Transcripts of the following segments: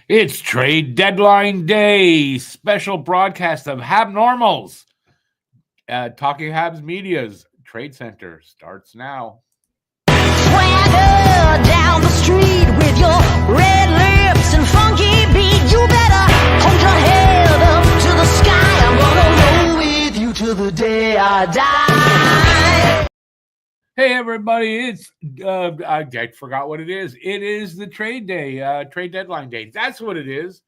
It's trade deadline day, special broadcast of Habnormals. Talking Habs Media's Trade Center starts now. Swagger down the street with your red lips and funky beat. You better hold your head up to the sky. I'm gonna roll with you till the day I die. Hey everybody, it's I forgot what it is. It is the trade day, trade deadline day. That's what it is.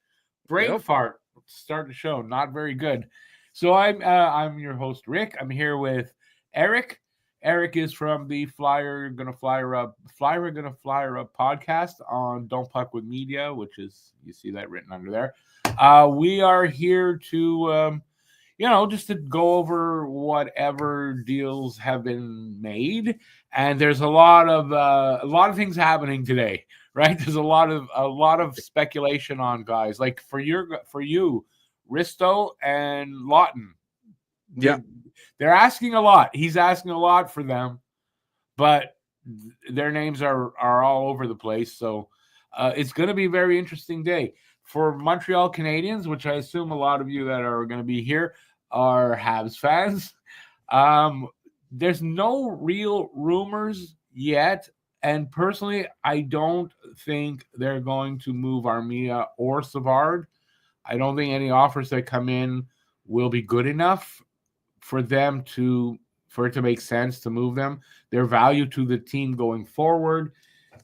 Brain fart. Start the show. Not very good. So I'm your host Rick. I'm here with Eric. Eric is from the Flyer Gonna Flyer Up podcast on Don't Puck with Media, which is, you see that written under there. We are here to just to go over whatever deals have been made. And there's a lot of things happening today, right? There's a lot of speculation on guys like for you, Risto and Lawton. Yeah, they're asking a lot. He's asking a lot for them, but their names are all over the place. So it's going to be a very interesting day for Montreal Canadiens, which I assume a lot of you that are going to be here are Habs fans. There's no real rumors yet, and personally, I don't think they're going to move Armia or Savard. I don't think any offers that come in will be good enough for it to make sense to move them. Their value to the team going forward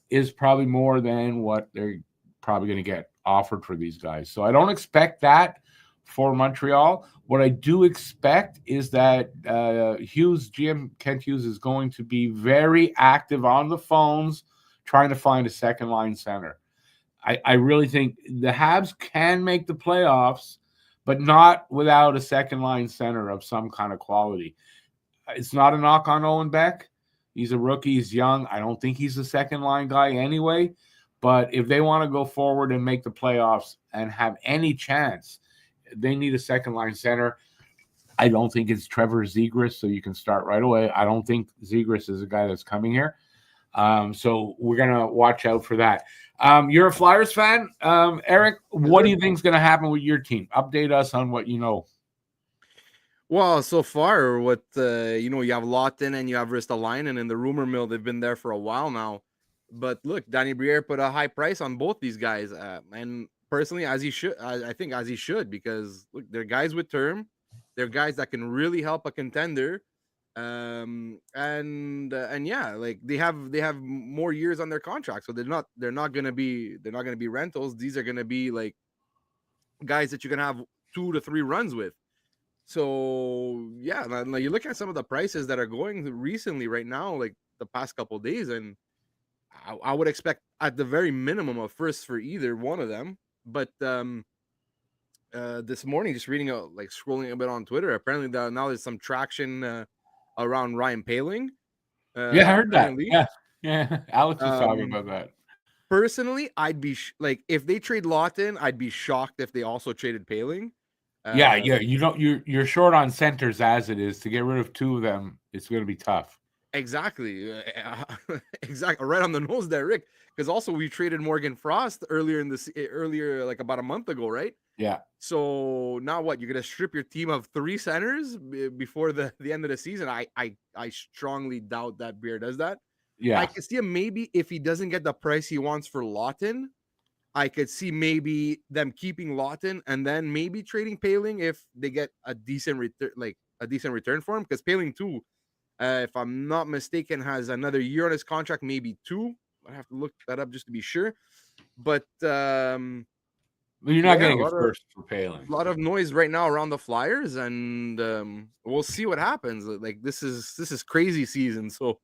is probably more than what they're probably going to get offered for these guys. So I don't expect that for Montreal. What I do expect is that GM Kent Hughes is going to be very active on the phones trying to find a second line center. I really think the Habs can make the playoffs, but not without a second line center of some kind of quality. It's not a knock on Owen Beck. He's a rookie. He's young. I don't think he's a second line guy anyway. But if they want to go forward and make the playoffs and have any chance, they need a second line center. I don't think it's Trevor Zegras, so you can start right away. I don't think Zegras is a guy that's coming here. So we're going to watch out for that. You're a Flyers fan. Eric, what do you think is going to happen with your team? Update us on what you know. Well, so far, you have Lawton and you have Ristolainen in the rumor mill. They've been there for a while now. But look, Danny Briere put a high price on both these guys. And personally, I think as he should, because look, they're guys with term. They're guys that can really help a contender. And yeah, like they have more years on their contract, so they're not gonna be rentals. These are gonna be like guys that you can have 2 to 3 runs with. So yeah, now you look at some of the prices that are going recently right now, like the past couple of days, and I would expect at the very minimum a first for either one of them. But this morning, just reading scrolling a bit on Twitter, apparently now there's some traction around Ryan Poehling. I heard that. Yeah. Alex was talking about that. Personally, I'd be if they trade Lawton, I'd be shocked if they also traded Poehling. You're short on centers as it is. To get rid of 2 of them, it's going to be tough. Exactly. Exactly. Right on the nose there, Rick. Because also we traded Morgan Frost earlier like about a month ago, right? Yeah. So now what? You're gonna strip your team of 3 centers before the end of the season? I strongly doubt that Beer does that. Yeah. I can see him maybe if he doesn't get the price he wants for Lawton. I could see maybe them keeping Lawton and then maybe trading Poehling if they get a decent return for him. Because Poehling too, if I'm not mistaken, has another year on his contract, maybe 2. I have to look that up just to be sure. But you're not getting a first for Poehling. A lot of noise right now around the Flyers, and we'll see what happens. Like this is crazy season, so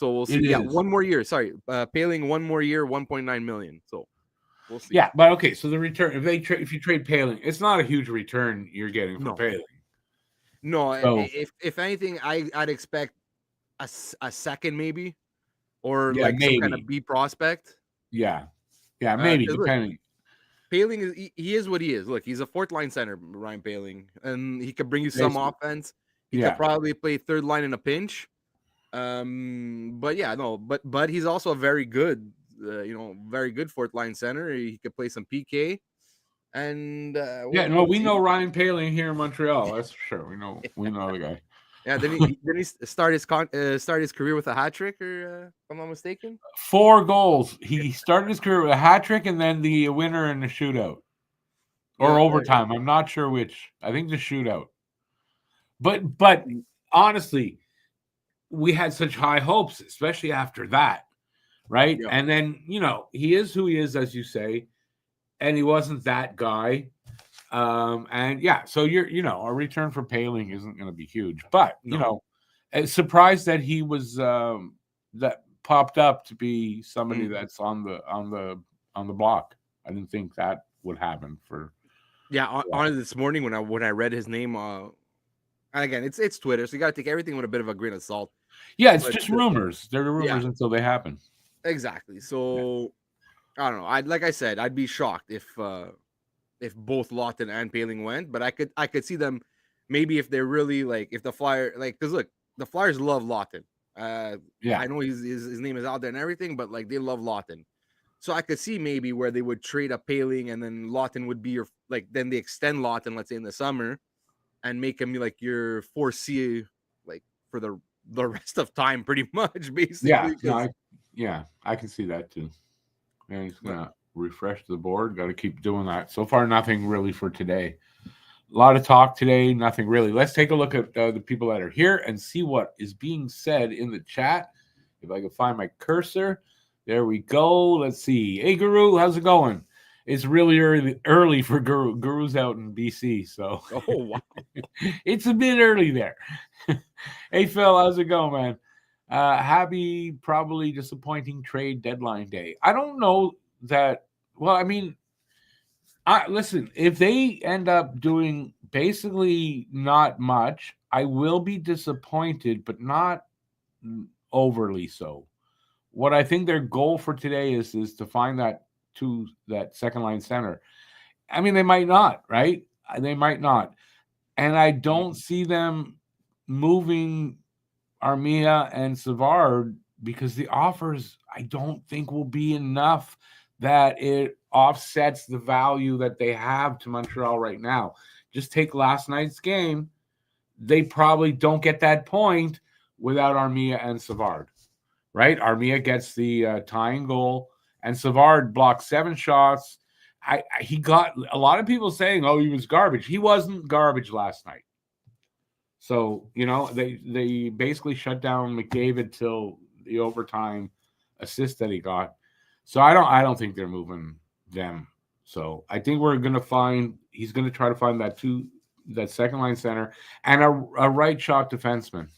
we'll see. Yeah, 1 more year. Sorry, Poehling 1 more year, 1.9 million. So we'll see. Yeah, but okay. So the return, if you trade Poehling, it's not a huge return you're getting from Poehling. No, so, if anything, I'd expect a second maybe, or maybe some kind of B prospect. Yeah, maybe depending. Poehling he is what he is. Look, he's a 4th line center, Ryan Poehling, and he could bring you some offense. He could probably play 3rd line in a pinch. But yeah, no, but he's also a very good, very good 4th line center. He could play some PK. And Yeah, no, we'll we see. know Ryan Paling here in Montreal. That's for sure. We know the guy. Yeah, then he start his career with a hat trick, or if I'm not mistaken. 4 goals. He started his career with a hat trick and then the winner in the shootout or Yeah, overtime. I'm not sure which. I think the shootout. But honestly, we had such high hopes, especially after that, right? yeah. And then he is who he is, as you say, and he wasn't that guy. And yeah, so a return for Paling isn't going to be huge, but No. surprised that he was that popped up to be somebody Mm. that's on the block. I didn't think that would happen for. Yeah, on this morning when I read his name, and again, it's Twitter, so you got to take everything with a bit of a grain of salt. Yeah, it's But just rumors. They're yeah, rumors until they happen. exactly. Yeah. So I don't know. Like I said, I'd be shocked if both Lawton and Paling went, but I could see them maybe if they're really like if the Flyer like because look, the Flyers love Lawton. Yeah. I know his name is out there and everything, but like they love Lawton. So I could see maybe where they would trade a Paling and then Lawton would be your like then they extend Lawton, let's say in the summer, and make him like your 4C like for the rest of time, pretty much, Yeah. basically. No, I can see that too. And he's gonna refresh the board. Got to keep doing that. So far, nothing really for today. A lot of talk today, nothing really. Let's take a look at the people that are here and see what is being said in the chat. If I can find my cursor, there we go. Let's see. Hey, Guru, how's it going? It's really early for Guru. Guru's out in BC, so Oh wow. it's a bit early there. Hey, Phil, how's it going, man? Happy, probably disappointing trade deadline day. I don't know that. Well, I mean, listen, if they end up doing basically not much, I will be disappointed, but not overly so. What I think their goal for today is to find that second line center. I mean, they might not, right? They might not. And I don't see them moving Armia and Savard because the offers I don't think will be enough that it offsets the value that they have to Montreal right now. Just take last night's game. They probably don't get that point without Armia and Savard, right? Armia gets the tying goal, and Savard blocked 7 shots. He got a lot of people saying, "Oh, he was garbage." He wasn't garbage last night. So, they basically shut down McDavid till the overtime assist that he got. So I don't think they're moving them. So I think he's gonna try to find that second line center and a right shot defenseman.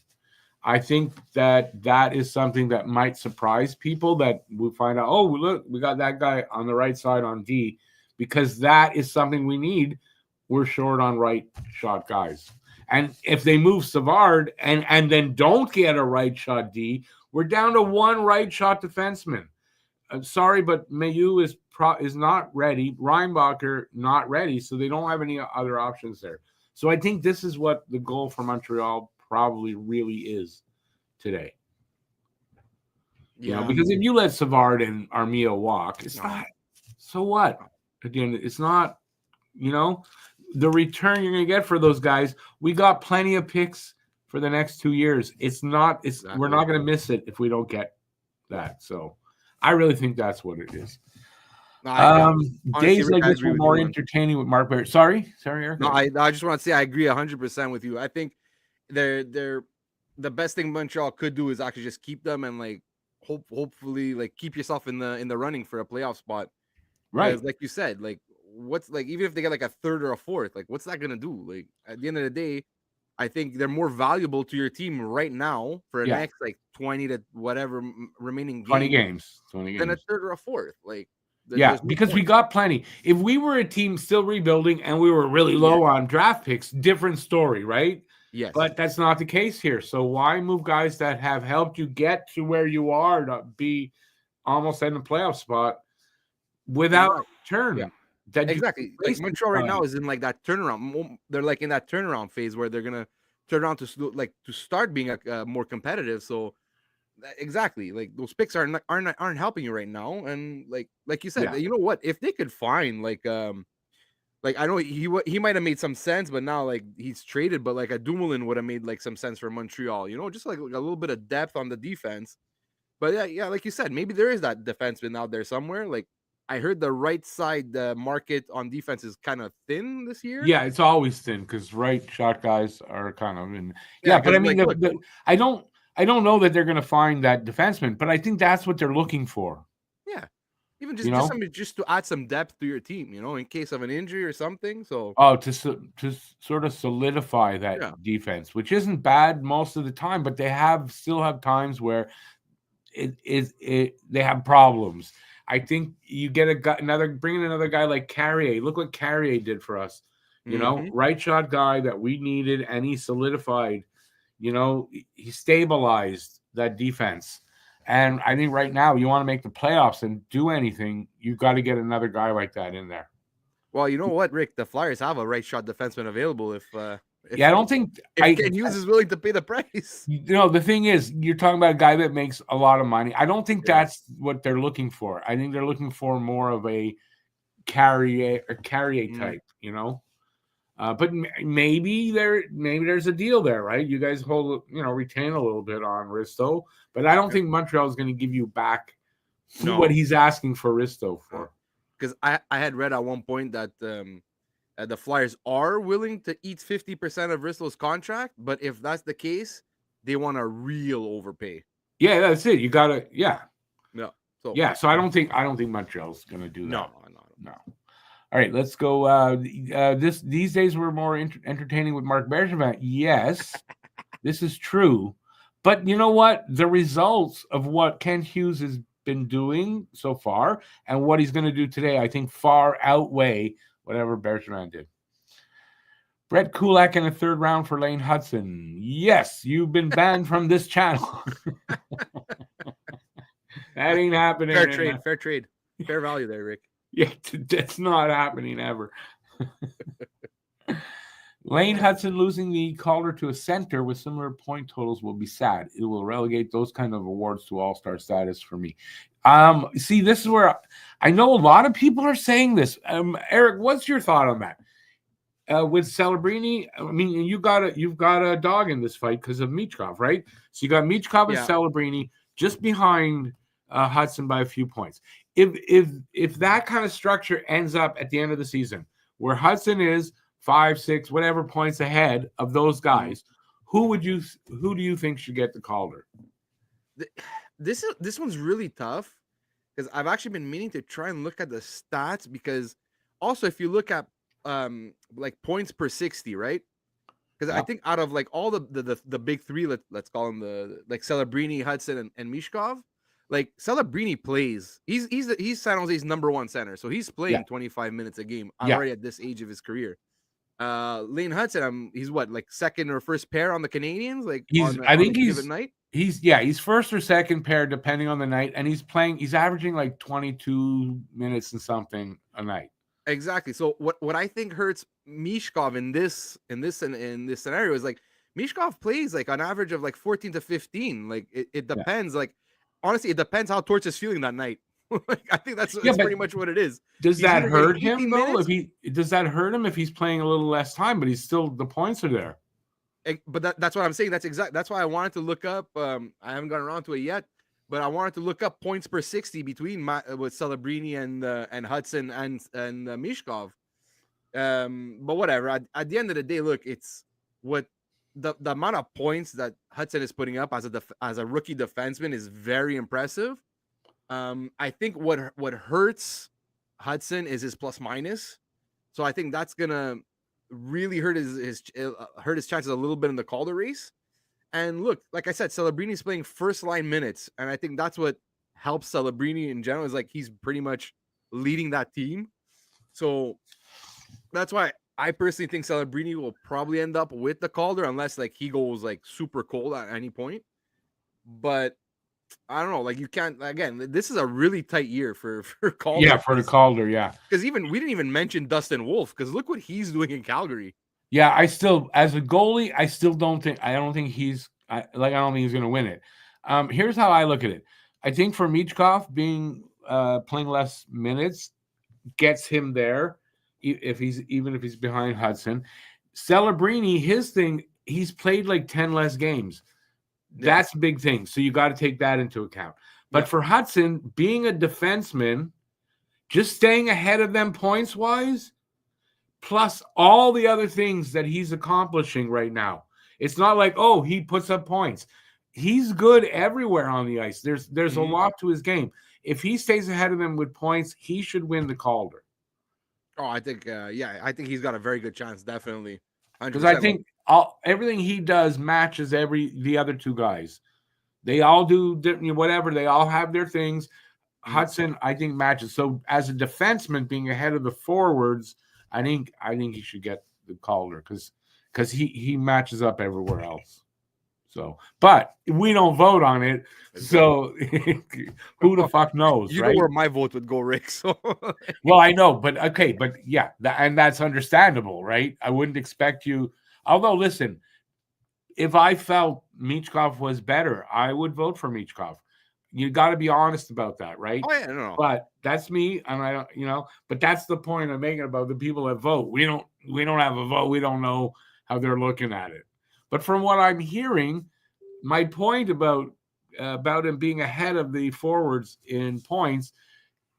I think that is something that might surprise people that we find out, oh, look, we got that guy on the right side on D, because that is something we need. We're short on right shot guys. And if they move Savard and then don't get a right shot D, we're down to 1 right shot defenseman. I'm sorry, but Mayu is not ready. Reinbacher not ready, so they don't have any other options there. So I think this is what the goal for Montreal probably really is today. Yeah. Because if you let Savard and Armia walk, it's not. So what? Again, it's not. The return you're going to get for those guys. We got plenty of picks for the next 2 years. It's not. Exactly. We're not going to miss it if we don't get that. So I really think that's what it is. Days like this were more entertaining with Mark Barrett. Sorry, Eric. No, I just want to say I agree 100% with you. I think they're the best thing Montreal could do is actually just keep them and like hopefully like keep yourself in the running for a playoff spot. Right. Like you said, like what's like even if they get like a third or a fourth, like what's that gonna do? Like at the end of the day, I think they're more valuable to your team right now for the next like 20 to whatever remaining 20 games than a third or a fourth. Like because we got plenty. If we were a team still rebuilding and we were really low on draft picks, different story, right? Yes. But that's not the case here. So why move guys that have helped you get to where you are to be almost in the playoff spot without turn? Yeah. Exactly. Like Montreal right now is in like that turnaround. They're like in that turnaround phase where they're gonna turn around to start being more competitive. So exactly, like those picks aren't helping you right now. And like you said, you know what? If they could find like Like I know he might have made some sense, but now like he's traded. But like a Dumoulin would have made like some sense for Montreal. Just like a little bit of depth on the defense. But yeah, like you said, maybe there is that defenseman out there somewhere. Like I heard the right side market on defense is kind of thin this year. Yeah, it's always thin because right shot guys are kind of in. Yeah, Yeah, but I because mean, like look, I don't know that they're going to find that defenseman, but I think that's what they're looking for. yeah, even You just know, somebody just to add some depth to your team, in case of an injury or something. So oh, to sort of solidify that yeah, defense, which isn't bad most of the time, but they still have times where they have problems. I think you get bring in another guy like Carrier. Look what Carrier did for us. mm-hmm. Right shot guy that we needed, and he solidified. He stabilized that defense. And I think right now, you want to make the playoffs and do anything, you've got to get another guy like that in there. Well, you know what, Rick? The Flyers have a right shot defenseman available if Yeah, I don't think Ken Hughes is willing to pay the price. The thing is, you're talking about a guy that makes a lot of money. I don't think Yeah. that's what they're looking for. I think they're looking for more of a Carrier type, But maybe there's a deal there, right? You guys retain a little bit on Risto, but I don't think Montreal is going to give you back what he's asking for Risto for. Because I had read at one point that the Flyers are willing to eat 50% of Risto's contract, but if that's the case, they want a real overpay. Yeah, that's it. You gotta, yeah. No. So I don't think Montreal's going to do that. No. All right, let's go. These days we're more entertaining with Marc Bergevin. Yes, this is true. But you know what? The results of what Ken Hughes has been doing so far and what he's going to do today, I think, far outweigh whatever Bergevin did. Brett Kulak in a third round for Lane Hudson. Yes, you've been banned from this channel. That ain't happening. Fair trade. Fair value there, Rick. Yeah, that's not happening ever. Lane Hudson losing the Calder to a center with similar point totals will be sad. It will relegate those kind of awards to all-star status for me. See, this is where I know a lot of people are saying this. Eric, what's your thought on that? With Celebrini, I mean, you've got a dog in this fight because of Michkov, right? So you got Michkov and Celebrini just behind Hudson by a few points. If that kind of structure ends up at the end of the season, where Hudson is 5, 6, whatever points ahead of those guys, who do you think should get the Calder? This one's really tough because I've actually been meaning to try and look at the stats because also if you look at like points per 60, right? Because I think out of like all the big three, let's call them the like Celebrini, Hudson, and Michkov, like Celebrini plays. He's San Jose's number one center, so he's playing 25 minutes a game already at this age of his career. Lane Hudson, he's what, like second or first pair on the Canadians? Like I think given night. He's first or second pair depending on the night, and he's averaging like 22 minutes and something a night. Exactly. So what I think hurts Michkov in this scenario is like Michkov plays like on average of like 14 to 15. Like it depends. Like honestly, it depends how Torts is feeling that night. Like, I think that's pretty much what it is. Does that hurt him though? Does that hurt him if he's playing a little less time, but he's still, the points are there? But that's what I'm saying. That's why I wanted to look up. I haven't gotten around to it yet, but I wanted to look up points per 60 between with Celebrini and Hudson and Michkov. But whatever. At the end of the day, look, it's what the amount of points that Hudson is putting up as a rookie defenseman is very impressive. I think what hurts Hudson is his plus minus. So I think that's gonna really hurt his chances a little bit in the Calder race. And look, like I said, Celebrini's playing first line minutes, and I think that's what helps Celebrini in general. Is like he's pretty much leading that team. So that's why I personally think Celebrini will probably end up with the Calder unless like he goes like super cold at any point. But I don't know. Like you can't. Again, this is a really tight year for Calder. Yeah, for the Calder. Yeah, because we didn't even mention Dustin Wolf because look what he's doing in Calgary. Yeah, I still, as a goalie, I don't think he's going to win it. Here's how I look at it. I think for Michkov being playing less minutes gets him there. if he's behind Hudson. Celebrini, his thing, he's played like 10 less games. Yeah. That's a big thing. So you got to take that into account. But Yeah. for Hudson, being a defenseman, just staying ahead of them points wise, plus all the other things that he's accomplishing right now. It's not like, oh, he puts up points. He's good everywhere on the ice. There's a lot to his game. If he stays ahead of them with points, he should win the Calder. Oh, I think, I think he's got a very good chance, definitely. Because I think everything he does matches the other two guys. They all do whatever. They all have their things. Hudson, I think, matches. So as a defenseman, being ahead of the forwards, I think he should get the Calder because he matches up everywhere else. So, but we don't vote on it. So who the fuck knows? You right? know where my vote would go, Rick. So well, I know, but okay, but yeah, and that's understandable, right? I wouldn't expect you. Although, listen, if I felt Michkov was better, I would vote for Michkov. You got to be honest about that, right? Oh yeah, no. But that's me, and I don't, But that's the point I'm making about the people that vote. We don't have a vote. We don't know how they're looking at it. But from what I'm hearing, my point about him being ahead of the forwards in points,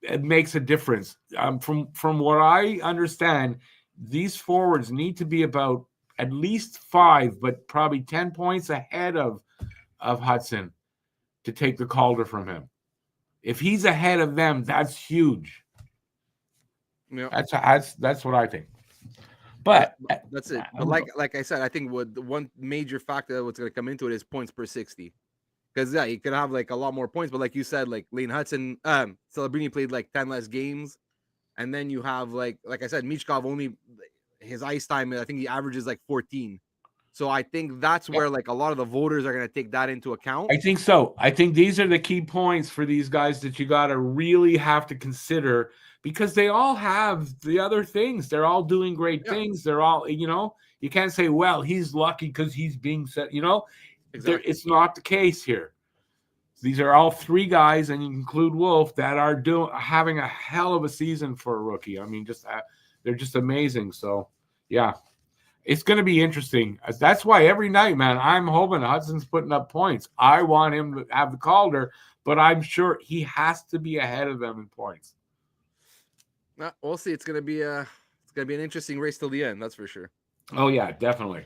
it makes a difference. From what I understand, these forwards need to be about at least 5, but probably 10 points ahead of Hudson to take the Calder from him. If he's ahead of them, that's huge. Yeah. That's what I think. But that's it. But like I said, I think the one major factor that what's going to come into it is points per 60. Because yeah, you could have like a lot more points, but like you said, like Lane Hudson, Celebrini played like 10 less games, and then you have like I said, Michkov only his ice time. I think he averages like 14. So I think that's where like a lot of the voters are going to take that into account. I think so. I think these are the key points for these guys that you got to really have to consider because they all have the other things. They're all doing great things. They're all, you can't say, well, he's lucky because he's being set, Exactly. It's not the case here. These are all 3 guys, and you include Wolf, that are having a hell of a season for a rookie. I mean, they're just amazing. So, yeah. It's going to be interesting. That's why every night, man, I'm hoping Hudson's putting up points. I want him to have the Calder, but I'm sure he has to be ahead of them in points. We'll see. It's going to be an interesting race till the end. That's for sure. Oh yeah, definitely.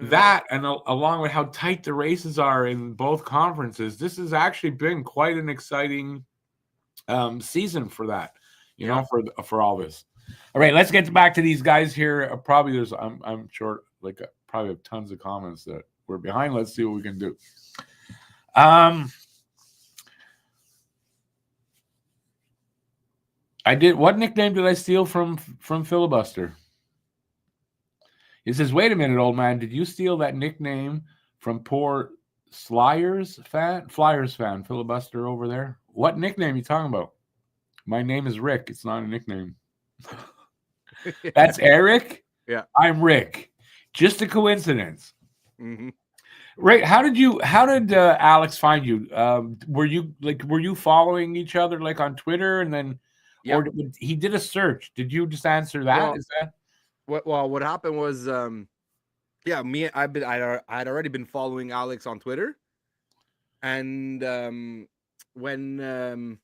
That and along with how tight the races are in both conferences, this has actually been quite an exciting season for that. For all this. All right, let's get back to these guys here. Probably I'm sure, probably have tons of comments that we're behind. Let's see what we can do. What nickname did I steal from Filibuster? He says, wait a minute, old man. Did you steal that nickname from poor Flyers fan, Filibuster over there? What nickname are you talking about? My name is Rick. It's not a nickname. That's Eric. Yeah, I'm Rick. Just a coincidence. Mm-hmm. Right? How did Alex find you? Were you following each other like on Twitter, and then, or he did a search? Did you just answer that? Well, is that what happened was, I'd already been following Alex on Twitter, and when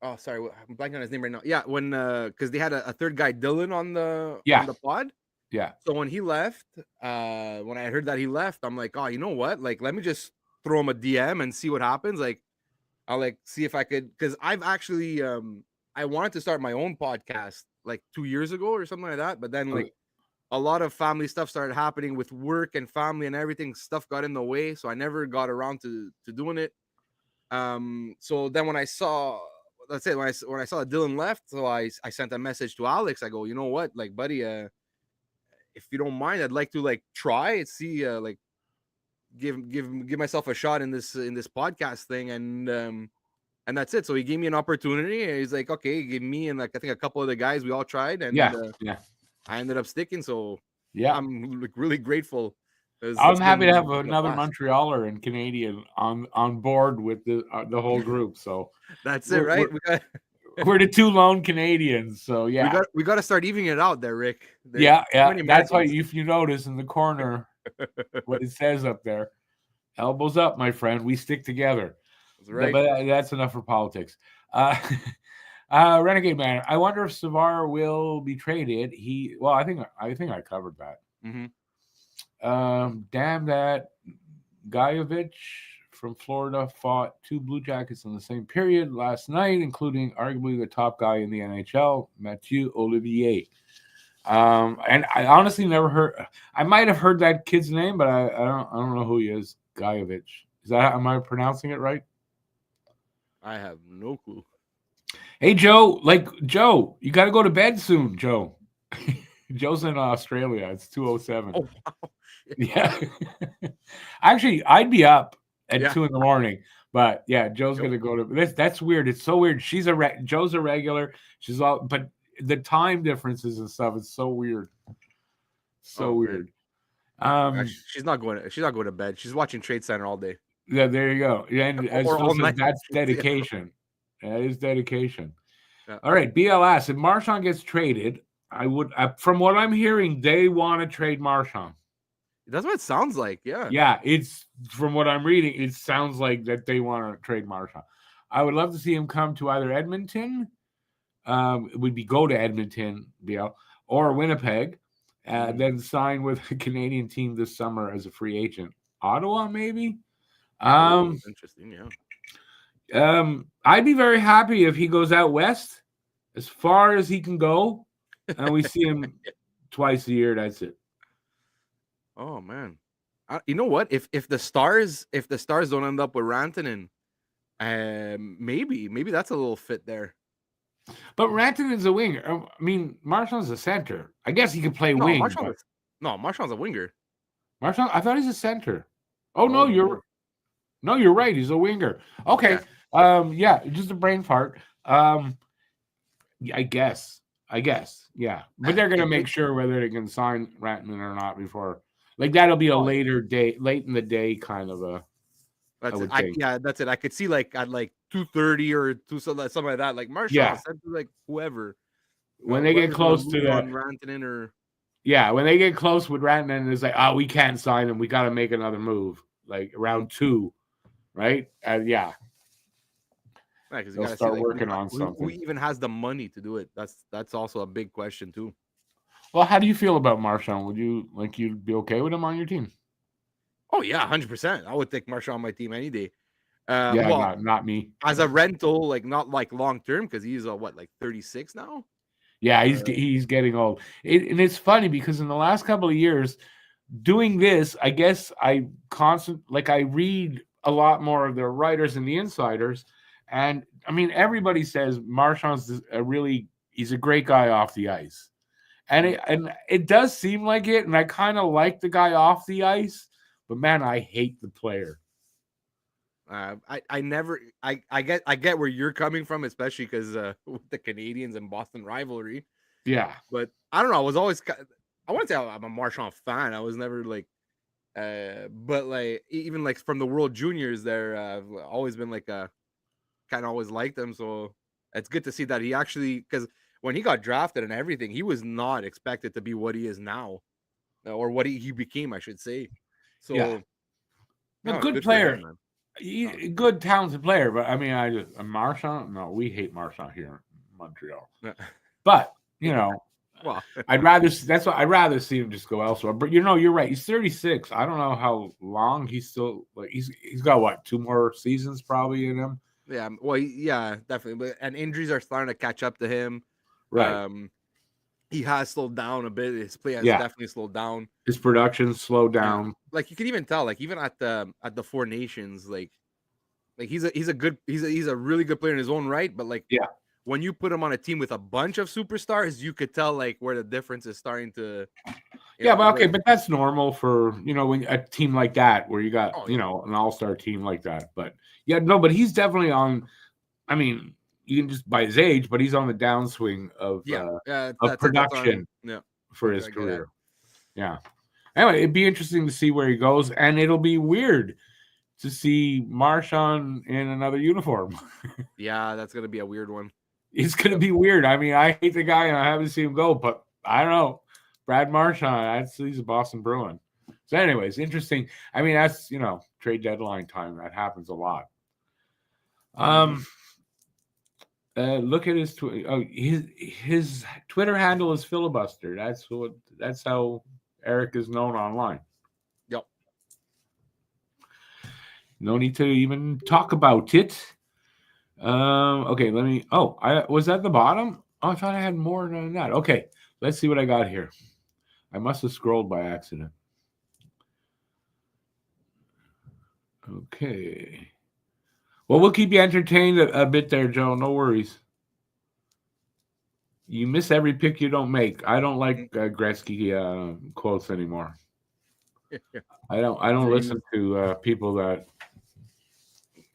oh, sorry, I'm blanking on his name right now. Yeah, when because they had a third guy, Dylan, on the pod. Yeah. So when he left, when I heard that he left, I'm like, oh, you know what? Like, let me just throw him a DM and see what happens. Like, I'll see if I could, because I've actually I wanted to start my own podcast like 2 years ago or something like that, but then a lot of family stuff started happening with work and family and everything. Stuff got in the way, so I never got around to doing it. So then when I saw. Let's say when I saw that Dylan left, so I sent a message to Alex. I go, you know what, like, buddy, if you don't mind, I'd like to try and see, give myself a shot in this podcast thing, and that's it. So he gave me an opportunity. And he's like, okay, he gave me and I think a couple of the guys, we all tried, and I ended up sticking. So I'm really grateful. I'm happy to have another Montrealer and Canadian on board with the whole group. So that's it, right? We're the two lone Canadians. So yeah. We got to start evening it out there, Rick. There's Yeah, too many that's why Americans. if you notice in the corner what it says up there, elbows up, my friend. We stick together. That's right. But that's enough for politics. Renegade Man. I wonder if Savard will be traded. I think I covered that. Damn that Gajovic from Florida fought two Blue Jackets in the same period last night, including arguably the top guy in the NHL, Mathieu Olivier. And I honestly never heard. I might have heard that kid's name, but I don't know who he is. Gajovic. Am I pronouncing it right? I have no clue. Hey Joe, Joe, you got to go to bed soon, Joe. Joe's in Australia. It's 2:07. Oh wow. Yeah. Actually, I'd be up at 2 a.m, but yeah, Joe's gonna go to this. That's weird. It's so weird. Joe's a regular. She's all, but the time differences and stuff. It's so weird. So weird. She's not going to bed. She's watching Trade Center all day. Yeah, there you go. And as Phil says, that's dedication. That is dedication. Yeah. All right, BLS. If Marchand gets traded, from what I'm hearing, they want to trade Marchand. That's what it sounds like. Yeah. Yeah, it's from what I'm reading, it sounds like that they want to trade Marchand. I would love to see him come to either Edmonton. It would be go to Edmonton, BL, or Winnipeg, then sign with a Canadian team this summer as a free agent. Ottawa, maybe. Interesting, yeah. I'd be very happy if he goes out west as far as he can go, and we see him twice a year. That's it. Oh man, you know what? If the Stars don't end up with Rantanen, maybe that's a little fit there. But Rantanen's a winger. I mean, Marchand's a center. I guess he could play wing. Marchand's a winger. Marchand, I thought he's a center. Oh no, you're right. He's a winger. Okay. Yeah, just a brain fart. I guess. Yeah. But they're gonna make sure whether they can sign Rantanen or not before. Like that'll be a late in the day kind of a. That's it. I could see like at 2:30 or something like that. Like Marchand, like whoever. When they get close to that, Rantanen or. Yeah, when they get close with Rantanen, it's like, we can't sign him. We got to make another move, like round 2, right? Yeah. Because they'll start working on something. Who even has the money to do it? That's also a big question too. Well, how do you feel about Marchand? Would you'd be okay with him on your team? Oh yeah, 100%. I would take Marchand on my team any day. Not me. As a rental, like not like long term, because he's 36 now. Yeah, he's getting old. And it's funny because in the last couple of years, doing this, I guess I read a lot more of the writers and the insiders, and I mean everybody says Marchand's he's a great guy off the ice, and it does seem like it, and I kind of like the guy off the ice, but man, I hate the player. I get where you're coming from, especially because with the Canadians and Boston rivalry. Yeah, but I don't know. I was always, I wouldn't say I'm a Marchand fan. I was never like, but like even like from the World Juniors, there I've always been like kind of always liked them. So it's good to see that he actually, because when he got drafted and everything, he was not expected to be what he is now, or what he became, I should say. So, yeah. Good player. Good talented player, but I mean, Marchand. No, we hate Marchand here in Montreal. But well, I'd rather see him just go elsewhere. But you're right. He's 36. I don't know how long he's still like. He's got 2 more seasons probably in him. Yeah. Well, yeah, definitely. And injuries are starting to catch up to him. Right. He has slowed down a bit. His play has definitely slowed down. His production slowed down. Yeah. Like you can even tell, like even at the 4 Nations, like he's a really good player in his own right. But like when you put him on a team with a bunch of superstars, you could tell like where the difference is starting to. But that's normal for when a team like that where you got an all-star team like that. But but he's definitely on. I mean. You can just by his age, but he's on the downswing of production for his career. Yeah. Anyway, it'd be interesting to see where he goes, and it'll be weird to see Marchand in another uniform. Yeah, that's gonna be a weird one. It's going to be weird. I mean, I hate the guy and I haven't seen him go, but I don't know. Brad Marchand, he's a Boston Bruin. So, anyways, interesting. I mean, that's, trade deadline time. That happens a lot. Look at his his Twitter handle is filibuster. That's how Eric is known online. Yep. No need to even talk about it. Okay, let me. Oh, I was at the bottom. Oh, I thought I had more than that. Okay, let's see what I got here. I must have scrolled by accident. Okay. Well, we'll keep you entertained a bit there, Joe. No worries. You miss every pick you don't make. I don't like Gretzky quotes anymore. I don't listen to people that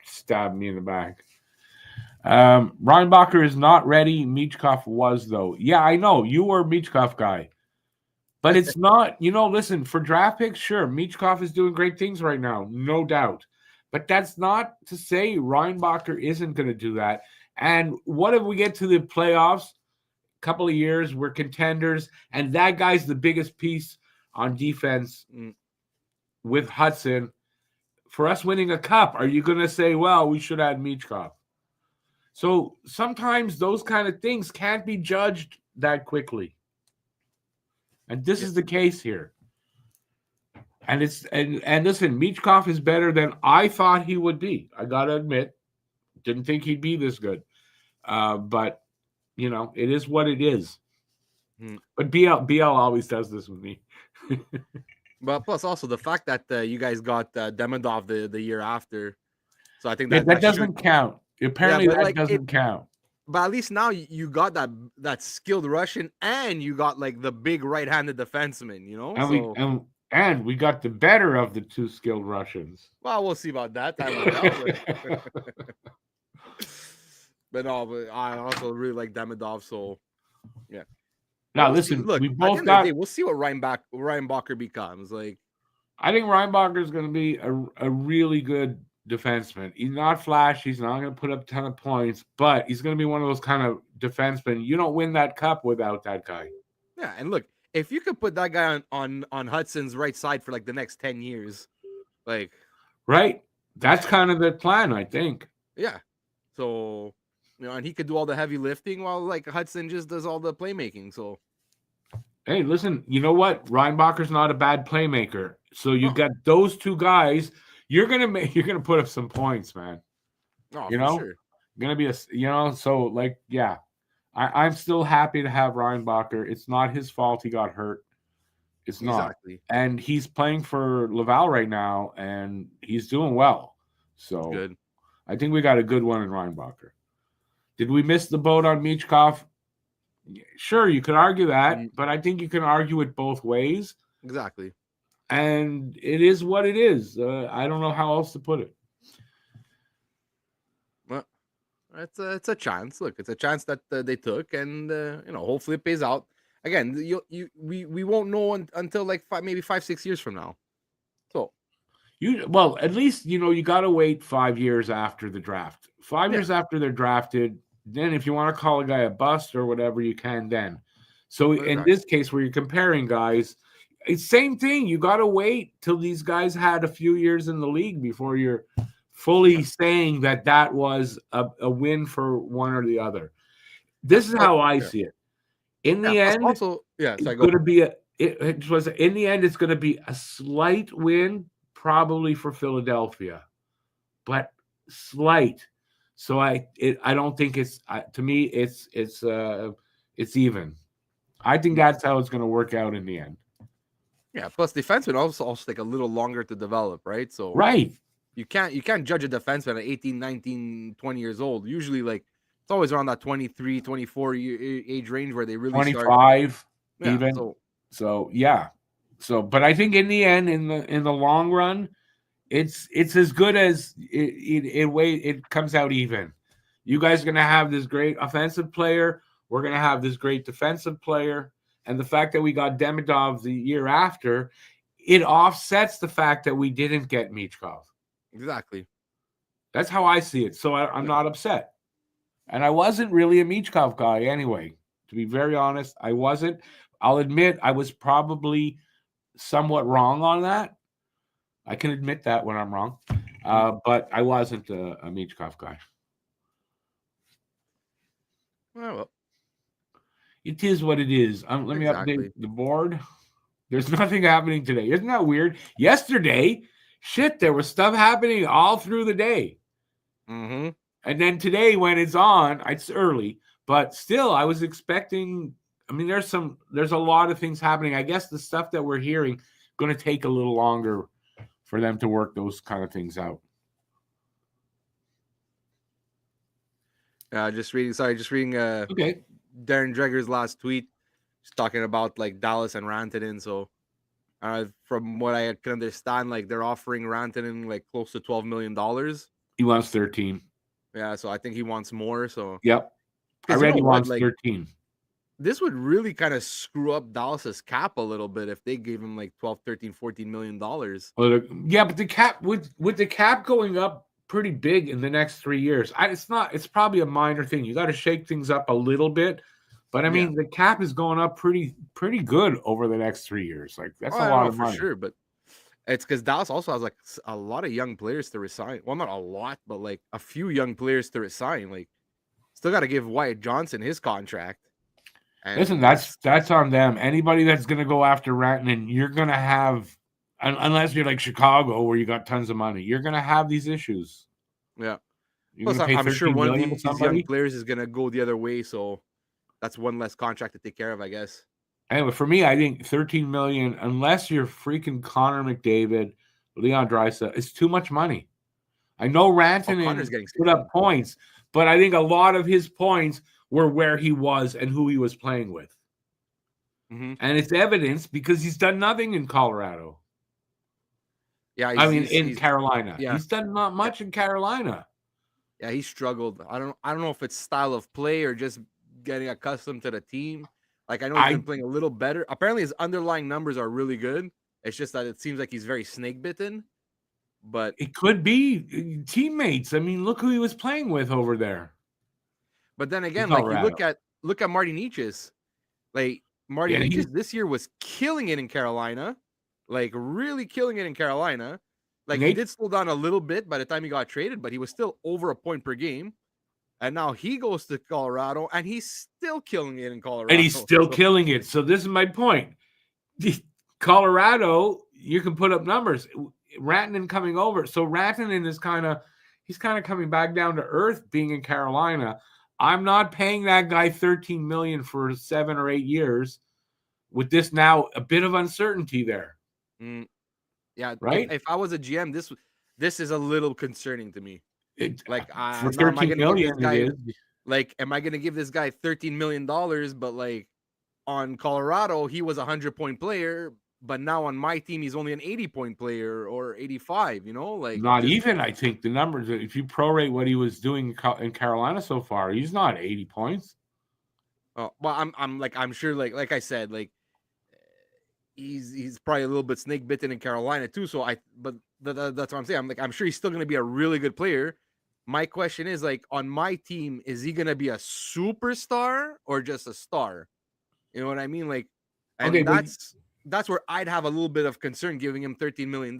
stab me in the back. Reinbacher is not ready. Michkov was, though. Yeah, I know. You were a Michkov guy. But it's not, listen, for draft picks, sure, Michkov is doing great things right now, no doubt. But that's not to say Reinbacher isn't going to do that. And what if we get to the playoffs, couple of years, we're contenders, and that guy's the biggest piece on defense with Hudson. For us winning a cup, are you going to say, well, we should add Michkov? So sometimes those kind of things can't be judged that quickly. And this is the case here. And and listen, Michkov is better than I thought he would be. I got to admit, didn't think he'd be this good. But, it is what it is. But BL always does this with me. But plus also the fact that you guys got Demidov the year after. So I think that doesn't count. Apparently that doesn't count. But at least now you got that skilled Russian and you got like the big right-handed defenseman, And we got the better of the two skilled Russians. Well, we'll see about that. But I also really like Demidov, so yeah. Now listen, look, we both got. We'll see what Reinbacher becomes. Like, I think Reinbacher is going to be a really good defenseman. He's not flashy. He's not going to put up a ton of points, but he's going to be one of those kind of defensemen. You don't win that cup without that guy. Yeah, and look, if you could put that guy on Hudson's right side for like the next 10 years, like, right, that's kind of the plan, I think. Yeah, so and he could do all the heavy lifting while like Hudson just does all the playmaking. So, hey, listen, you know what? Reinbacher's not a bad playmaker. So you got those two guys. You're gonna put up some points, man. Oh, sure. Gonna be so like, yeah. I'm still happy to have Reinbacher. It's not his fault he got hurt. It's not. Exactly. And he's playing for Laval right now, and he's doing well. So good. I think we got a good one in Reinbacher. Did we miss the boat on Michkov? Sure, you could argue that, but I think you can argue it both ways. Exactly. And it is what it is. I don't know how else to put it. Well, it's a chance. Look, it's a chance that they took, and hopefully it pays out. Again, we won't know until like maybe 5-6 years from now. So, at least you got to wait 5 years after the draft. 5 years after they're drafted. Then, if you want to call a guy a bust or whatever, you can then. So, in this case, where you're comparing guys, it's same thing. You got to wait till these guys had a few years in the league before you're fully saying that was a win for one or the other. This is how I see it. In the end, it's going to be in the end, it's going to be a slight win, probably for Philadelphia, but slight. So I don't think it's to me it's even. I think that's how it's going to work out in the end. Yeah. Plus, defensemen also take a little longer to develop, right? So right. You can't judge a defenseman at 18, 19, 20 years old. Usually, like it's always around that 23, 24 age range where they really 25 start. even. So yeah. So, but I think in the end, in the long run, it's as good as it comes out even. You guys are going to have this great offensive player. We're going to have this great defensive player. And the fact that we got Demidov the year after, it offsets the fact that we didn't get Michkov. Exactly. That's how I see it. So I'm not upset. And I wasn't really a Michkov guy anyway. To be very honest, I wasn't. I'll admit I was probably somewhat wrong on that. I can admit that when I'm wrong. But I wasn't a Michkov guy. Well, It is what it is. Let me update exactly. the board. There's nothing happening today. Isn't that weird? Yesterday, shit, there was stuff happening all through the day. Mm-hmm. And then today, when it's on, it's early, but still, I was expecting. I mean, there's a lot of things happening. I guess the stuff that we're hearing going to take a little longer for them to work those kind of things out. Just reading. Okay. Darren Dreger's last tweet, just talking about like Dallas and Rantanen. So, from what I can understand, like they're offering Rantanen like close to $12 million. He wants 13. Yeah, so I think he wants more. So, Yep. I read he wants 13. This would really kind of screw up Dallas's cap a little bit if they gave him like 12, 13, 14 million dollars. Yeah, but the cap with the cap going up pretty big in the next 3 years. It's probably a minor thing. You got to shake things up a little bit. But I mean, the cap is going up pretty good over the next 3 years. Like that's a lot of money. For sure, but it's because Dallas also has like a lot of young players to resign. Well, not a lot, but like a few young players to resign. Like, still got to give Wyatt Johnson his contract. And listen, that's on them. Anybody that's going to go after Rantanen, you're going to have, unless you're like Chicago where you got tons of money, you're going to have these issues. Yeah. Plus, I'm sure one of these young players is going to go the other way, so that's one less contract to take care of, I guess. Anyway, for me, I think 13 million, unless you're freaking Connor McDavid, Leon Draisaitl, it's too much money. I know Rantanen put up points, but I think a lot of his points were where he was and who he was playing with. Mm-hmm. And it's evidence because he's done nothing in Colorado. Yeah, in Carolina. Yeah. He's done not much in Carolina. Yeah, he struggled. I don't know if it's style of play or just getting accustomed to the team. Like, I know he's been playing a little better. Apparently, his underlying numbers are really good. It's just that it seems like he's very snake bitten. But it could be teammates. I mean, look who he was playing with over there. But then again, like you look at Marty Necas. Like Marty Necas this year was killing it in Carolina. Like really killing it in Carolina. Like he did slow down a little bit by the time he got traded, but he was still over a point per game. And now he goes to Colorado, and he's still killing it in Colorado. And he's still killing it. So this is my point. Colorado, you can put up numbers. Rantanen coming over. So Rantanen is he's kind of coming back down to earth being in Carolina. I'm not paying that guy $13 million for 7 or 8 years with this now a bit of uncertainty there. Yeah, right. If I was a GM, this is a little concerning to me. For $13 million, like, am I going to give this guy $13 million? But like on Colorado, he was a 100-point player, but now on my team, he's only an 80-point player or 85. You know, like not even. I think the numbers. If you prorate what he was doing in Carolina so far, he's not 80 points. Oh, well, I'm sure, like I said, like he's probably a little bit snake bitten in Carolina too. So that's what I'm saying. I'm sure he's still going to be a really good player. My question is, like, on my team, is he going to be a superstar or just a star? You know what I mean? Like, and that's where I'd have a little bit of concern giving him $13 million,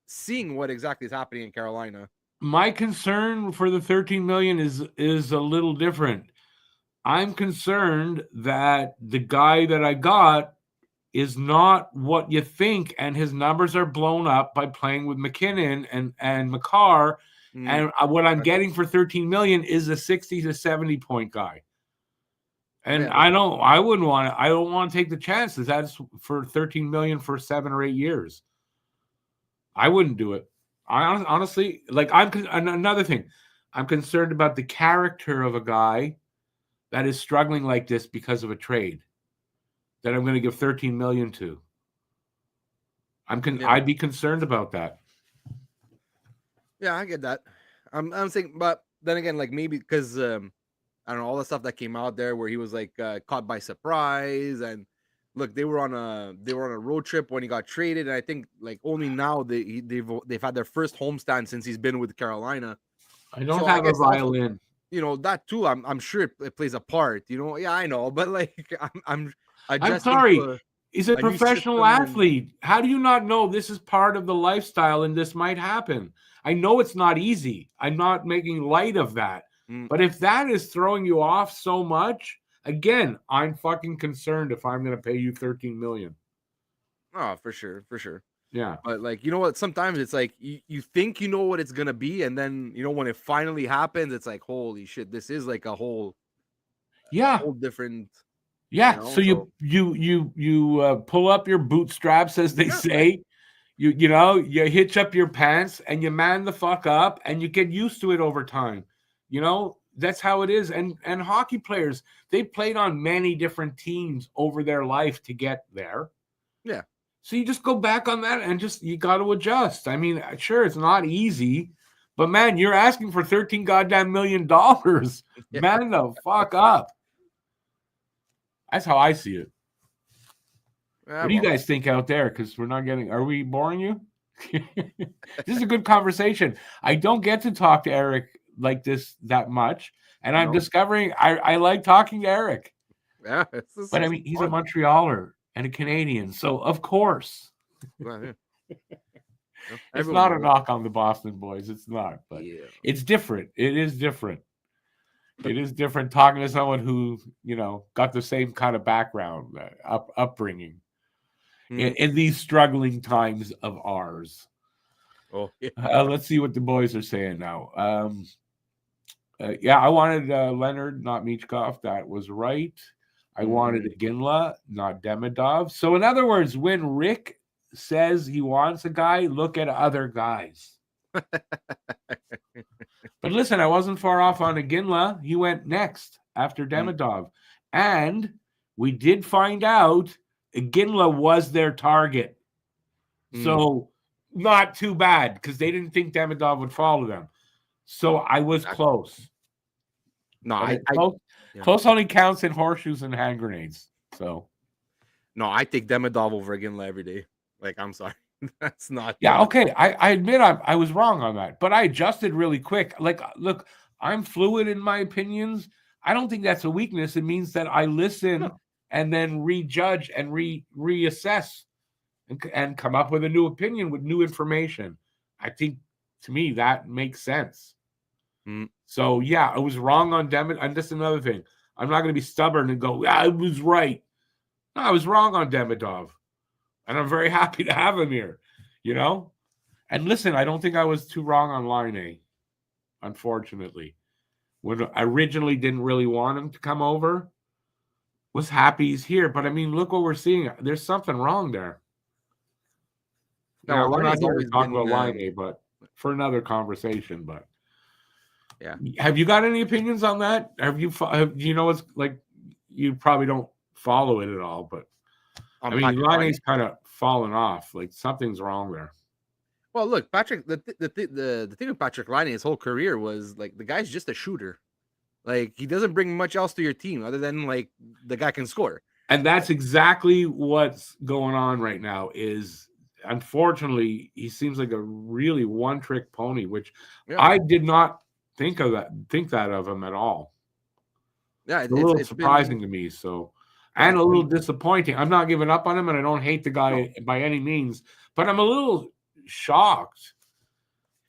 seeing what exactly is happening in Carolina. My concern for the $13 million is a little different. I'm makar that the guy that I got is not what you think, and his numbers are blown up by playing with McKinnon and Makar. And what I'm getting for $13 million is a 60 to 70 point guy. And I don't want to take the chances. That's for $13 million for 7 or 8 years. I wouldn't do it. I honestly, like, another thing, I'm concerned about the character of a guy that is struggling like this because of a trade that I'm going to give $13 million to. I'd be concerned about that. Yeah, I get that. I'm saying, but then again, like, maybe because I don't know, all the stuff that came out there where he was like caught by surprise, and look, they were on a road trip when he got traded, and I think like only now they've had their first homestand since he's been with Carolina. I don't have a violin. that too. I'm sure it plays a part. Yeah, I know, but like I'm I'm adjusting sorry. to He's a a new professional system and athlete. How do you not know this is part of the lifestyle and this might happen? I know it's not easy. I'm not making light of that. mm, But if that is throwing you off so much, again, I'm fucking concerned if I'm going to pay you 13 million. oh, for sure, for sure. Yeah. But like, you know what? Sometimes it's like you think you know what it's gonna be, and then when it finally happens, it's like, holy shit, this is like a whole Yeah. different, Yeah. So So you pull up your bootstraps, as they yeah, like say. You hitch up your pants and you man the fuck up and you get used to it over time. That's how it is. And hockey players, they played on many different teams over their life to get there. yeah, So you just go back on that and you got to adjust. I mean, sure, it's not easy, but man, you're asking for 13 goddamn $million. yeah. Man the fuck up. That's how I see it. Yeah, What do you well, guys think out there? Because are we boring you? This is a good conversation. I don't get to talk to Eric like this that much. And I'm no, discovering I like talking to Eric. yeah, this But I is mean, he's a fun. Montrealer and a Canadian. So, of course, Yeah, yeah. it's Everyone not a knows. knock on the Boston boys. It's not. But Yeah. it's different. It is different. It is different talking to someone who, got the same kind of background, upbringing. In these struggling times of ours. Oh, yeah. Let's see what the boys are saying now. I wanted Leonard, not Michkov. That was right. I wanted Ginla, not Demidov. So, in other words, when Rick says he wants a guy, look at other guys. But listen, I wasn't far off on Ginla. He went next after Demidov. And we did find out Ginla was their target. So not too bad because they didn't think Demidov would follow them. So I was close. No, Close only counts in horseshoes and hand grenades. So no, I take Demidov over Ginla every day. Like, I'm sorry. That's not. yeah, okay. I admit I was wrong on that, but I adjusted really quick. Like, look, I'm fluid in my opinions. I don't think that's a weakness. It means that I listen and then rejudge and reassess and come up with a new opinion with new information. I think, to me, that makes sense. So, yeah, I was wrong on Demidov. And that's another thing. I'm not going to be stubborn and go, I was right. No, I was wrong on Demidov. And I'm very happy to have him here, And listen, I don't think I was too wrong on Line A, unfortunately. When I originally didn't really want him to come over, was happy he's here. But, I mean, look what we're seeing. There's something wrong there. Now, we're not here to talk about Line A, but for another conversation. But yeah, have you got any opinions on that? It's like you probably don't follow it at all, but I mean, Line A's kind of fallen off. Like something's wrong there. Well, look, Patrick. The thing with Patrick Laine, his whole career was like the guy's just a shooter. Like he doesn't bring much else to your team other than like the guy can score. And that's exactly what's going on right now. Is unfortunately he seems like a really one-trick pony, which I did not think that of him at all. Yeah, it's a little surprising to me. So. And a little disappointing. I'm not giving up on him, and I don't hate the guy by any means. But I'm a little shocked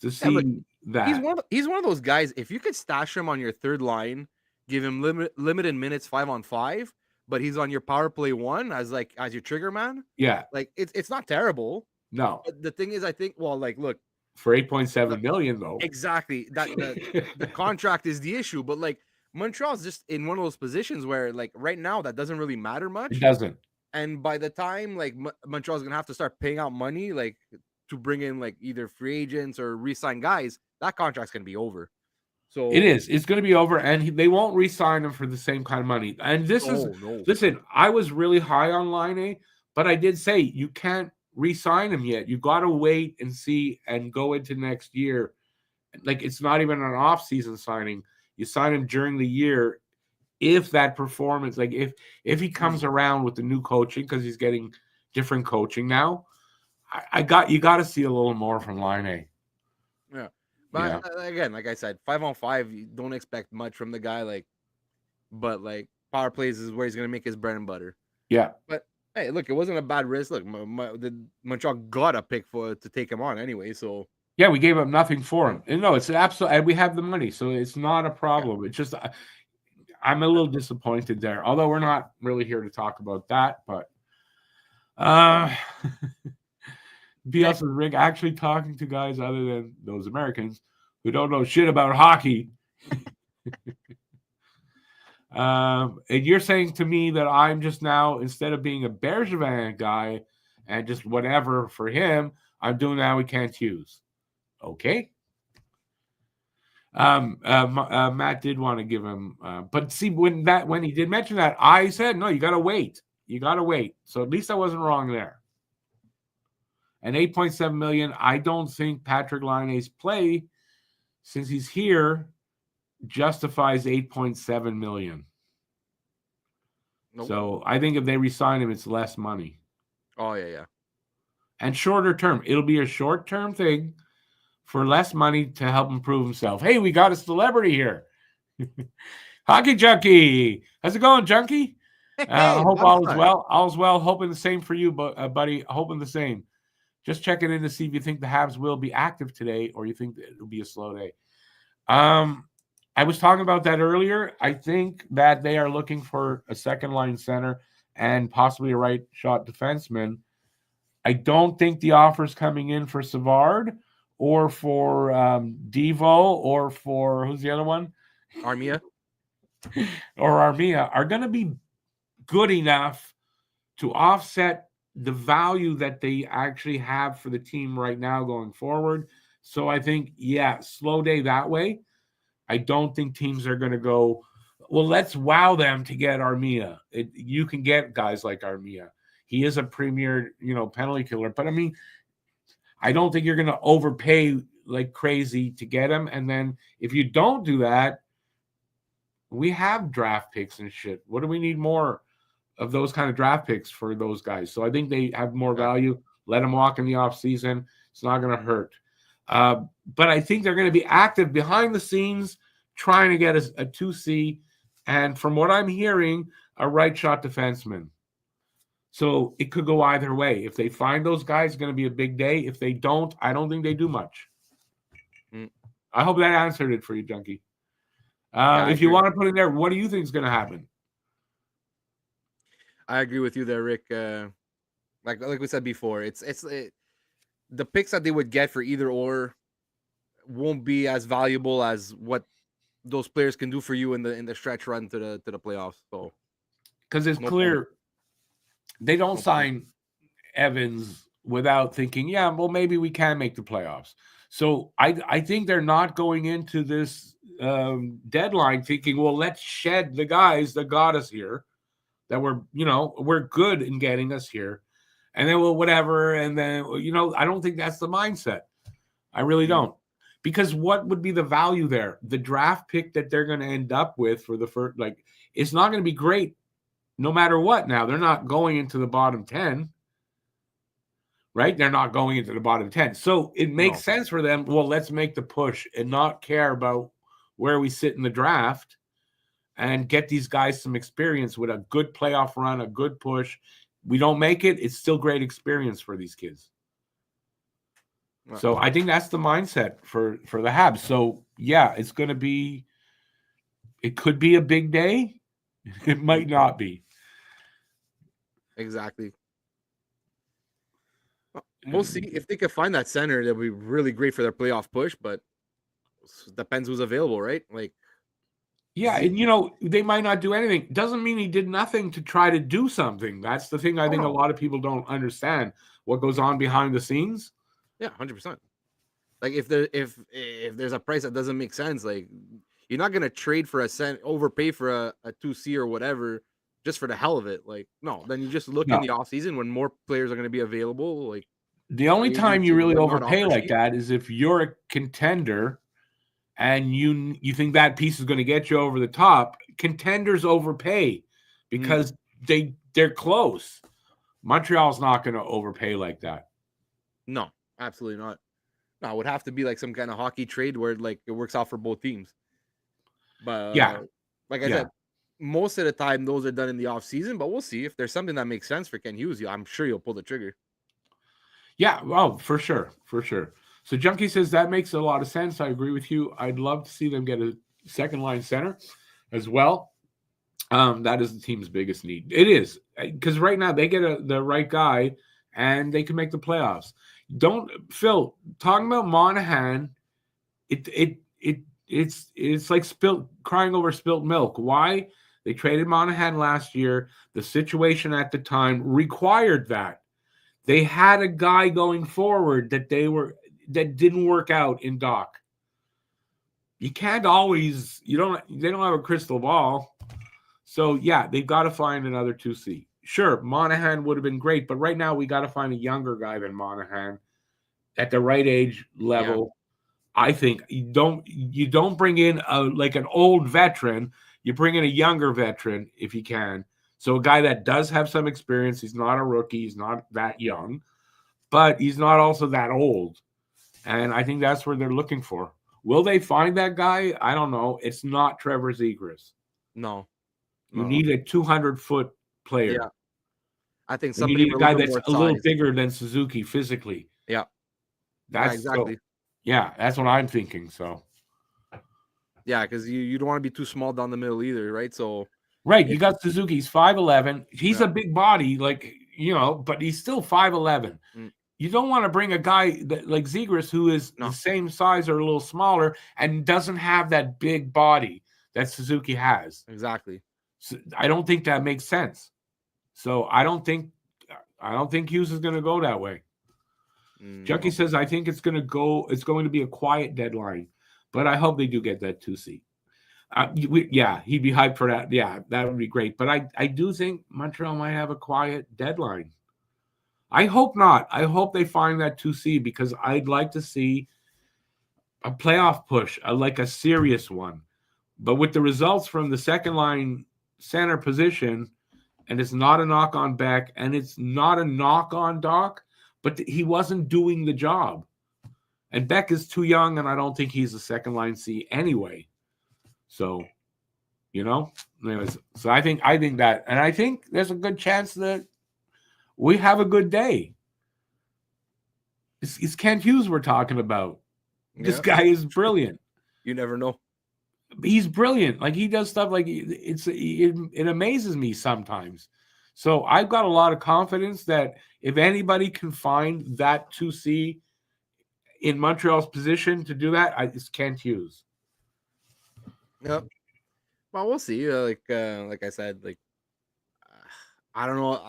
to see that. He's one of those guys. If you could stash him on your third line, give him limited minutes 5-on-5, but he's on your power play 1 as your trigger man. Yeah, like it's not terrible. No, but the thing is, I think look for $8.7 million though. Exactly that the contract is the issue, but like. Montreal's just in one of those positions where, like, right now, that doesn't really matter much. It doesn't. And by the time, like, Montreal's going to have to start paying out money, like, to bring in, like, either free agents or re-sign guys, that contract's going to be over. So it is. It's going to be over, and they won't re-sign him for the same kind of money. And listen, I was really high on Line A, but I did say you can't re-sign him yet. You got to wait and see and go into next year. Like, it's not even an off-season signing. You sign him during the year if that performance, like if he comes around with the new coaching, because he's getting different coaching now. You got to see a little more from Line A. Yeah, But again, like I said, 5-on-5, you don't expect much from the guy. But power plays is where he's gonna make his bread and butter. Yeah. But hey, look, it wasn't a bad risk. Look, Montreal got a pick to take him on anyway. So Yeah, we gave up nothing for him. And no, it's an absolute, and we have the money, so it's not a problem. yeah. It's just I'm a little disappointed there. Although we're not really here to talk about that, but BS and Rick actually talking to guys other than those Americans who don't know shit about hockey. And you're saying to me that I'm just now, instead of being a Bergevin guy and just whatever for him, I'm doing now we can't use. Okay. Matt did want to give him, but see, when he did mention that, I said, no, you got to wait. You got to wait. So at least I wasn't wrong there. And 8.7 million, I don't think Patrick Laine's play, since he's here, justifies 8.7 million. Nope. So I think if they resign him, it's less money. Oh, yeah. And shorter term. It'll be a short-term thing for less money to help him prove himself. Hey, we got a celebrity here. Hockey Junkie. How's it going, Junkie? I hope all is well. All is well. Hoping the same for you, buddy. Hoping the same. Just checking in to see if you think the Habs will be active today or you think it'll be a slow day. I was talking about that earlier. I think that they are looking for a second-line center and possibly a right-shot defenseman. I don't think the offers coming in for Savard or for Devo or for, who's the other one? Armia. Are going to be good enough to offset the value that they actually have for the team right now going forward. So I think, slow day that way. I don't think teams are going to go, well, let's wow them to get Armia. You can get guys like Armia. He is a premier, penalty killer. But, I mean, I don't think you're going to overpay like crazy to get him. And then if you don't do that, we have draft picks and shit. What do we need more of those kind of draft picks for those guys? So I think they have more value. Let them walk in the offseason. It's not going to hurt. But I think they're going to be active behind the scenes trying to get a 2C. And from what I'm hearing, a right shot defenseman. So it could go either way. If they find those guys, it's going to be a big day. If they don't, I don't think they do much. I hope that answered it for you, Junkie. If you want to put in there, what do you think is going to happen? I agree with you there, Rick. Like we said before, the picks that they would get for either or won't be as valuable as what those players can do for you in the stretch run to the playoffs. So, because it's clear they don't sign Evans without thinking, well, maybe we can make the playoffs. So I think they're not going into this deadline thinking, well, let's shed the guys that got us here, that we're good in getting us here. And then, well, whatever. And then, I don't think that's the mindset. I really don't. Because what would be the value there? The draft pick that they're going to end up with for the first, it's not going to be great no matter what. Now, they're not going into the bottom 10, right? They're not going into the bottom 10. So it makes sense for them. Well, let's make the push and not care about where we sit in the draft and get these guys some experience with a good playoff run, a good push. We don't make it, it's still great experience for these kids. Right. So I think that's the mindset for the Habs. So, it's going to be – it could be a big day. It might not be. Exactly. We'll see. If they can find that center, that'll be really great for their playoff push, but it depends who's available, right? And they might not do anything. Doesn't mean he did nothing to try to do something. That's the thing I think a lot of people don't understand. What goes on behind the scenes. Yeah, 100%. If there's a price that doesn't make sense, you're not gonna trade for overpay for a 2C or whatever just for the hell of it. No, then you just look in the off season when more players are gonna be available. The only time you really overpay like that is if you're a contender and you think that piece is going to get you over the top. Contenders overpay because they're close. Montreal's not going to overpay like that. No, absolutely not. No, it would have to be like some kind of hockey trade where like it works out for both teams. But Yeah, like I yeah. said, most of the time those are done in the off season. But we'll see if there's something that makes sense for Ken Hughes. I'm sure you'll pull the trigger. Yeah, well, for sure, for sure. So Junkie says that makes a lot of sense. I agree with you. I'd love to see them get a second line center as well. That is the team's biggest need. It is, because right now they get the right guy and they can make the playoffs. Don't Phil talking about Monahan. It's like crying over spilt milk. Why? They traded Monahan last year. The situation at the time required that. They had a guy going forward that didn't work out in Doc. You can't always, they don't have a crystal ball. So yeah, they've got to find another 2C. Sure, Monahan would have been great, but right now we got to find a younger guy than Monahan at the right age level. Yeah. I think you don't bring in like an old veteran. You bring in a younger veteran if you can. So a guy that does have some experience. He's not a rookie. He's not that young, but he's not also that old. And I think that's where they're looking for. Will they find that guy? I don't know. It's not Trevor Zegras. No. You need a 200-foot player. Yeah. I think somebody you need a guy that's a little bigger than Suzuki physically. Yeah. That's exactly. So, yeah, that's what I'm thinking. So. Yeah, because you don't want to be too small down the middle either, right? So. Right, you got Suzuki. He's 5'11". He's a big body, like but he's still 5'11". You don't want to bring a guy like Zegras who is the same size or a little smaller and doesn't have that big body that Suzuki has. Exactly. So I don't think that makes sense. So I don't think Hughes is going to go that way. Junkie says I think it's going to be a quiet deadline, but I hope they do get that 2C. He'd be hyped for that. Yeah, that would be great. But I do think Montreal might have a quiet deadline. I hope not. I hope they find that 2C because I'd like to see a playoff push, like a serious one. But with the results from the second line center position, and it's not a knock on Beck, and it's not a knock on Doc, but he wasn't doing the job. And Beck is too young, and I don't think he's a second line C anyway. So, anyways, so I think that, and I think there's a good chance that we have a good day. It's Kent Hughes we're talking about. Yeah. This guy is brilliant. You never know. He's brilliant. Like he does stuff like it amazes me sometimes. So I've got a lot of confidence that if anybody can find that 2C in Montreal's position to do that, it's Kent Hughes. Yep. Well, we'll see. Like I said, I don't know.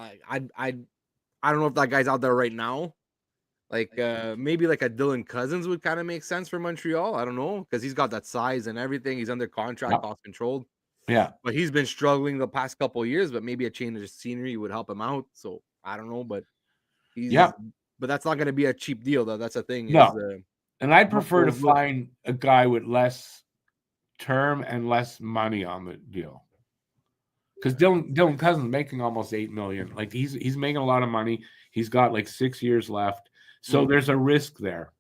I don't know if that guy's out there right now. Like maybe like a Dylan Cousins would kind of make sense for Montreal. I don't know because he's got that size and everything. He's under contract, cost controlled. Yeah, but he's been struggling the past couple of years. But maybe a change of scenery would help him out. So I don't know, but but that's not going to be a cheap deal though. That's the thing. No, and I'd prefer to find a guy with less term and less money on the deal. Because Dylan Cousins making almost $8 million. Like he's making a lot of money. He's got like 6 years left. So there's a risk there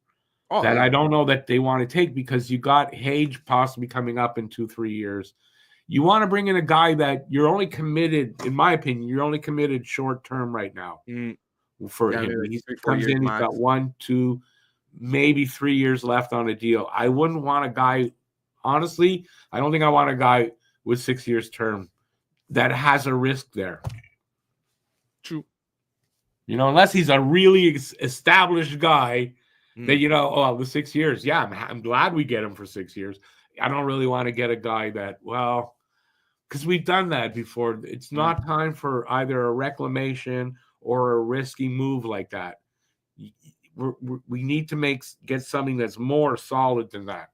that I don't know that they want to take because you got Hage possibly coming up in 2-3 years. You want to bring in a guy that you're only committed, in my opinion, you're only committed short term right now for him. He comes in, he's got 1, 2, maybe 3 years left on a deal. I wouldn't want a guy, honestly, I don't think I want a guy with 6 years term that has a risk there. True. Unless he's a really established guy that, the 6 years. Yeah, I'm glad we get him for 6 years. I don't really want to get a guy that, because we've done that before. It's not time for either a reclamation or a risky move like that. We need to get something that's more solid than that.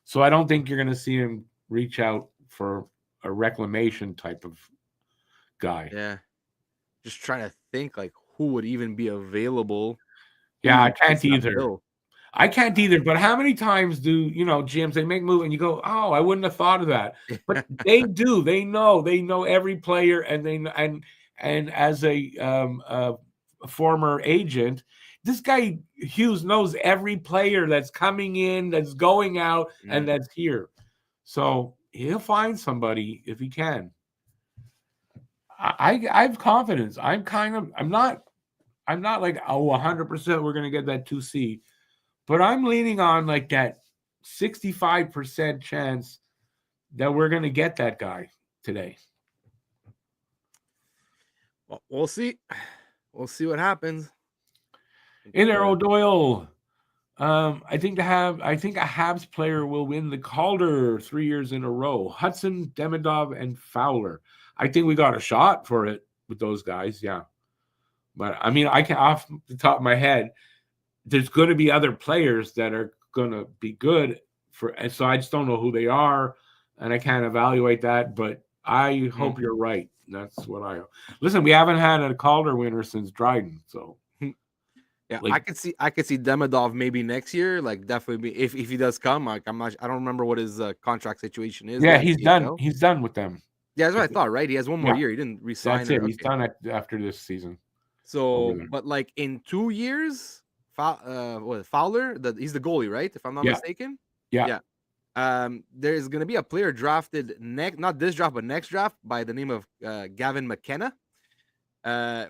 So I don't think you're going to see him reach out for a reclamation type of guy. Yeah. Just trying to think like who would even be available. Yeah, I can't either. I can't either. But how many times do GMs they make move and you go, oh, I wouldn't have thought of that. But they do. They know every player, and as a former agent, This guy Hughes knows every player that's coming in, that's going out, and that's here. So he'll find somebody if he can. I have confidence. I'm not like 100% we're gonna get that 2C, but I'm leaning on like that 65% chance that we're gonna get that guy today. Well, we'll see. We'll see what happens. In there, O'Doyle. I think a Habs player will win the Calder 3 years in a row. Hudson, Demidov, and Fowler. I think we got a shot for it with those guys, yeah. But I mean, I can off the top of my head, there's going to be other players that are going to be good for, and so I just don't know who they are, and I can't evaluate that. But I hope you're right. That's what I listen. We haven't had a Calder winner since Dryden, so. Yeah, like, I could see Demidov maybe next year, like definitely be, if he does come. Like I don't remember what his contract situation is. Yeah, he's done. He's done with them. Yeah, that's what I thought. Right, he has one more year. He didn't resign. That's it. He's done after this season. So, but like in 2 years, Fowler, he's the goalie, right? If I'm not mistaken. Yeah. There's gonna be a player drafted not this draft, but next draft by the name of Gavin McKenna.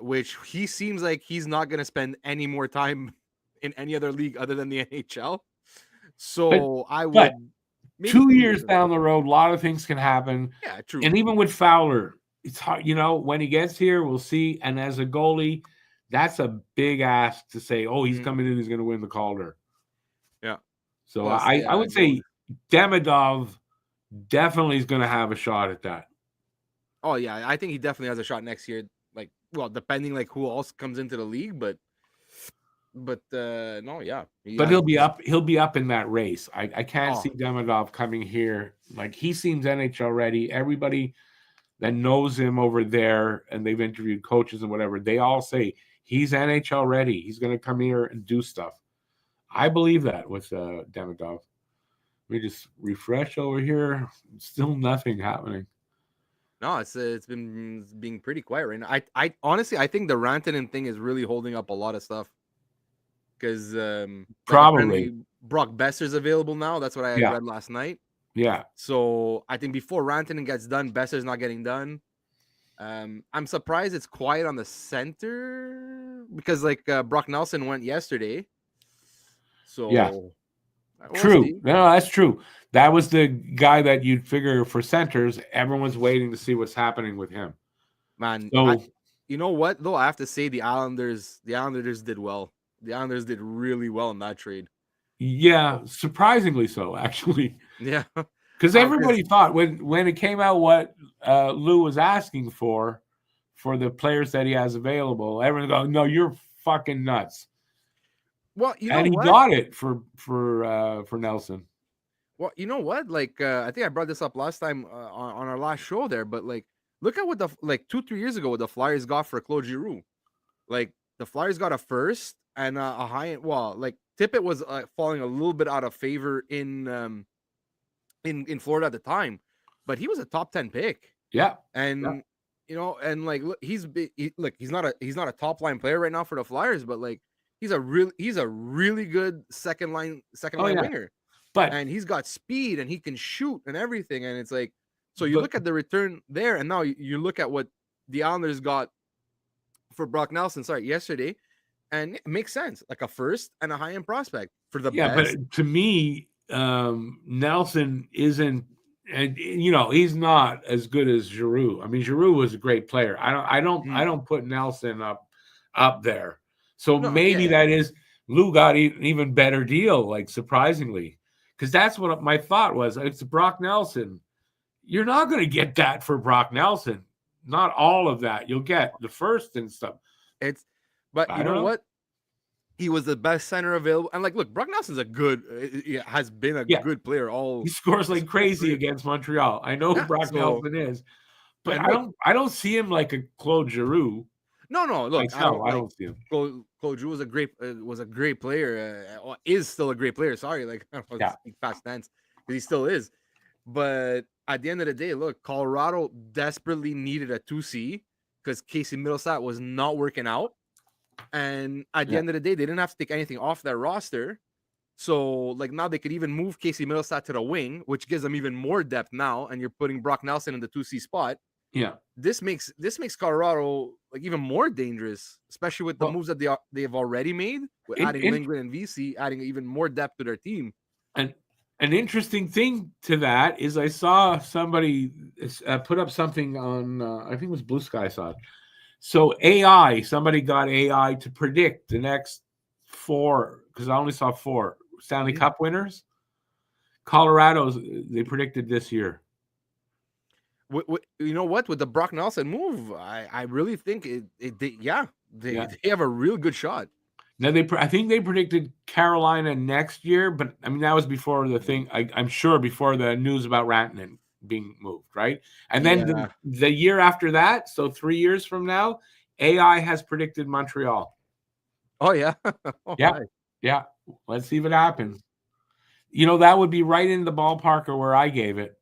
Which he seems like he's not going to spend any more time in any other league other than the NHL. So I would. 2 years down the road, a lot of things can happen. Yeah, true. And even with Fowler, it's hard. When he gets here, we'll see. And as a goalie, that's a big ask to say, oh, he's coming in, he's going to win the Calder. Yeah. So I would say Demidov definitely is going to have a shot at that. Oh, yeah. I think he definitely has a shot next year. Well, depending like who else comes into the league, but no, yeah. But he'll be up in that race. I can't see Demidov coming here. Like he seems NHL ready. Everybody that knows him over there, and they've interviewed coaches and whatever, they all say he's NHL ready. He's going to come here and do stuff. I believe that with Demidov. Let me just refresh over here. Still nothing happening. No, it's been being pretty quiet right now. I honestly I think the Rantanen thing is really holding up a lot of stuff because probably Brock Besser's available now. That's what I read last night. Yeah. So I think before Rantanen gets done, Besser's not getting done. I'm surprised it's quiet on the center because Brock Nelson went yesterday. So yeah. True. No, that's true. That was the guy that you'd figure for centers. Everyone's waiting to see what's happening with him. Man, so, you know what though? I have to say the Islanders did well. The Islanders did really well in that trade. Yeah, surprisingly so, actually. Yeah, because everybody thought when it came out what Lou was asking for the players that he has available, everyone go, "No, you're fucking nuts." Well, you know, and he got it for Nelson. Well, you know what? I think I brought this up last time on our last show there, but look at what 2-3 years ago what the Flyers got for Claude Giroux. The Flyers got a first and a high. Well, Tippett was falling a little bit out of favor in Florida at the time, but he was a top 10 pick. Yeah, and look, he's not a top line player right now for the Flyers, but he's a really good second line winger. And he's got speed and he can shoot and everything. And it's so you look at the return there, and now you look at what the Islanders got for Brock Nelson, yesterday, and it makes sense. Like a first and a high-end prospect for the best. But to me, Nelson isn't, and he's not as good as Giroux. I mean, Giroux was a great player. I don't put Nelson up there. So maybe that is Lou got an even better deal, surprisingly. Because that's what my thought was. It's Brock Nelson. You're not going to get that for Brock Nelson. Not all of that. You'll get the first and stuff. But you know what? He was the best center available. And look, Brock Nelson's has been a good player. He scores like crazy against Montreal. I know who Brock Nelson is, but I don't see him like a Claude Giroux. No. Look, I don't see him. Claude Giroux was a great player. Is still a great player. Sorry, I don't want to speak past tense because he still is. But at the end of the day, look, Colorado desperately needed a 2C because Casey Middlestat was not working out. And at the Yeah. end of the day, they didn't have to take anything off their roster. So like now they could even move Casey Middlestat to the wing, which gives them even more depth now. And you're putting Brock Nelson in the 2C spot. Yeah. This makes Colorado like even more dangerous, especially with the Well, moves that they've already made with adding Lindgren and VC, adding even more depth to their team. And an interesting thing to that is I saw somebody put up something on I think it was Blue Sky. I saw it. So somebody got AI to predict the next 4, because I only saw 4 Stanley Cup winners. Colorado's, they predicted this year. You know what? With the Brock Nelson move, I really think they have a real good shot. Now I think they predicted Carolina next year, but I mean that was before the thing. I'm sure before the news about Rantanen being moved, right? And then the year after that, so 3 years from now, AI has predicted Montreal. Oh yeah, yeah. Let's see if it happens. You know, that would be right in the ballpark or where I gave it.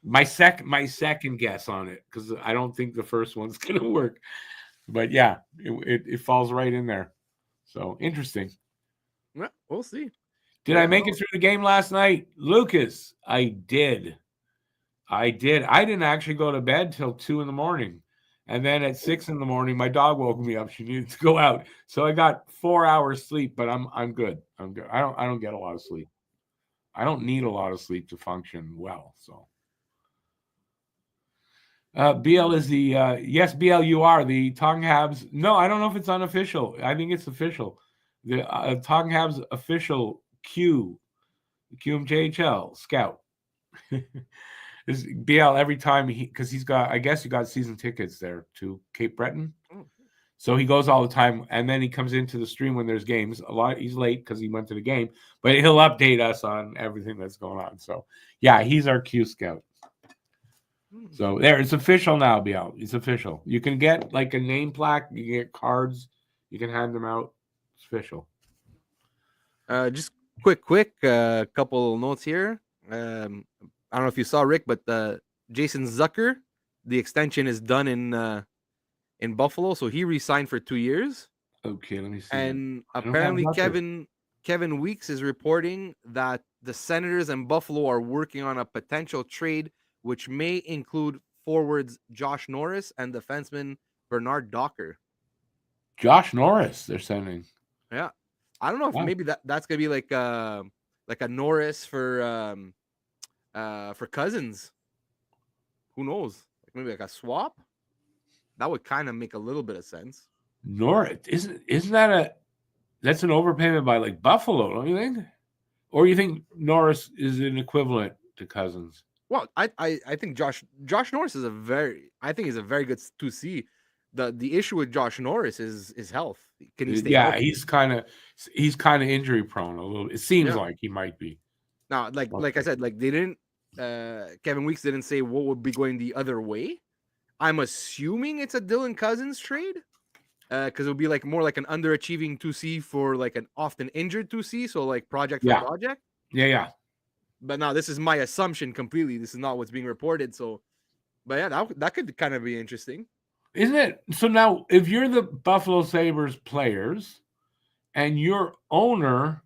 My second guess on it, because I don't think the first one's going to work. But yeah, it falls right in there. So interesting. Yeah, we'll see. Did I make it through the game last night? Lucas, I did. I didn't actually go to bed till 2 a.m. And then at 6 a.m, my dog woke me up. She needed to go out. So I got 4 hours sleep, but I'm good. I'm good. I don't get a lot of sleep. I don't need a lot of sleep to function well. So BL is the yes, BL, you are the Talking Habs. No, I don't know if it's unofficial. I think it's official. The Talking Habs official QMJHL scout. Is BL every time because he's got, I guess you got season tickets there to Cape Breton. So he goes all the time, and then he comes into the stream when there's games. He's late because he went to the game, but he'll update us on everything that's going on. So yeah, he's our Q scout. So there, it's official now, BL. It's official. You can get like a name plaque. You can get cards. You can hand them out. It's official. Just quick, couple notes here. I don't know if you saw, Rick, but Jason Zucker, the extension is done in Buffalo, so he re-signed for 2 years. Okay, let me see. And apparently Kevin Weeks is reporting that the Senators and Buffalo are working on a potential trade, which may include forwards Josh Norris and defenseman Bernard Docker. Josh Norris, they're sending. Yeah, I don't know if maybe that's gonna be like a Norris for Cousins. Who knows? Like maybe like a swap. That would kind of make a little bit of sense. Norris isn't that that's an overpayment by like Buffalo, don't you think? Or you think Norris is an equivalent to Cousins? Well, I think Josh Norris is a very good 2C. The issue with Josh Norris is health. Can he stay healthy? he's kind of injury prone a little. It seems like he might be. Now, like I said, like they didn't Kevin Weeks didn't say what would be going the other way. I'm assuming it's a Dylan Cousins trade. Because it would be like more like an underachieving 2C for like an often injured 2C, so like project for project. Yeah. But now this is my assumption completely. This is not what's being reported. So, but yeah, that could kind of be interesting, isn't it? So now, if you're the Buffalo Sabres players, and your owner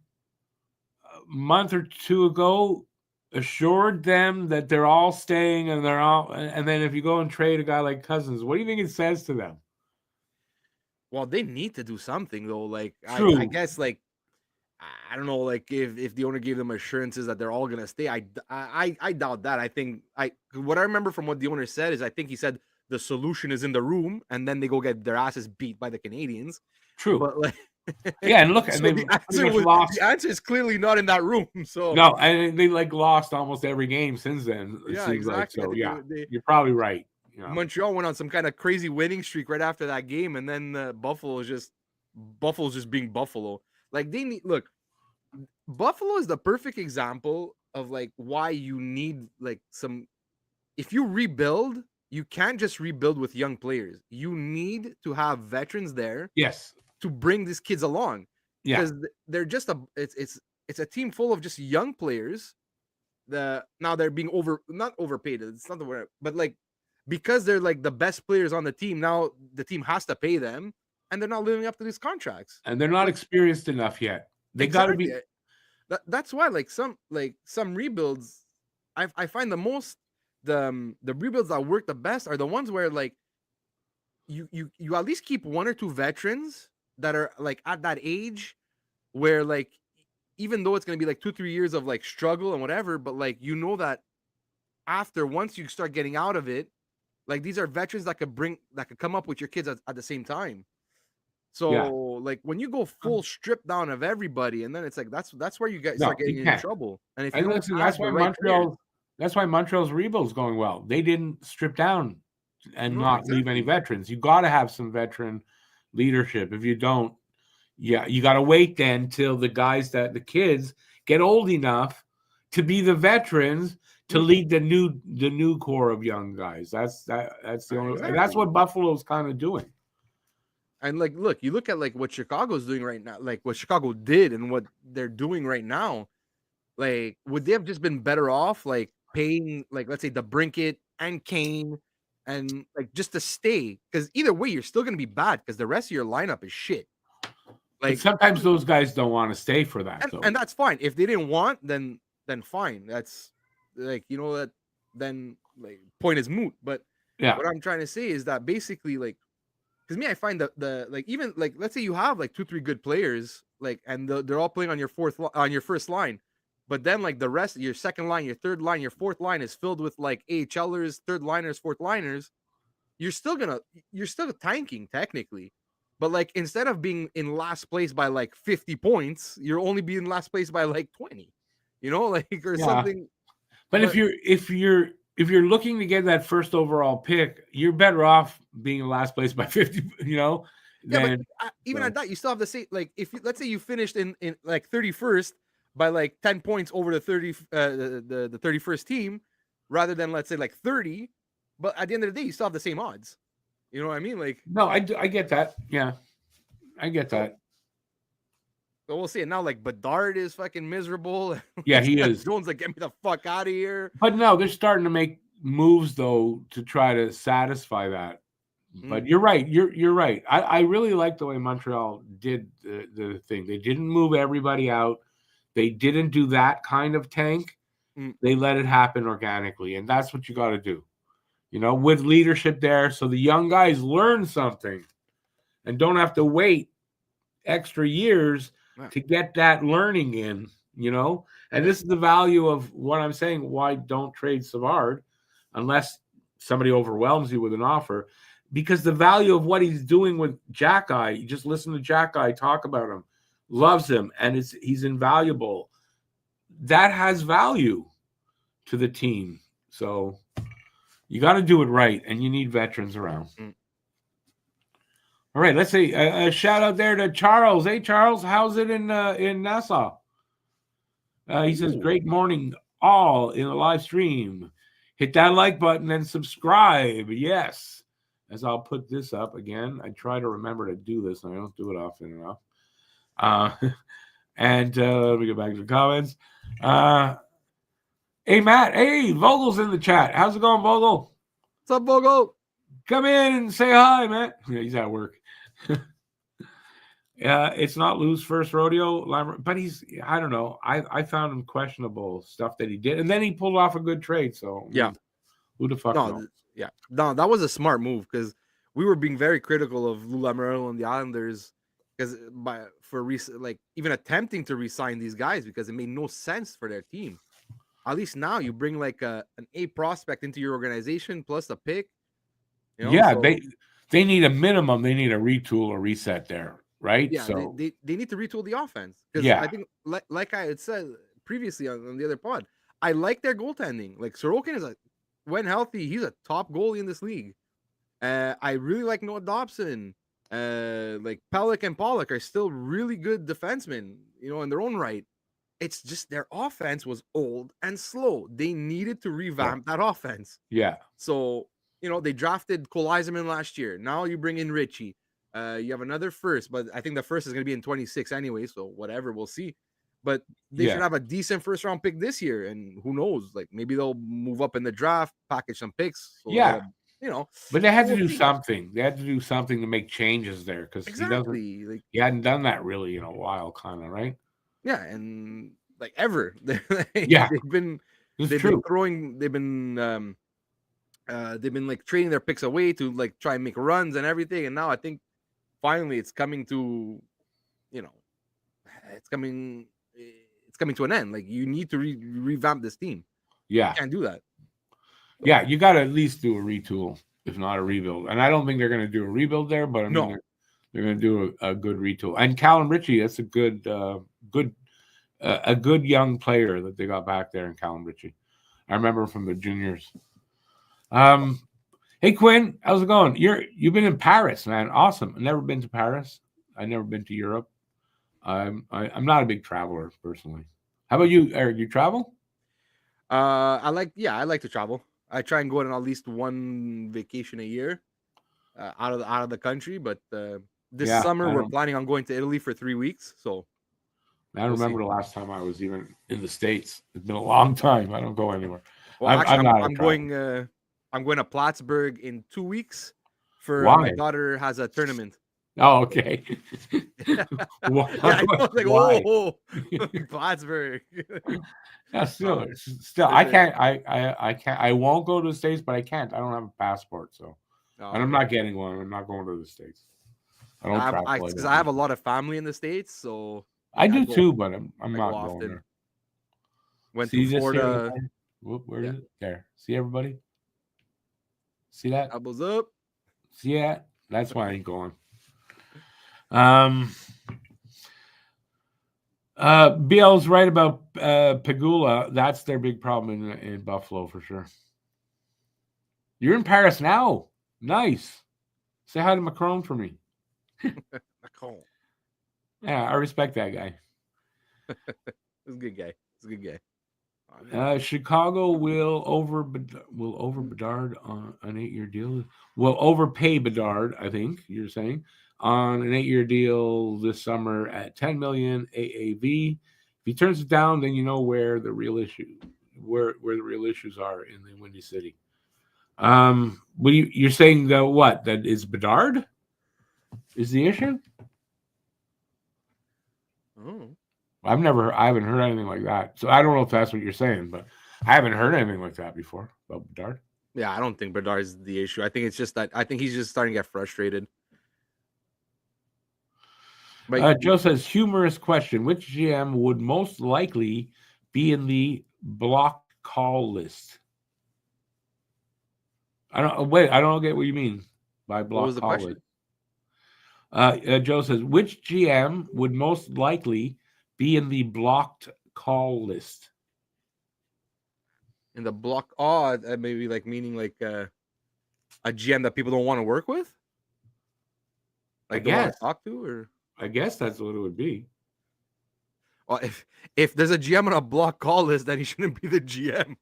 a month or two ago assured them that they're all staying and then if you go and trade a guy like Cousins, what do you think it says to them? Well, they need to do something though. Like I guess like I don't know, like if the owner gave them assurances that they're all gonna stay, I doubt that. I think what I remember from what the owner said is I think he said the solution is in the room, and then they go get their asses beat by the Canadians. True, but like yeah, and look, so the answer is clearly not in that room. So no, and they like lost almost every game since then. Yeah, exactly. Like, so you're probably right. You know? Montreal went on some kind of crazy winning streak right after that game, and then Buffalo's just being Buffalo. Like Buffalo is the perfect example of like why you need like if you rebuild, you can't just rebuild with young players. You need to have veterans there. Yes. To bring these kids along. Yeah. Because they're just it's a team full of just young players. Now they're being not overpaid. It's not the word, but like because they're like the best players on the team, now the team has to pay them. and they're not living up to these contracts. And they're not Like, experienced enough yet. They got to exactly. be. That's why some rebuilds, I find the rebuilds that work the best are the ones where like you at least keep one or two veterans that are like at that age where like even though it's gonna be like 2-3 years of like struggle and whatever, but like that after once you start getting out of it, like these are veterans that could come up with your kids at the same time. So Yeah. like when you go full strip down of everybody, and then it's like that's where you guys No, start getting you in can't. trouble. And if you And don't listen, have the right players, That's why Montreal's rebuild's going well. They didn't strip down and no, not leave any exactly. veterans. You got to have some veteran leadership. If you don't, yeah, you got to wait then till the kids get old enough to be the veterans to lead the new core of young guys. That's the only, and that's Exactly. what Buffalo's kind of doing. And like, look, you look at like what Chicago's doing right now, like what Chicago did and what they're doing right now. Like, would they have just been better off like paying, like, let's say the Brinket and Kane and like just to stay? Because either way, you're still gonna be bad because the rest of your lineup is shit. But Like, sometimes those guys don't want to stay for that, though. and that's fine. If they didn't want, then fine. That's like that then like point is moot. But Yeah, what I'm trying to say is that basically like because me, I find that like even like let's say you have like 2-3 good players, like and they're all playing on your on your first line, but then like the rest, your second line, your third line, your fourth line is filled with like AHLers, third liners, fourth liners. You're still tanking technically, but like instead of being in last place by like 50 points, you're only being last place by like 20, like or yeah. something. But But if you're looking to get that first overall pick, you're better off being in last place by 50. yeah, but Than even so. at that, you still have the same. Like, if let's say you finished in like 31st by like 10 points over the 31st team, rather than let's say like 30, but at the end of the day, you still have the same odds. You know what I mean? Like, No, I get that. Yeah, I get so, that. so we'll see. And now like Bedard is fucking miserable. Yeah, he is. Jones like get me the fuck out of here. But no, they're starting to make moves though to try to satisfy that. But you're right. You're right. I really like the way Montreal did the thing. They didn't move everybody out. They didn't do that kind of tank. They let it happen organically, and that's what you got to do. With leadership there, so the young guys learn something and don't have to wait extra years to get that learning in. And this is the value of what I'm saying. Why don't trade Savard unless somebody overwhelms you with an offer? Because the value of what he's doing with Jack Eye, you just listen to Jack Eye talk about him, loves him, and he's invaluable. That has value to the team. So you got to do it right, and you need veterans around. All right, let's say a shout out there to Charles. Hey, Charles, how's it in Nassau? He says, great morning all in the live stream. Hit that like button and subscribe. Yes. As I'll put this up again. I try to remember to do this, and I don't do it often enough. And let me go back to the comments. Hey, Matt. Hey, Vogel's in the chat. How's it going, Vogel? What's up, Vogel? Come in and say hi, man. Yeah, he's at work. It's not Lou's first rodeo, but I don't know. I found him questionable stuff that he did. And then he pulled off a good trade. So, yeah. Who the fuck knows? Yeah. No, that was a smart move because we were being very critical of Lou Lamoriello and the Islanders because like even attempting to re-sign these guys because it made no sense for their team. At least now you bring like an A prospect into your organization plus a pick. Yeah, so, they need a minimum. They need a retool or reset there, right? Yeah, so they need to retool the offense because I think like I had said previously on the other pod, I like their goaltending. Like Sorokin is when healthy, he's a top goalie in this league. I really like Noah Dobson. Like Pellick and Pollock are still really good defensemen, in their own right. It's just their offense was old and slow. They needed to revamp that offense. Yeah. So, they drafted Cole Eiserman last year. Now you bring in Richie. You have another first, but I think the first is going to be in 26 anyway. So whatever, we'll see. But they should have a decent first round pick this year. And who knows, like maybe they'll move up in the draft, package some picks. So you know, But they had to we'll do see. something. They had to do something to make changes there because Exactly. Like, he hadn't done that really in a while, kind of, right? yeah, and like ever, Yeah, they've been it's they've been true. throwing, they've been like trading their picks away to like try and make runs and everything, and now I think finally it's coming to, you know, it's coming it's coming to an end. Like, you need to revamp this team. You Yeah, can't do that. yeah, you got to at least do a retool, if not a rebuild. And I don't think they're going to do a rebuild there, but I mean No. they're going to do a good retool. And Callum Ritchie, that's a good young player that they got back there in Callum Ritchie. I remember from the juniors. Um, hey Quinn, how's it going? You've been in Paris, man. Awesome. I've never been to Paris. I've never been to Europe. I'm not a big traveler personally. How about you, Eric? You travel? I like to travel. I try and go on at least one vacation a year, out of the country. But this Yeah, summer I we're don't. planning on going to Italy for 3 weeks. So I don't we'll see. remember the last time I was even in the States. It's been a long time. I don't go anywhere. Well, I'm actually, not a I'm traveler. going. I'm going to Plattsburgh in in 2 weeks for my Why? daughter has a tournament. Oh, okay. Yeah, I was like, Why? oh, Plattsburgh. Yeah, still, Um, I it's a, can't. I can't. I won't go to the States, but I can't. I don't have a passport, so and I'm okay. not getting one. I'm not going to the States. I don't travel. I Because don't I have need a to. lot of family in the States, so I like do too, but I'm I go not going often. there. Went See, to you just see Florida. everybody. Whoop, where Yeah, is it? There. See everybody. See that? elbows up. See that? That's why I ain't going. Um. BL's right about Pagula. That's their big problem in Buffalo for sure. You're in Paris now. Nice. Say hi to Macron for me. Macron. Yeah, I respect that guy. He's a good guy. He's a good guy. Chicago will over Bedard on an 8-year deal. Will overpay Bedard, I think you're saying, on an 8-year deal this summer at $10 million AAV. If he turns it down, then you know where the real the real issues are in the Windy City. You're saying that what? That is Bedard is the issue? Oh. I haven't heard anything like that. So I don't know if that's what you're saying, but I haven't heard anything like that before about Bedard. Yeah, I don't think Bedard is the issue. I think it's just that I think he's just starting to get frustrated. But Joe says, humorous question. Which GM would most likely be in the block call list? I don't get what you mean by what was block the call question? list. Joe says, which GM would most likely be in the blocked call list? In the block, oh, maybe like meaning like a GM that people don't want to work with, like don't want to talk to, or I guess that's what it would be. well, if there's a GM on a block call list, then he shouldn't be the GM.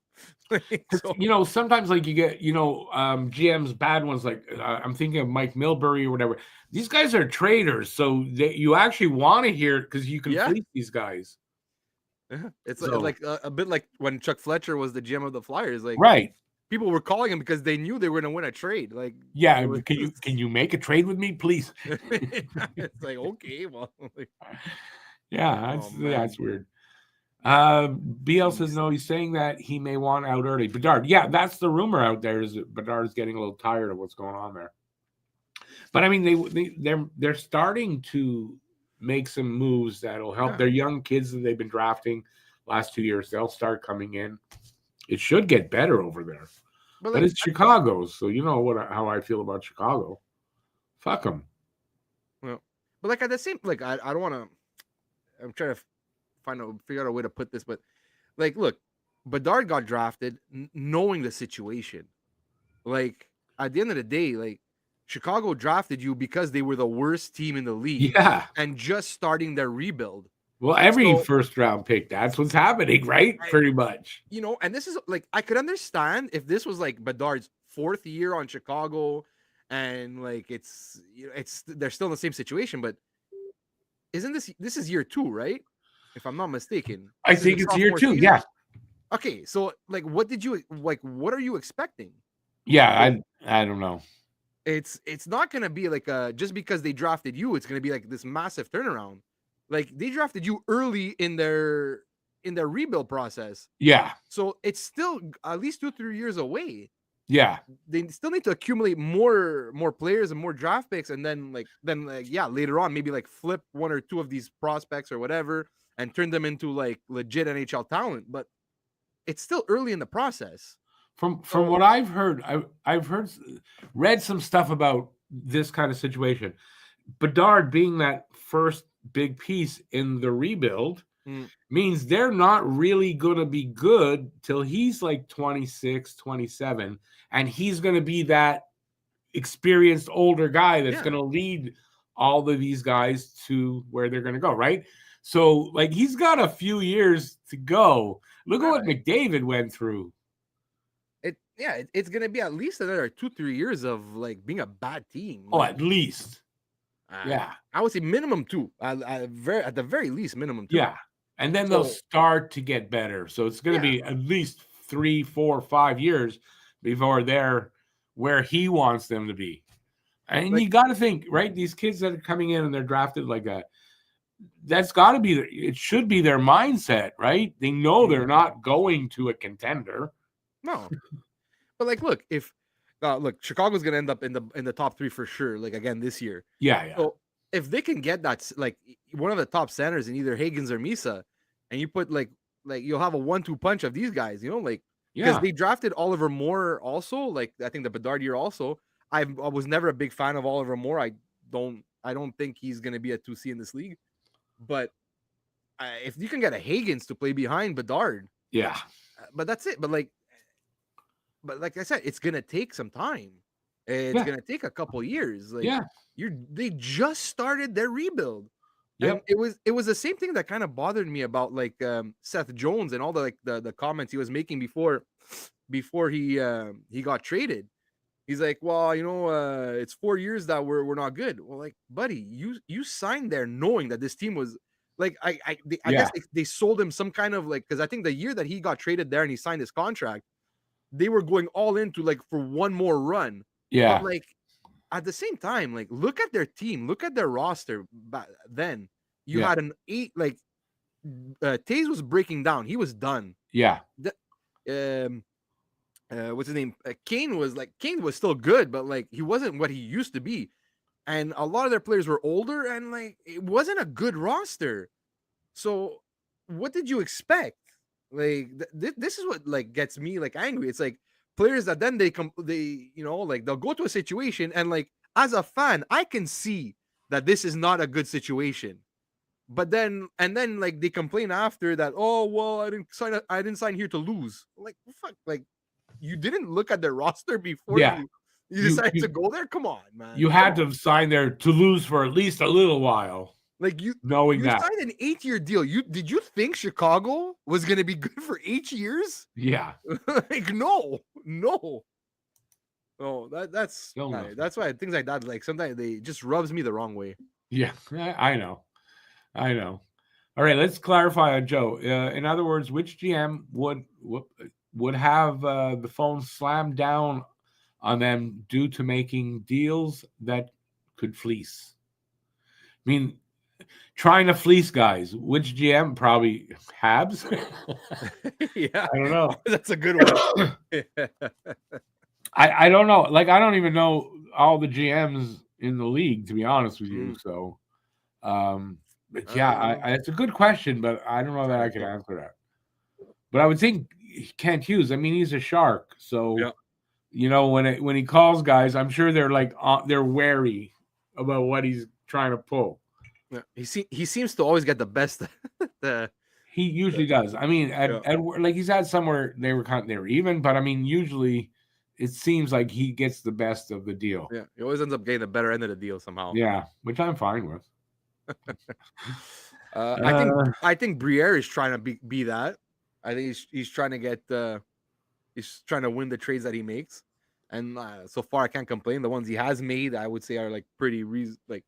So, Sometimes like you get, GMs, bad ones, like I'm thinking of Mike Milbury or whatever. These guys are traders, so you actually want to hear it because you can yeah, fleece these guys. it's So- like a bit like when Chuck Fletcher was the GM of the Flyers. Like, Right. people were calling him because they knew they were going to win a trade. Like, Yeah. it was Can you make a trade with me, please? it's like, okay, well, like, Yeah, oh, man. that's weird. BL says no. He's saying that he may want out early. Bedard, yeah, that's the rumor out there. Is that Bedard is getting a little tired of what's going on there. But I mean, they're starting to make some moves that'll help Yeah. their young kids that they've been drafting last 2 years. They'll start coming in. It should get better over there. But like, it's Chicago, so you know how I feel about Chicago. Fuck them. well, but like at the same, like I don't want to. I'm trying to figure out a way to put this, but like, look, Bedard got drafted knowing the situation. Like, at the end of the day, like, Chicago drafted you because they were the worst team in the league, Yeah. and just starting their rebuild. Well, every So- first round pick, that's what's happening, right? Pretty much. And this is like, I could understand if this was like Bedard's 4th year on Chicago, and like it's they're still in the same situation, but isn't this is year 2, right? If I'm not mistaken. I This is think the it's year sophomore 2. season? Yeah. Okay, so like, what are you expecting? Yeah, I don't know. It's not gonna be like just because they drafted you, it's gonna be like this massive turnaround. Like they drafted you early in their rebuild process, Yeah, so it's still at least 2-3 years away. yeah. They still need to accumulate more players and more draft picks, and then yeah, later on maybe like flip one or two of these prospects or whatever and turn them into like legit NHL talent. But it's still early in the process. From So what I've heard, I've read some stuff about this kind of situation. Bedard being that first big piece in the rebuild mm, means they're not really going to be good till he's like 26, 27, and he's going to be that experienced older guy that's yeah, going to lead all of these guys to where they're going to go, right? So like he's got a few years to go. Look at what right. McDavid went through. It's gonna be at least another 2-3 years of like being a bad team. Oh, Like at least. uh, Yeah. I would say minimum two. At the very least, minimum two. Yeah. And then they'll So start to get better. So it's going to yeah, be at least 3, 4, 5 years before they're where he wants them to be. And like you got to think, right? These kids that are coming in and they're drafted like that, that's got to be, it should be their mindset, right? They know they're not going to a contender. no, but like look, Chicago's gonna end up in the top three for sure. Like again this year. Yeah. Yeah. So if they can get that like one of the top centers in either Higgins or Misa, and you put like you'll have a 1-2 punch of these guys, like because Yeah. they drafted Oliver Moore also. Like I think the Bedard year also. I was never a big fan of Oliver Moore. I don't think he's gonna be a 2C in this league. But if you can get a Higgins to play behind Bedard, Yeah. but that's it. But like I said, it's gonna take some time. It's Yeah. gonna take a couple years. Like Yeah. they just started their rebuild. And Yep. it was the same thing that kind of bothered me about like Seth Jones and all the like the comments he was making before he got traded. He's like, well, it's 4 years that we're not good. Well, like, buddy, you signed there knowing that this team was like I Yeah. guess they sold him some kind of like because I think the year that he got traded there and he signed his contract, they were going all into like for one more run. Yeah. But like at the same time, like look at their team, look at their roster. Then you Yeah. had an 8 like Taze was breaking down. He was done. Yeah. What's his name? Kane was still good, but like he wasn't what he used to be. And a lot of their players were older, and like it wasn't a good roster. So, what did you expect? Like this is what like gets me like angry. It's like players that then they like they'll go to a situation and like as a fan, I can see that this is not a good situation. But then like they complain after that. Oh well, I didn't sign here to lose. Like fuck, like you didn't look at their roster before Yeah. you decided to go there. Come on, man. You had to sign there to lose for at least a little while, like you knowing that. signed an 8-year deal. Did you think Chicago was gonna be good for 8 years? Yeah. Like no. Oh, that's Still nothing. that's why things like that like sometimes they just rubs me the wrong way. Yeah. I know. All right. Let's clarify on Joe. In other words, which GM would have the phone slammed down on them due to making deals that could fleece? I mean, trying to fleece guys. Which GM? Probably Habs. Yeah, I don't know. that's a good one. I don't know. Like I don't even know all the GMs in the league, to be honest with you. So, but yeah, it's a good question, but I don't know that I can answer that. But I would think Kent Hughes. I mean, he's a shark, so Yeah. when he calls guys, I'm sure they're like they're wary about what he's trying to pull. Yeah. He seems to always get the best. He usually does. I mean, like he's had somewhere they were even, but I mean, usually it seems like he gets the best of the deal. Yeah, he always ends up getting the better end of the deal somehow. Yeah, which I'm fine with. I think Briere is trying to be that. I think he's trying to get he's trying to win the trades that he makes, and so far I can't complain. The ones he has made, I would say, are like pretty like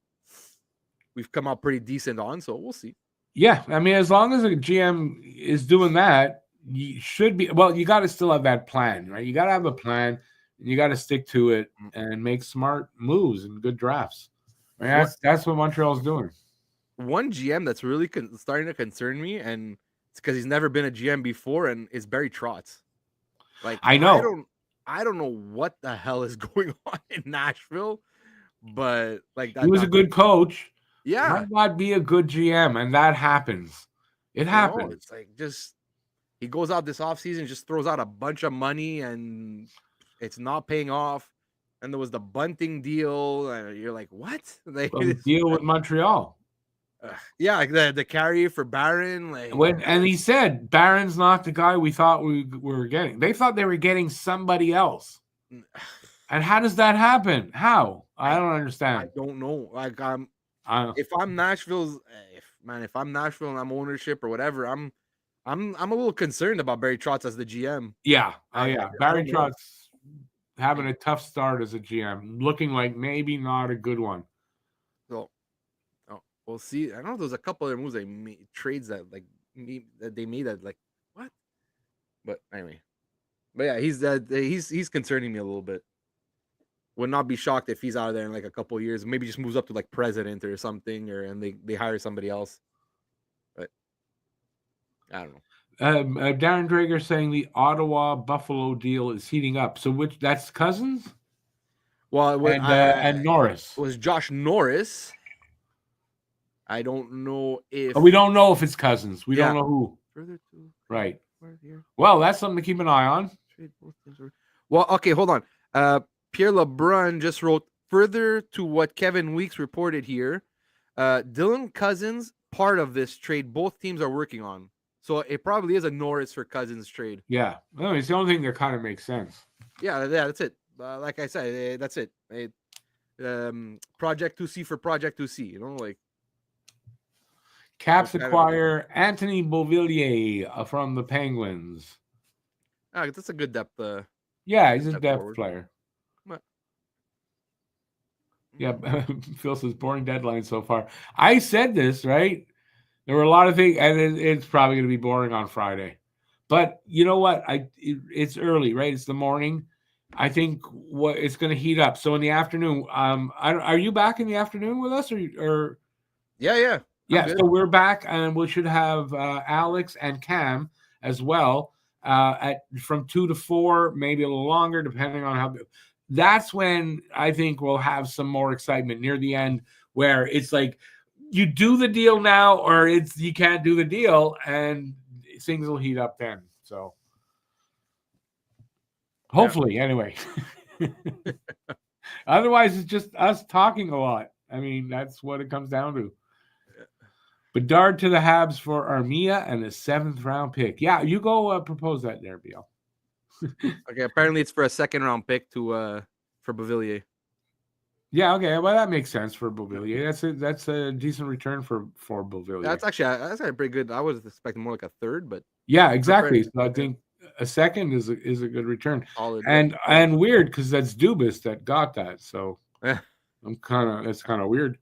we've come out pretty decent on. So we'll see. Yeah, I mean, as long as a GM is doing that, you should be. Well, you got to still have that plan, right? You got to have a plan. You got to stick to it Mm. and make smart moves and good drafts. I mean, What- that's what Montreal's doing. One GM that's really starting to concern me, and it's because he's never been a GM before, and is Barry Trotz. Like I know. I don't know what the hell is going on in Nashville, but like He was a that good coach. yeah, Might not be a good GM, and that happens. It happens. it's like just he goes out this offseason, just throws out a bunch of money, and it's not paying off. And there was the bunting deal, and you're like, what? Like, Well, deal with Montreal. yeah, like the carry for Barron, like And he said Barron's not the guy we thought we were getting. They thought they were getting somebody else. And how does that happen? How? I don't understand. I don't know. Like if I'm Nashville's, if I'm Nashville and I'm ownership or whatever, I'm a little concerned about Barry Trotz as the GM. Yeah. Oh yeah. Barry don't know. Trotz having a tough start as a GM, looking like maybe not a good one. So, we'll see. I don't know. There's a couple other moves they made, trades that they made that like what? But anyway, but yeah, he's concerning me a little bit. Would not be shocked if he's out of there in like a couple of years. Maybe just moves up to like president or something, and they hire somebody else. But I don't know. Darren Drager saying the Ottawa Buffalo deal is heating up. So that's Cousins? Well, and Norris. It was Josh Norris. I don't know if we don't know if it's Cousins. We don't know who. Further to right. Well, that's something to keep an eye on. Well, okay, hold on. Pierre LeBrun just wrote further to what Kevin Weeks reported here. Dylan Cousins, part of this trade, both teams are working on. So it probably is a Norris for Cousins trade. Yeah. No, it's the only thing that kind of makes sense. Yeah, that's it. Like I said, that's it. Project 2C for Project 2C, you know, like. Caps acquire Anthony Beauvillier from the Penguins. That's a good depth. Yeah, he's a depth player. What? Yeah, Phil says boring deadline so far. I said this, right? There were a lot of things, and it's probably going to be boring on Friday. But you know what? It's early, right? It's the morning. I think it's going to heat up. So in the afternoon, are you back in the afternoon with us, or? Yeah. Yeah, so we're back, and we should have Alex and Cam as well from 2 to 4, maybe a little longer, depending on how. That's when I think we'll have some more excitement near the end, where it's like you do the deal now, or you can't do the deal, and things will heat up then. So hopefully, anyway. Otherwise, it's just us talking a lot. I mean, that's what it comes down to. Bedard to the Habs for Armia and a 7th round pick. Yeah, you go propose that there, BL. Okay, apparently it's for a 2nd round pick for Beauvillier. Yeah, okay, well that makes sense for Beauvillier. That's a decent return for Beauvillier. That's actually pretty good. I was expecting more like a 3rd, but yeah, exactly. So I think a 2nd is a good return. Solid, and weird because that's Dubas that got that. So yeah. It's kind of weird.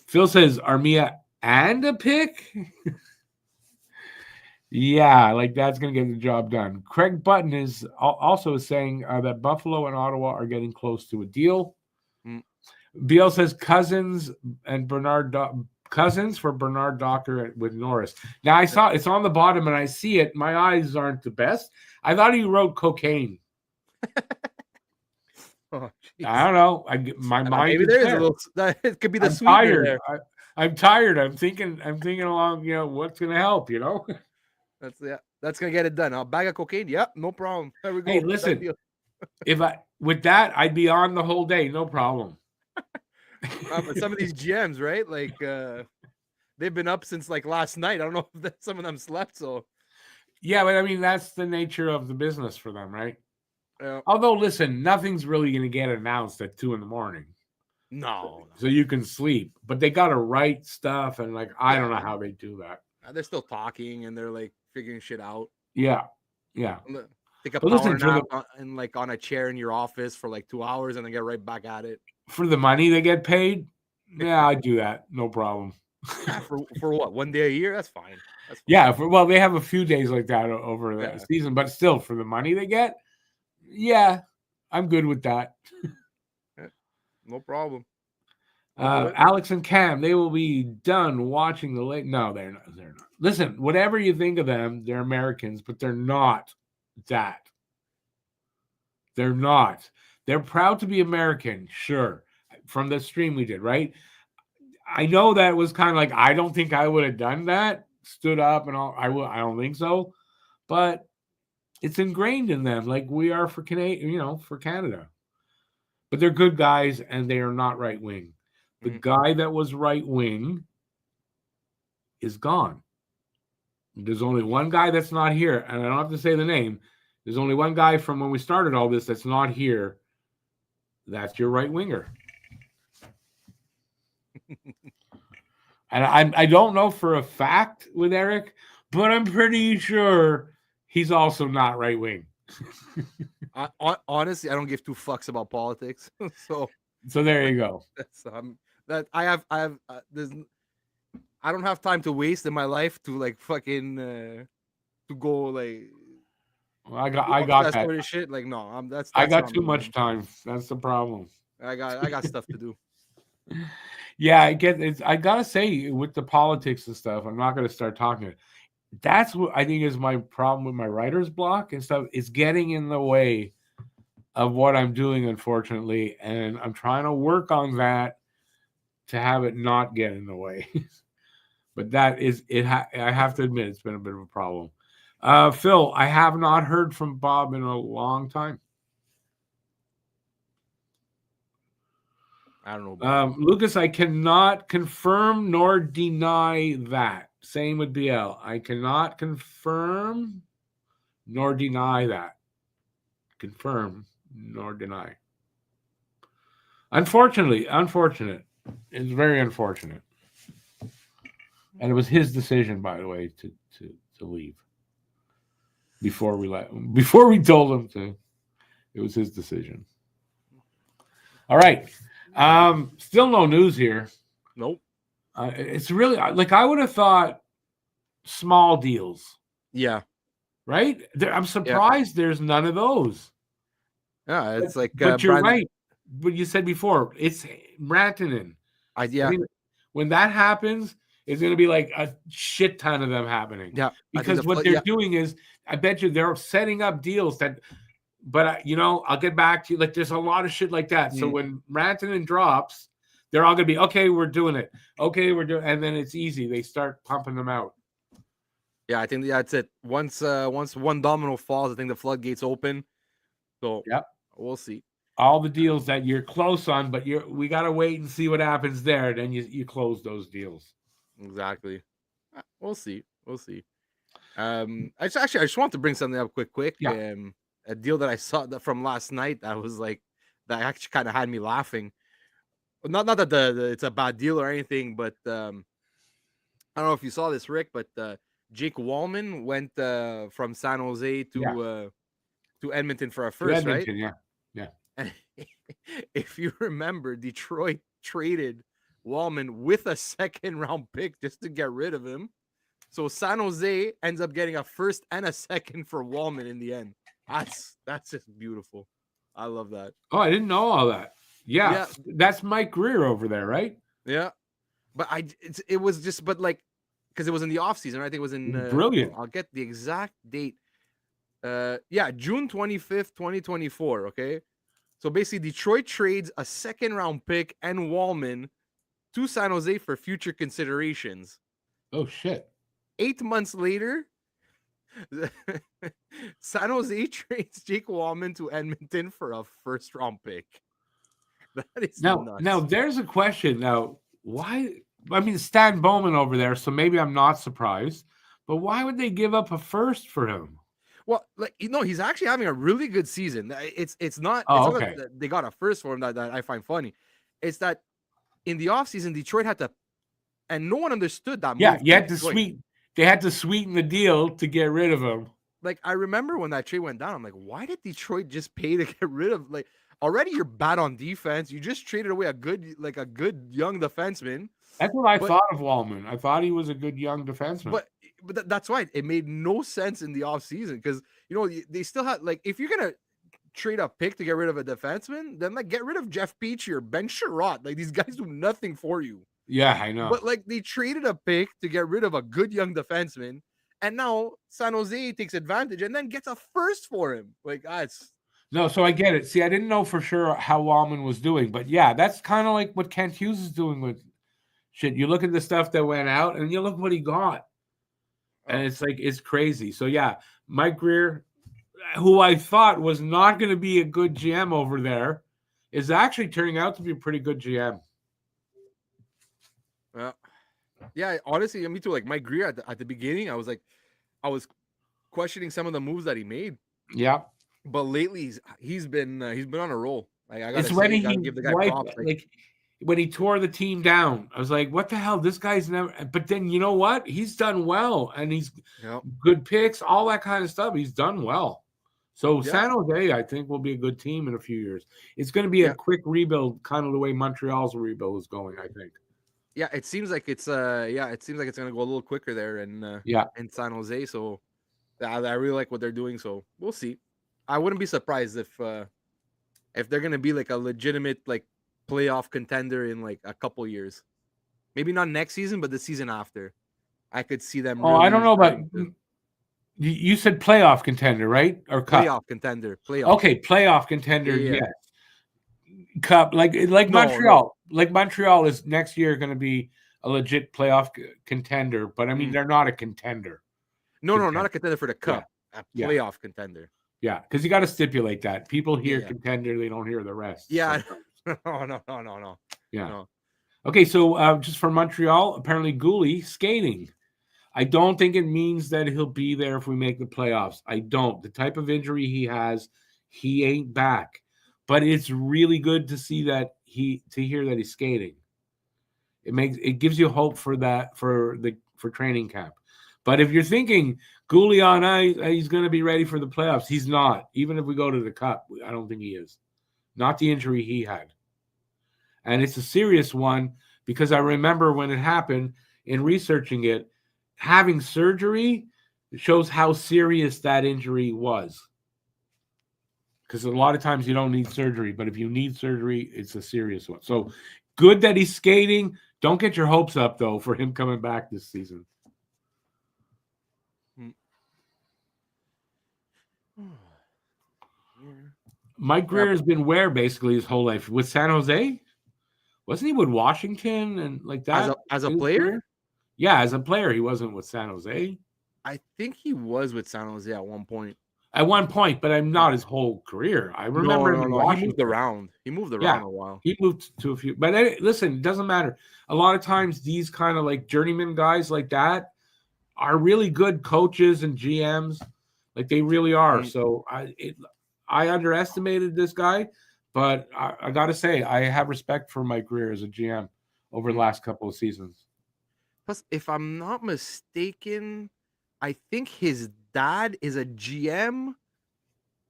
Phil says Armia and a pick. Yeah, like that's going to get the job done. Craig Button is also saying that Buffalo and Ottawa are getting close to a deal. BL says Cousins and Cousins for Bernard Docker with Norris. Now I saw it's on the bottom and I see it. My eyes aren't the best. I thought he wrote cocaine. Oh, I don't know. My mind. Maybe there is a little. It could be the sweetener there. I'm tired. I'm thinking along. What's going to help? That's gonna get it done. A bag of cocaine. Yep, no problem. There we go. Hey, listen. With that, I'd be on the whole day. No problem. But some of these GMs, right? Like they've been up since like last night. I don't know if some of them slept. So yeah, but I mean that's the nature of the business for them, right? Yeah. Although, listen, nothing's really going to get announced at 2 a.m. No. So you can sleep, but they got to write stuff, and I don't know how they do that. They're still talking, and they're like figuring shit out. Yeah. Take a power nap on a chair in your office for like 2 hours, and then get right back at it. For the money they get paid, yeah, I do that, no problem. For what? 1 day a year? That's fine. Yeah. They have a few days like that over the season, but still, for the money they get, yeah, I'm good with that. No problem. We'll do it. Alex and Cam, they will be done watching the late. No, they're not. They're not. Listen, whatever you think of them, they're Americans, but they're not that. They're not. They're proud to be American, sure. From the stream we did, right? I know that was kind of like, I don't think I would have done that, stood up and all. I don't think so, but it's ingrained in them, like we are for Canada, for Canada. But they're good guys, and they are not right wing. The guy that was right wing is gone. There's only one guy that's not here, and I don't have to say the name. There's only one guy from when we started all this that's not here. That's your right winger. And I don't know for a fact with Eric, but I'm pretty sure he's also not right wing. Honestly, I don't give two fucks about politics. so there you go. That's I don't have time to waste in my life to like fucking to go like. Well, I got that sort of shit. Like no, that's I got too much time. That's the problem. I got stuff to do. Yeah, I get it. I gotta say, with the politics and stuff, I'm not gonna start talking. That's what I think is my problem with my writer's block and stuff. Is getting in the way of what I'm doing, unfortunately, and I'm trying to work on that to have it not get in the way. But that is it. I have to admit, it's been a bit of a problem. Phil, I have not heard from Bob in a long time. I don't know. Lucas, I cannot confirm nor deny that. Same with BL. I cannot confirm nor deny that. Confirm nor deny. Unfortunate. It's very unfortunate. And it was his decision, by the way, to leave. Before we told him to. It was his decision. All right. Still no news here. Nope. It's really like I would have thought small deals. Yeah. Right? I'm surprised there's none of those. Yeah, it's like. But you're right. But you said before, it's Rantanen. Yeah. When that happens, it's going to be like a shit ton of them happening. Yeah. Because what they're doing is, I bet you they're setting up deals that. But, I'll get back to you. Like, there's a lot of shit like that. So when Rantanen drops, they're all going to be, okay, we're doing it. Okay, we're doing and then it's easy. They start pumping them out. Yeah, I think that's it. Once one domino falls, I think the floodgates open. So, we'll see. All the deals that you're close on, but we got to wait and see what happens there. Then you close those deals. Exactly. We'll see. I just want to bring something up quick. Yeah. A deal that I saw from last night that was like that actually kind of had me laughing. Not that it's a bad deal or anything, but I don't know if you saw this, Rick, but Jake Wallman went from San Jose to Edmonton for a first, right? Yeah. And if you remember, Detroit traded Wallman with a second round pick just to get rid of him. So San Jose ends up getting a first and a second for Wallman in the end. That's just beautiful. I love that. Oh, I didn't know all that. Yeah. That's Mike Greer over there, right? Yeah. But it was just, but like, because it was in the offseason, right? I think it was in brilliant. I'll get the exact date. June 25th, 2024. Okay. So basically, Detroit trades a second round pick and Wallman to San Jose for future considerations. Oh shit. 8 months later, San Jose trades Jake Wallman to Edmonton for a first round pick. That is nuts. Now there's a question. Now, why? I mean, Stan Bowman over there, so maybe I'm not surprised. But why would they give up a first for him? Well, he's actually having a really good season. It's not. Okay. That they got a first for him that I find funny. It's that in the offseason, Detroit had to, and no one understood that. Yeah, you had to They had to sweeten the deal to get rid of him. Like, I remember when that trade went down, I'm like, why did Detroit just pay to get rid of, like, already you're bad on defense. You just traded away a good young defenseman. That's what I thought of Wallman. I thought he was a good young defenseman. But that's why it made no sense in the offseason because, they still had, like, if you're going to trade a pick to get rid of a defenseman, then like get rid of Jeff Peachy or Ben Sherratt. Like these guys do nothing for you. Yeah, I know. But like they traded a pick to get rid of a good young defenseman, and now San Jose takes advantage and then gets a first for him. Like it's No, so I get it. See, I didn't know for sure how Wallman was doing, but yeah, that's kind of like what Kent Hughes is doing with shit. You look at the stuff that went out, and you look what he got, and it's like it's crazy. So yeah, Mike Greer, who I thought was not going to be a good GM over there, is actually turning out to be a pretty good GM. yeah, honestly, me too. Like Mike Greer at the beginning, I was questioning some of the moves that he made. Yeah, but lately he's been on a roll. Like I it's gotta when say, he gotta give the guy wiped, props. like when he tore the team down. I was like, what the hell? This guy's never. But then you know what? He's done well, and he's good picks, all that kind of stuff. He's done well. So San Jose, I think, will be a good team in a few years. It's going to be a quick rebuild, kind of the way Montreal's rebuild is going, I think. Yeah, it seems like it's it seems like it's gonna go a little quicker there in San Jose. So I really like what they're doing. So we'll see. I wouldn't be surprised if they're gonna be like a legitimate like playoff contender in like a couple years. Maybe not next season, but the season after. I could see them. Oh, I don't know about. You said playoff contender, right? Or cup? Playoff contender. Playoff. Okay, playoff contender. Yeah. Yes. Cup, like Montreal. No. Like Montreal is next year going to be a legit playoff contender, but I mean they're not a contender. No, not a contender for the cup. Yeah. A playoff contender. Yeah, because you got to stipulate that. People hear contender, they don't hear the rest. Yeah. No. Yeah. No. Okay, so just for Montreal, apparently Gouli skating. I don't think it means that he'll be there if we make the playoffs. I don't. The type of injury he has, he ain't back. But it's really good to see that to hear that he's skating. It gives you hope for that for training camp. But if you're thinking Gouli on ice, he's going to be ready for the playoffs, he's not. Even if we go to the cup, I don't think he is. Not the injury he had. And it's a serious one because I remember when it happened in researching it, having surgery shows how serious that injury was. Because a lot of times you don't need surgery, but if you need surgery, it's a serious one. So good that he's skating. Don't get your hopes up, though, for him coming back this season. Mike Greer has been where basically his whole life? With San Jose? Wasn't he with Washington and like that? As a player? Yeah, as a player, he wasn't with San Jose. I think he was with San Jose at one point. At one point, but I'm not his whole career. I remember him. He moved around. He moved around a while. He moved to a few. But listen, it doesn't matter. A lot of times, these kind of like journeyman guys like that are really good coaches and GMs. Like they really are. So I underestimated this guy, but I got to say, I have respect for Mike Greer as a GM over the last couple of seasons. Plus, if I'm not mistaken, I think his dad is a GM,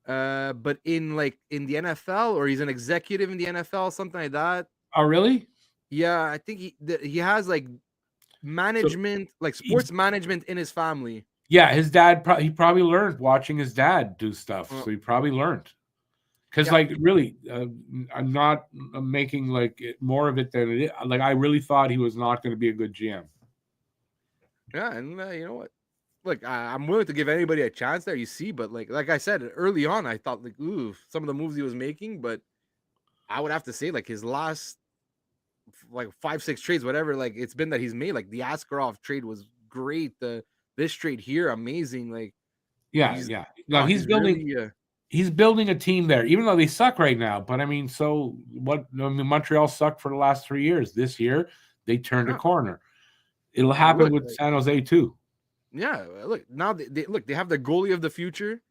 but in the NFL, or he's an executive in the NFL, something like that. Oh, really? Yeah, I think he has like management, like sports management in his family. Yeah, his dad. He probably learned watching his dad do stuff, so he probably learned. Because, really, I'm not making more of it than it is. Like, I really thought he was not going to be a good GM. Yeah, and you know what? Look, I'm willing to give anybody a chance there. You see, but like I said early on, I thought some of the moves he was making, but I would have to say his last 5-6 trades, whatever. It's been that he's made. Like the Askarov trade was great. This trade here, amazing. No, he's building. Really, he's building a team there, even though they suck right now. But I mean, so what? I mean, Montreal sucked for the last 3 years. This year, they turned a corner. It'll happen with San Jose too. Yeah, look now. They have the goalie of the future.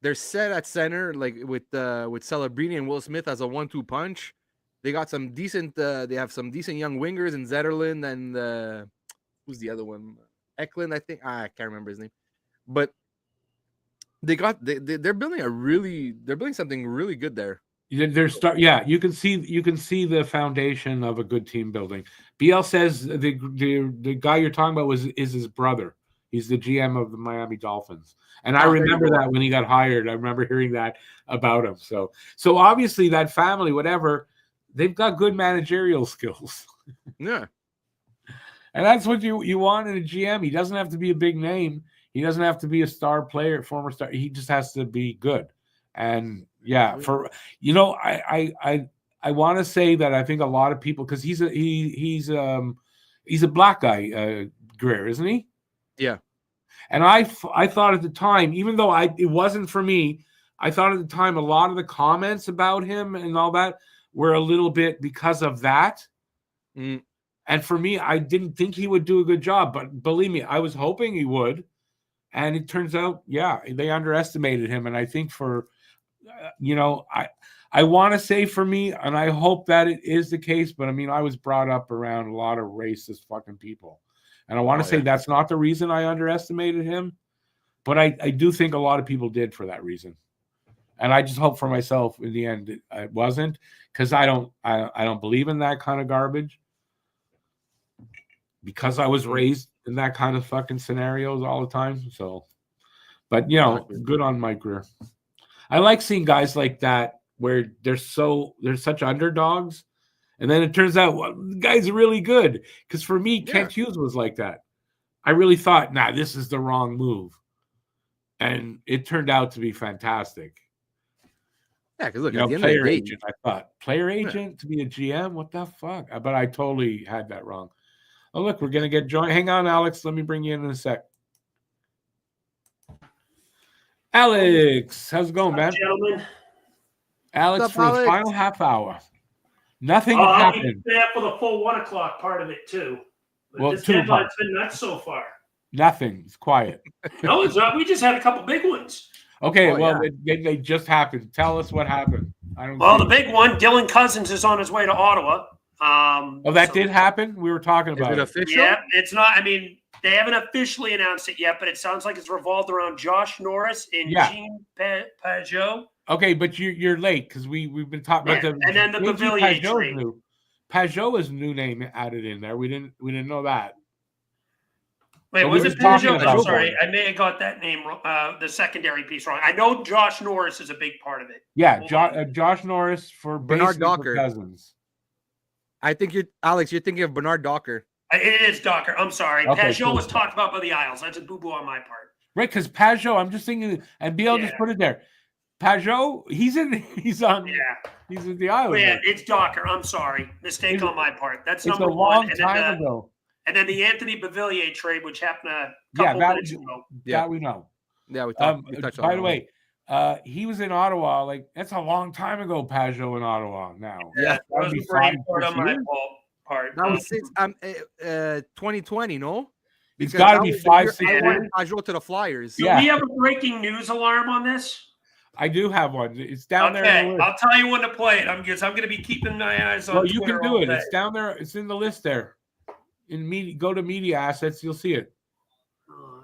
They're set at center, with Celebrini and Will Smith as a 1-2 punch. They got some decent. They have some decent young wingers in Zetterlund and who's the other one? Eklund, I think. I can't remember his name, but they're building they're building something really good there. You can see the foundation of a good team building. BL says the guy you're talking about is his brother. He's the GM of the Miami Dolphins. And I Oh, there you remember go. that when he got hired. I remember hearing that about him. So obviously that family, whatever, they've got good managerial skills. Yeah. And that's what you want in a GM. He doesn't have to be a big name. He doesn't have to be a star player, former star. He just has to be good. And yeah, for I want to say that I think a lot of people, because he's a black guy, Greer, isn't he? Yeah. And I thought at the time, even though it wasn't for me, I thought at the time a lot of the comments about him and all that were a little bit because of that. Mm. And for me, I didn't think he would do a good job, but believe me, I was hoping he would. And it turns out, yeah, they underestimated him. And I think I want to say for me, and I hope that it is the case, but I mean, I was brought up around a lot of racist fucking people. And I want to say that's not the reason I underestimated him, but I do think a lot of people did for that reason. And I just hope for myself in the end it wasn't, because I don't believe in that kind of garbage, because I was raised in that kind of fucking scenarios all the time. So, but good on my career. I like seeing guys like that where they're such underdogs, and then it turns out the guy's really good. Because for me, Kent Hughes was like that. I really thought, this is the wrong move, and it turned out to be fantastic. Yeah, because look, at the end of player the day, agent. I thought player agent to be a GM. What the fuck? But I totally had that wrong. Oh, look, we're gonna get joined. Hang on, Alex. Let me bring you in a sec. Alex, how's it going, man? Gentlemen. Alex, What's up, for the Alex? final half hour. Nothing I'll be happened. there for the full 1 o'clock part of it too. But Well, this 2 o'clock. deadline's been nuts so far. Nothing. It's quiet. No, it's not. We just had a couple big ones. Okay, they just happened. Tell us what happened. The big one, Dylan Cousins is on his way to Ottawa. That did happen? We were talking about it. Official? Yeah, it's not. I mean, they haven't officially announced it yet, but it sounds like it's revolved around Josh Norris and Jean Pajot. Okay, but you're late because we've been talking about and then the Bavillier trade. Pajot is a new name added in there. We didn't know that. Wait, was it Pajot? I'm sorry, I may have got that name, the secondary piece wrong. I know Josh Norris is a big part of it. Yeah, Josh Norris for Bernard Docker. Cousins. I think you're thinking of Bernard Docker. It is Docker. I'm sorry. Okay, Pajot was talked about by the Isles. That's a boo-boo on my part. Right, because Pajot, I'm just thinking, and BL just put it there. Pajot, he's in the Isles. Yeah, it's Docker. I'm sorry. Mistake on my part. That's it's number a long one. time ago. And then the Anthony Bavillier trade, which happened a couple minutes ago. That we know. Yeah, we touched on. By the way, he was in Ottawa. Like, that's a long time ago, Pajot in Ottawa now. Yeah, that was a pretty part on my part. That was 2020, no? It's got to be 5-6 years. Pajot to the Flyers. Do we have a breaking news alarm on this? I do have one. It's down there. Okay, I'll tell you when to play it. I'm going to be keeping my eyes on. Well, you Twitter can do it. Day. It's down there. It's in the list there. Go to media assets. You'll see it.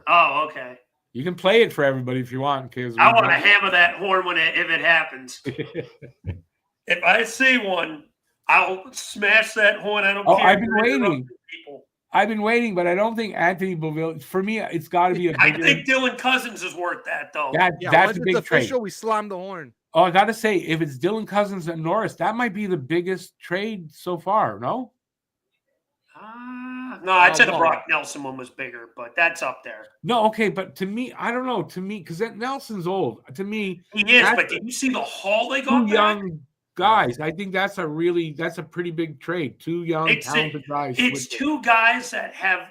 Oh, okay. You can play it for everybody if you want. Because I want to hammer that horn if it happens. If I see one, I'll smash that horn. I don't care. I've been waiting. I've been waiting, but I don't think Anthony Beauville. For me, it's got to be a. I think Dylan Cousins is worth that, though. That's a big official, trade. we slammed the horn. Oh, I got to say, if it's Dylan Cousins and Norris, that might be the biggest trade so far. No. No, I'd say the Brock Nelson one was bigger, but that's up there. No, okay, but to me, I don't know. To me, because Nelson's old. To me, he is. But did you see the haul they got? Two young guys. I think that's a pretty big trade. Two young, talented guys. It's two guys that have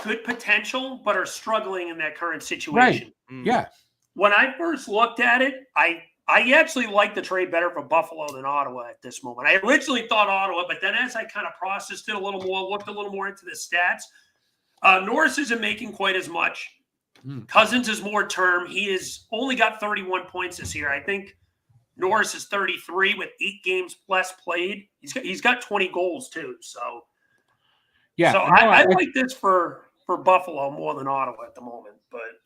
good potential, but are struggling in that current situation. Right. Yeah. When I first looked at it, I actually like the trade better for Buffalo than Ottawa at this moment. I originally thought Ottawa, but then as I kind of processed it a little more, looked a little more into the stats, Norris isn't making quite as much. Cousins is more term. He has only got 31 points this year. I think Norris is 33 with 8 games less played. He's got 20 goals too. So yeah, so I like this for Buffalo more than Ottawa at the moment. But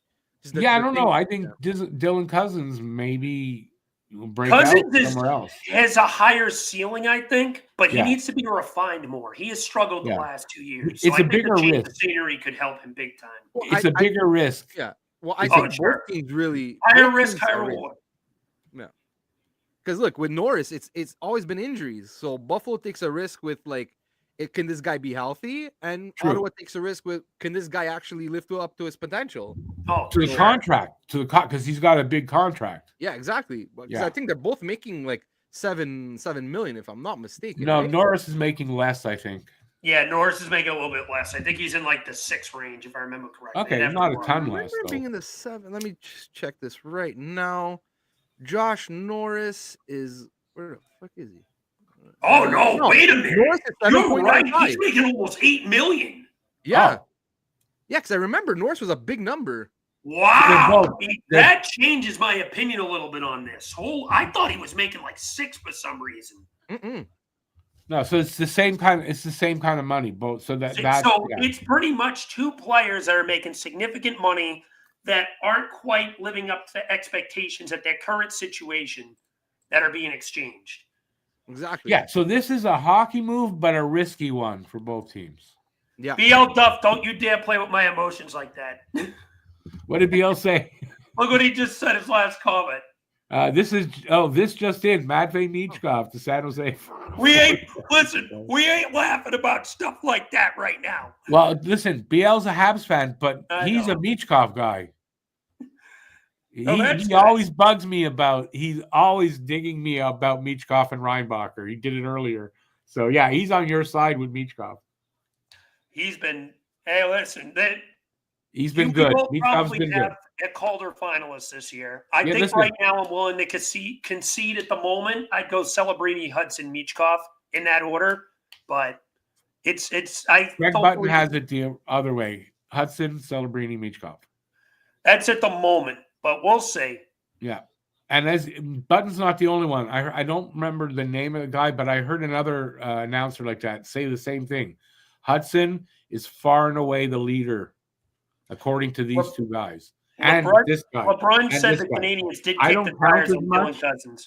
I don't know. I think Dylan Cousins maybe break out somewhere else. has a higher ceiling, I think, but he Yeah. needs to be refined more. He has struggled the Yeah. last 2 years. It's so a I think bigger the change risk. of scenery could help him big time. Well, It's a bigger risk. Yeah. Well, I It's think a- both sure. teams really Higher both risk, teams higher are really- reward. Because look, with Norris, it's always been injuries. So Buffalo takes a risk with like, can this guy be healthy? And True. Ottawa takes a risk with, can this guy actually lift up to his potential? Oh, To the sure. contract, because he's got a big contract. Yeah, exactly. Because Yeah. I think they're both making like seven million, if I'm not mistaken. No, right? Norris is making less, I think. Yeah, Norris is making a little bit less. I think he's in like the 6 range, if I remember correctly. Okay, I'd have to not a look. ton I remember less, him though. being in the 7. Let me just check this right now. Josh Norris is, where the fuck is he? Oh, no, wait a minute. Norris is You're right. 7.95. He's making almost $8 million. Yeah. Oh. Yeah, because I remember Norris was a big number. Wow. both- That changes my opinion a little bit on this. I thought he was making like 6 for some reason. Mm-mm. No, so it's the same kind. It's the same kind of money, both. So that's yeah. It's pretty much 2 players that are making significant money that aren't quite living up to expectations at their current situation that are being exchanged. Exactly. Yeah. So this is a hockey move, but a risky one for both teams. Yeah. BL Duff, don't you dare play with my emotions like that. What did BL say? Look what he just said his last comment. This just in. Matvey Michkov to San Jose. We ain't laughing about stuff like that right now. Well, listen, BL's a Habs fan, but he's a Michkov guy. He always bugs me about. He's always digging me about Michkov and Reinbacher. He did it earlier, so yeah, he's on your side with Michkov. He's been. Hey, listen, he's been good. Michkov's been good. A Calder finalist this year. I think right now I'm willing to concede at the moment. I'd go Celebrini, Hudson, Michkov in that order, but it's. Greg Button has it the other way: Hudson, Celebrini, Michkov. That's at the moment, but we'll see. Yeah, and as Button's not the only one. I don't remember the name of the guy, but I heard another announcer like that say the same thing. Hudson is far and away the leader, according to these two guys. And this guy. LeBron said the Canadians did kick the tires on Dylan Cousins.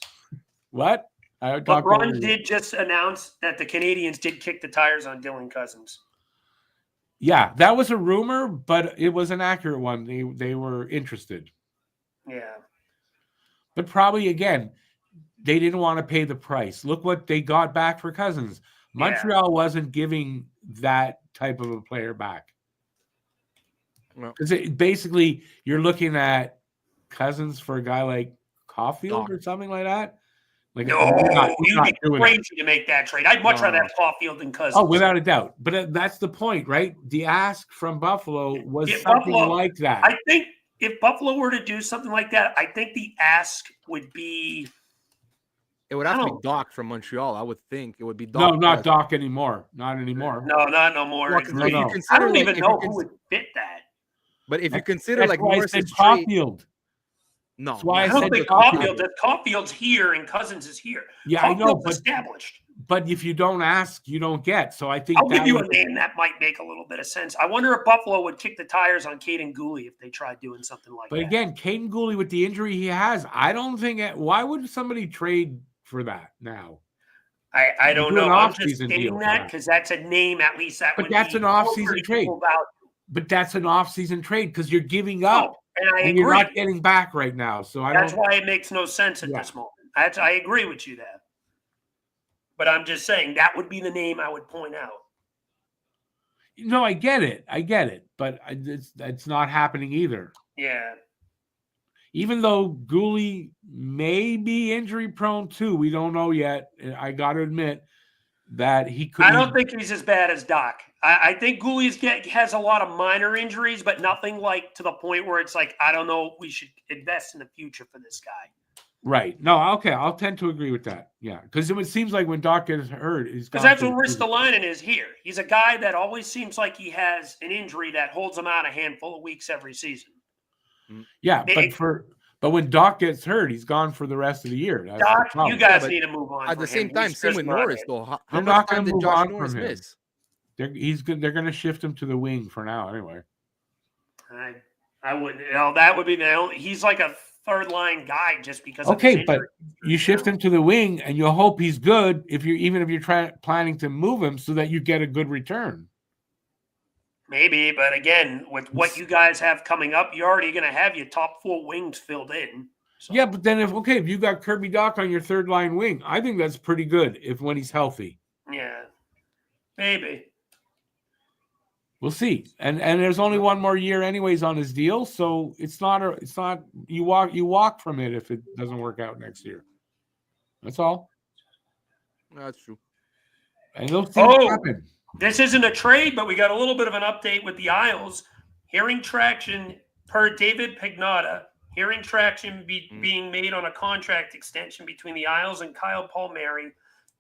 What? LeBron did just announce that the Canadians did kick the tires on Dylan Cousins. Yeah, that was a rumor, but it was an accurate one. They were interested. Yeah. But probably, again, they didn't want to pay the price. Look what they got back for Cousins. Montreal wasn't giving that type of a player back. Because basically, you're looking at Cousins for a guy like Caulfield or something like that. Like, you'd be crazy to make that trade. I'd much rather have Caulfield than Cousins. Oh, without a doubt. But that's the point, right? The ask from Buffalo was something like that. I think if Buffalo were to do something like that, I think the ask would be. It would have to be Doc from Montreal. I would think it would be Doc. No, not Doc anymore. Not anymore. No, not no more. Well, I don't even know who would fit that. But if you consider like Morris's Caulfield. No, that's why I don't think Caulfield's here and Cousins is here. Yeah, I know, but established. But if you don't ask, you don't get. So I think I'll give you a name that might make a little bit of sense. I wonder if Buffalo would kick the tires on Caden Gooley if they tried doing something like that. But again, Caden Gooley with the injury he has, I don't think. Why would somebody trade for that now? I don't know. I'm just stating that because that's a name at least that. But that's an off-season trade. But that's an off-season trade because you're giving up. And you're not getting back right now. So that's why it makes no sense at this moment. I agree with you there. But I'm just saying that would be the name I would point out. No, I get it. But it's not happening either. Yeah. Even though Gooley may be injury prone too, we don't know yet. I got to admit that he could. I don't think he's as bad as Doc. I think Gooley has a lot of minor injuries, but nothing like to the point where it's like, I don't know, we should invest in the future for this guy. Right. No, okay. I'll tend to agree with that. Yeah. Because it seems like when Doc gets hurt, because that's what Ristolainen is here. He's a guy that always seems like he has an injury that holds him out a handful of weeks every season. Yeah, but when Doc gets hurt, he's gone for the rest of the year. That's Doc, you guys need to move on. At the same time, same with Norris, though. How much much time did Josh Norris miss? They're going to shift him to the wing for now, anyway. I wouldn't. That would be the only. He's like a third line guy just because of his Okay, injury. but you shift him to the wing, and you'll hope he's good if you're planning to move him so that you get a good return. Maybe, but again, with what you guys have coming up, you're already going to have your top 4 wings filled in. So. Yeah, but then if you got Kirby Dach on your third line wing, I think that's pretty good when he's healthy. Yeah, maybe. We'll see. And there's only one more year anyways on his deal, so it's not you walk from it if it doesn't work out next year. That's all. That's true. And those things happen. This isn't a trade, but we got a little bit of an update with the Isles. Hearing traction per David Pagnotta. Hearing traction being made on a contract extension between the Isles and Kyle Palmieri.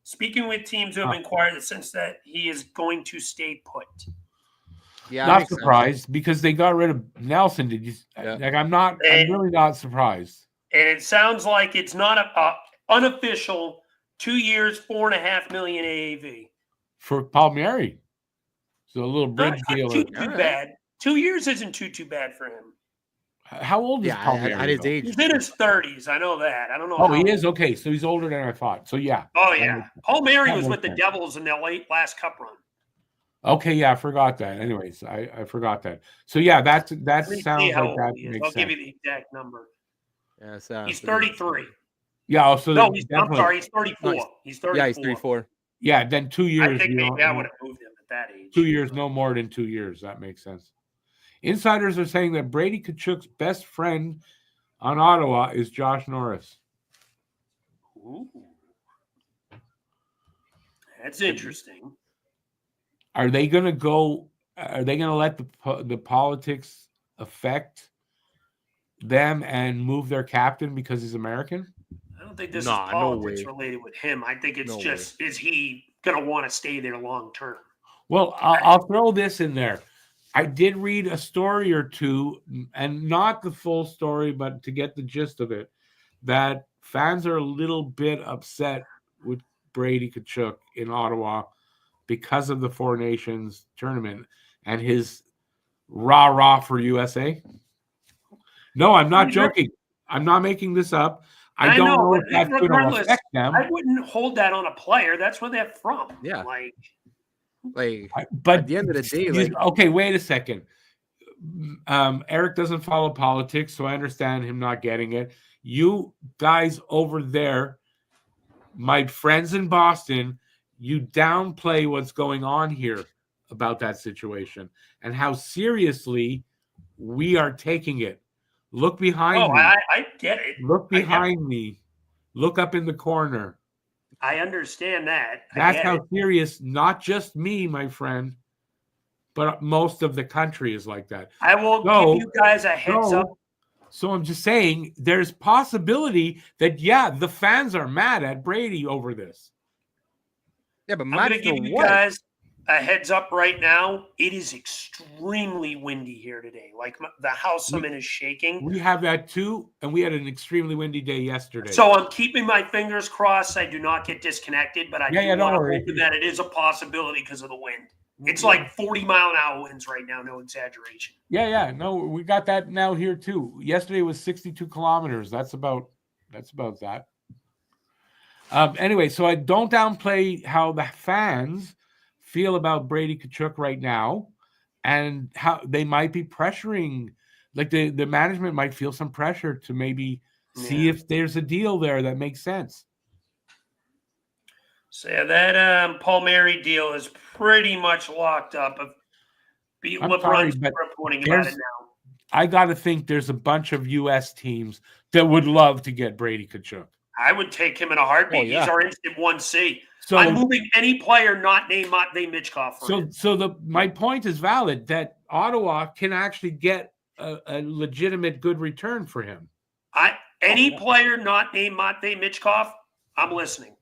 Speaking with teams who have inquired since that he is going to stay put. Yeah, not surprised because they got rid of Nelson. Did you? Yeah. Like, I'm really not surprised. And it sounds like it's not a unofficial 2 years, $4.5 million AAV for Palmieri. So a little bridge deal. Too bad. 2 years isn't too bad for him. How old is Palmieri? At his age, he's in his 30s. I know that. I don't know. Oh, he is okay. So he's older than I thought. So yeah. Oh yeah. Palmieri was with the Devils in their last Cup run. Okay, yeah, I forgot that. Anyways, I forgot that. So yeah, that sounds like that makes sense. I'll give you the exact number. Yeah, he's 33. Yeah, I'm sorry, he's 34. No, he's 34. Yeah, he's 34. Yeah, then 2 years. I think maybe I would have moved him at that age. 2 years, no more than 2 years. That makes sense. Insiders are saying that Brady Tkachuk's best friend on Ottawa is Josh Norris. Ooh. That's interesting. Are they going to let the politics affect them and move their captain because he's American? I don't think this is politics related with him. I think it's is he going to want to stay there long term? Well, I'll throw this in there. I did read a story or two, and not the full story, but to get the gist of it, that fans are a little bit upset with Brady Tkachuk in Ottawa because of the Four Nations tournament and his rah-rah for USA. No, I'm not joking. I'm not making this up. I don't know if that's going to affect them. I wouldn't hold that on a player. That's where they're from. Yeah. But at the end of the day, okay, wait a second. Eric doesn't follow politics, so I understand him not getting it. You guys over there, my friends in Boston, you downplay what's going on here about that situation and how seriously we are taking it. Look behind me. I get it. Look behind me. Look up in the corner. I understand that. That's how serious, not just me, my friend, but most of the country is like that. I will give you guys a heads up. So I'm just saying there's possibility that, the fans are mad at Brady over this. Yeah, but I'm going to give you guys a heads up right now. It is extremely windy here today. Like the house I'm in is shaking. We have that too, and we had an extremely windy day yesterday. So I'm keeping my fingers crossed I do not get disconnected, but I do want to hope that it is a possibility because of the wind. It's like 40-mile-an-hour winds right now, no exaggeration. Yeah. No, we got that now here too. Yesterday was 62 kilometers. That's about that. Anyway, so I don't downplay how the fans feel about Brady Tkachuk right now and how they might be pressuring, like the management might feel some pressure to maybe see if there's a deal there that makes sense. So that Palmieri deal is pretty much locked up. LeBron's reporting about it now. I got to think there's a bunch of U.S. teams that would love to get Brady Tkachuk. I would take him in a heartbeat. He's our instant 1C. So I'm moving any player not named Matvei Michkov. My point is valid that Ottawa can actually get a legitimate good return for him. Any player not named Matvei Michkov, I'm listening.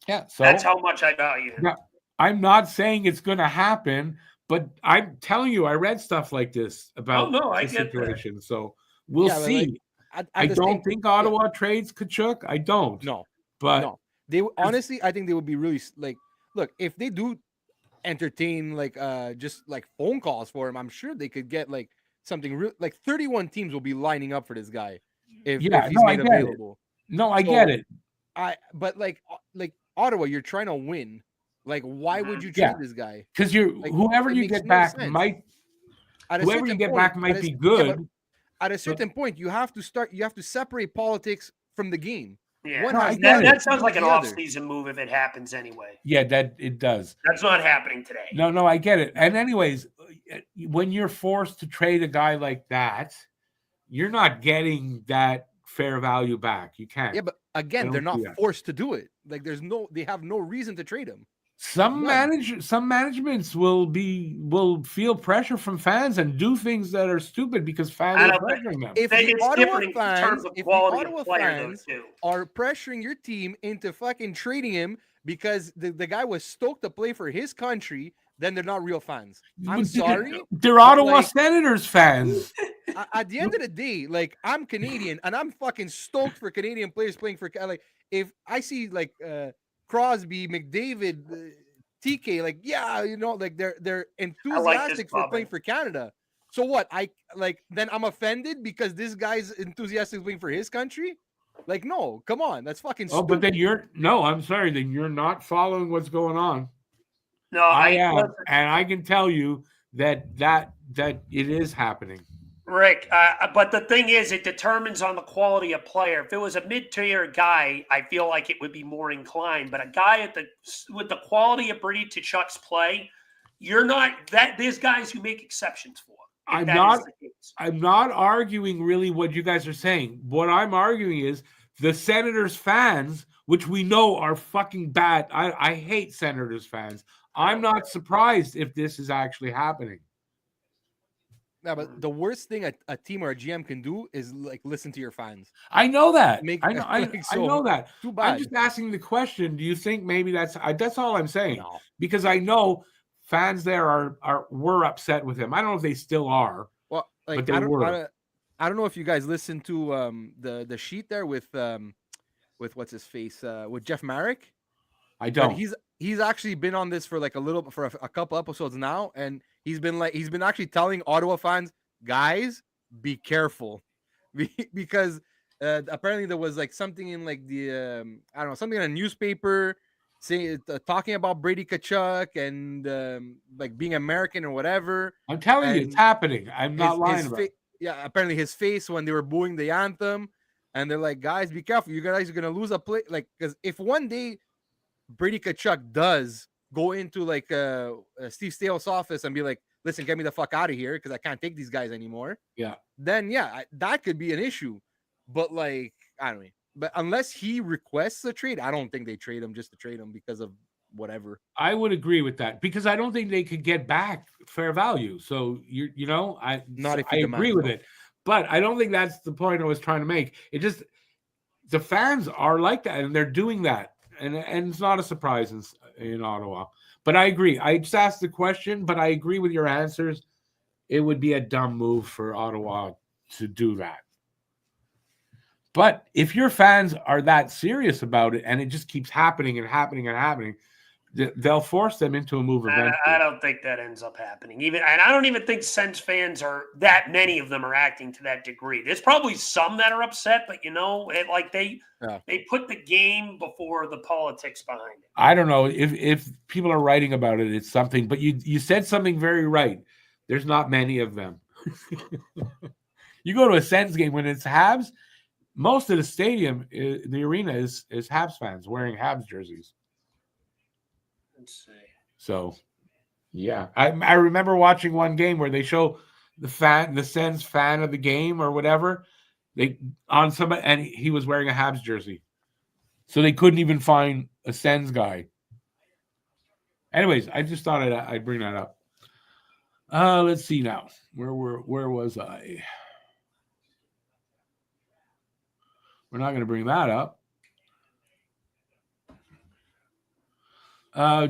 Yeah, so that's how much I value him. Now, I'm not saying it's going to happen, but I'm telling you, I read stuff like this about the situation. So we'll see. I don't think Ottawa trades Tkachuk. I don't. No, but they honestly, I think they would be really look, if they do entertain just phone calls for him, I'm sure they could get something real. 31 teams will be lining up for this guy. if Yeah, he's no, I made get it. available. No, I So, get it. But like Ottawa, you're trying to win. Like, why would you Yeah. trade this guy? Because Like, whoever it you makes get no back sense. might At a whoever you certain get point, back might be but good. at a certain point, you have to separate politics from the game. Yeah, One No, I has get nothing it. that to sounds do like with an the other. off-season move if it happens anyway. Yeah, that it does. That's not happening today. No, I get it. And anyways, when you're forced to trade a guy like that, you're not getting that fair value back. You can't. Yeah, but again, they're don't not do that. forced to do it. Like, they have no reason to trade him. Some None. managements will feel pressure from fans and do things that are stupid because fans I are don't think- pressuring them. If the It's Ottawa different in terms fans, of if the quality Ottawa of player, though, fans too. are pressuring your team into fucking trading him because the guy was stoked to play for his country, then they're not real fans. I'm sorry. They're but, Ottawa like, Senators fans. at the end of the day, like, I'm Canadian and I'm fucking stoked for Canadian players playing for, like, if I see like Crosby, McDavid, TK, like, yeah, like they're enthusiastic for playing for Canada. So what? Then I'm offended because this guy's enthusiastic playing for his country? Like, no, come on, that's fucking stupid. But then I'm sorry, then you're not following what's going on. No, I am, and I can tell you that it is happening. Rick, but the thing is, it determines on the quality of player. If it was a mid-tier guy, I feel like it would be more inclined. But a guy with the quality of Brady Tkachuk's play, you're not that. There's guys who make exceptions for. I'm not arguing really what you guys are saying. What I'm arguing is the Senators fans, which we know are fucking bad. I hate Senators fans. I'm not surprised if this is actually happening. Yeah, but the worst thing a team or a GM can do is like listen to your fans. I know that. I know that. Too bad. I'm just asking the question. Do you think maybe that's all I'm saying? No. Because I know fans there were upset with him. I don't know if they still are. Well, like, but they were. I don't know if you guys listened to the sheet there with what's his face with Jeff Marek. I don't. But he's actually been on this for like a couple episodes now, and he's been actually telling Ottawa fans, guys, be careful, because apparently there was like something in like the I don't know, something in a newspaper saying talking about Brady Tkachuk and like being American or whatever. I'm telling you, it's happening. I'm not lying about it. Yeah, apparently his face when they were booing the anthem, and they're like, guys, be careful, you guys are gonna lose a play. Like, because if one day Brady Tkachuk does go into like Steve Stale's office and be like, listen, get me the fuck out of here because I can't take these guys anymore. Yeah. Then that could be an issue. But like, I don't know. But unless he requests a trade, I don't think they trade him just to trade him because of whatever. I would agree with that because I don't think they could get back fair value. So I agree with it, but I don't think that's the point I was trying to make. It just the fans are like that and they're doing that. And it's not a surprise in Ottawa. But I agree. I just asked the question, but I agree with your answers. It would be a dumb move for Ottawa to do that. But if your fans are that serious about it and it just keeps happening and happening and happening, they'll force them into a move eventually. I don't think that ends up happening. And I don't even think Sens fans are that many of them are acting to that degree. There's probably some that are upset, but they put the game before the politics behind it. I don't know if people are writing about it. It's something, but you said something very right. There's not many of them. You go to a Sens game when it's Habs, most of the stadium, the arena is Habs fans wearing Habs jerseys. Let's see. So, yeah, I remember watching one game where they show the Sens fan of the game or whatever, and he was wearing a Habs jersey, so they couldn't even find a Sens guy. Anyways, I just thought I'd bring that up. Let's see now. Where was I? We're not going to bring that up.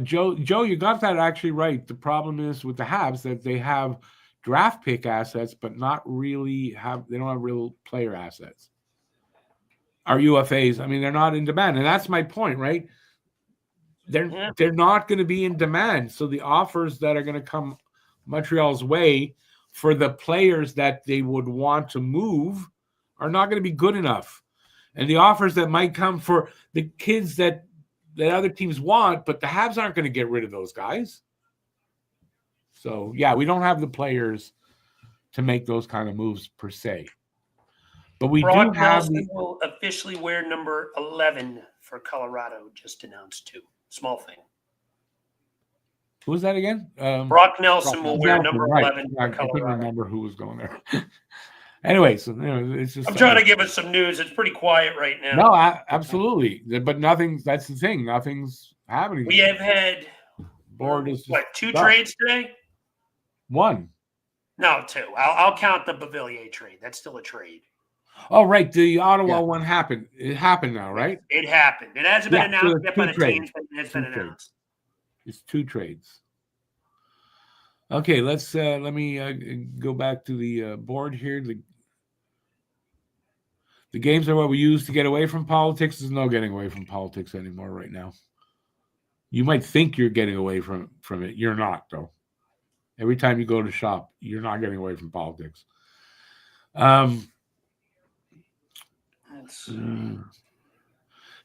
Joe, you got that actually right. The problem is with the Habs that they have draft pick assets, but they don't have real player assets. Our UFAs, I mean, they're not in demand, and that's my point, right? They're not going to be in demand, so the offers that are going to come Montreal's way for the players that they would want to move are not going to be good enough. And the offers that might come for the kids that other teams want, but the Habs aren't going to get rid of those guys. So, yeah, we don't have the players to make those kind of moves per se. But we Brock do have Nelson will officially wear number 11 for Colorado, just announced too. Small thing. Who was that again? Brock Nelson will wear number 11 I for couldn't Colorado. remember who was going there. Anyway, so it's just. I'm trying to give us some news. It's pretty quiet right now. No, absolutely, but nothing. That's the thing. Nothing's happening. We have had board is two trades today. One. No, two. I'll count the Beauvillier trade. That's still a trade. Oh, right. The Ottawa one happened. It happened now, right? It happened. It hasn't been announced yet by the teams, but it's been announced. It's two trades. Okay, let's let me go back to the board here. The games are what we use to get away from politics. There's no getting away from politics anymore right now. You might think you're getting away from it. You're not, though. Every time you go to shop, you're not getting away from politics.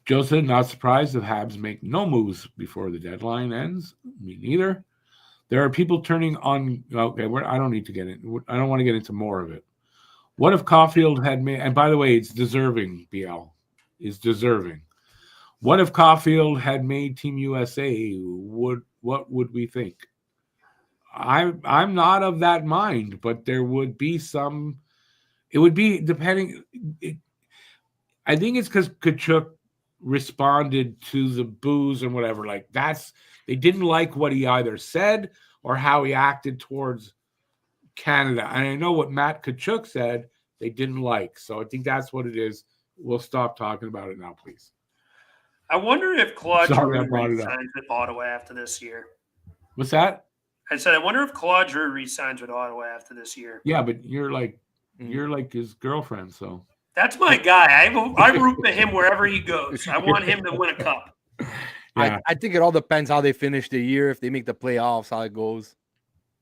Joseph, not surprised if Habs make no moves before the deadline ends. Me neither. There are people turning on. Okay, I don't need to get in. I don't want to get into more of it. What if Caulfield had made? And by the way, it's deserving. BL is deserving. What if Caulfield had made Team USA? What would we think? I'm not of that mind, but there would be some. It would be depending. I think it's because Tkachuk responded to the boos and whatever. Like they didn't like what he either said or how he acted towards Canada. And I know what Matt Tkachuk said they didn't like. So I think that's what it is. We'll stop talking about it now, please. I wonder if Claude Giroux resigns with Ottawa after this year. What's that? I said, I wonder if Claude Giroux resigns with Ottawa after this year. Yeah, but you're like his girlfriend, so. That's my guy. I root for him wherever he goes. I want him to win a cup. Yeah. I think it all depends how they finish the year, if they make the playoffs, how it goes.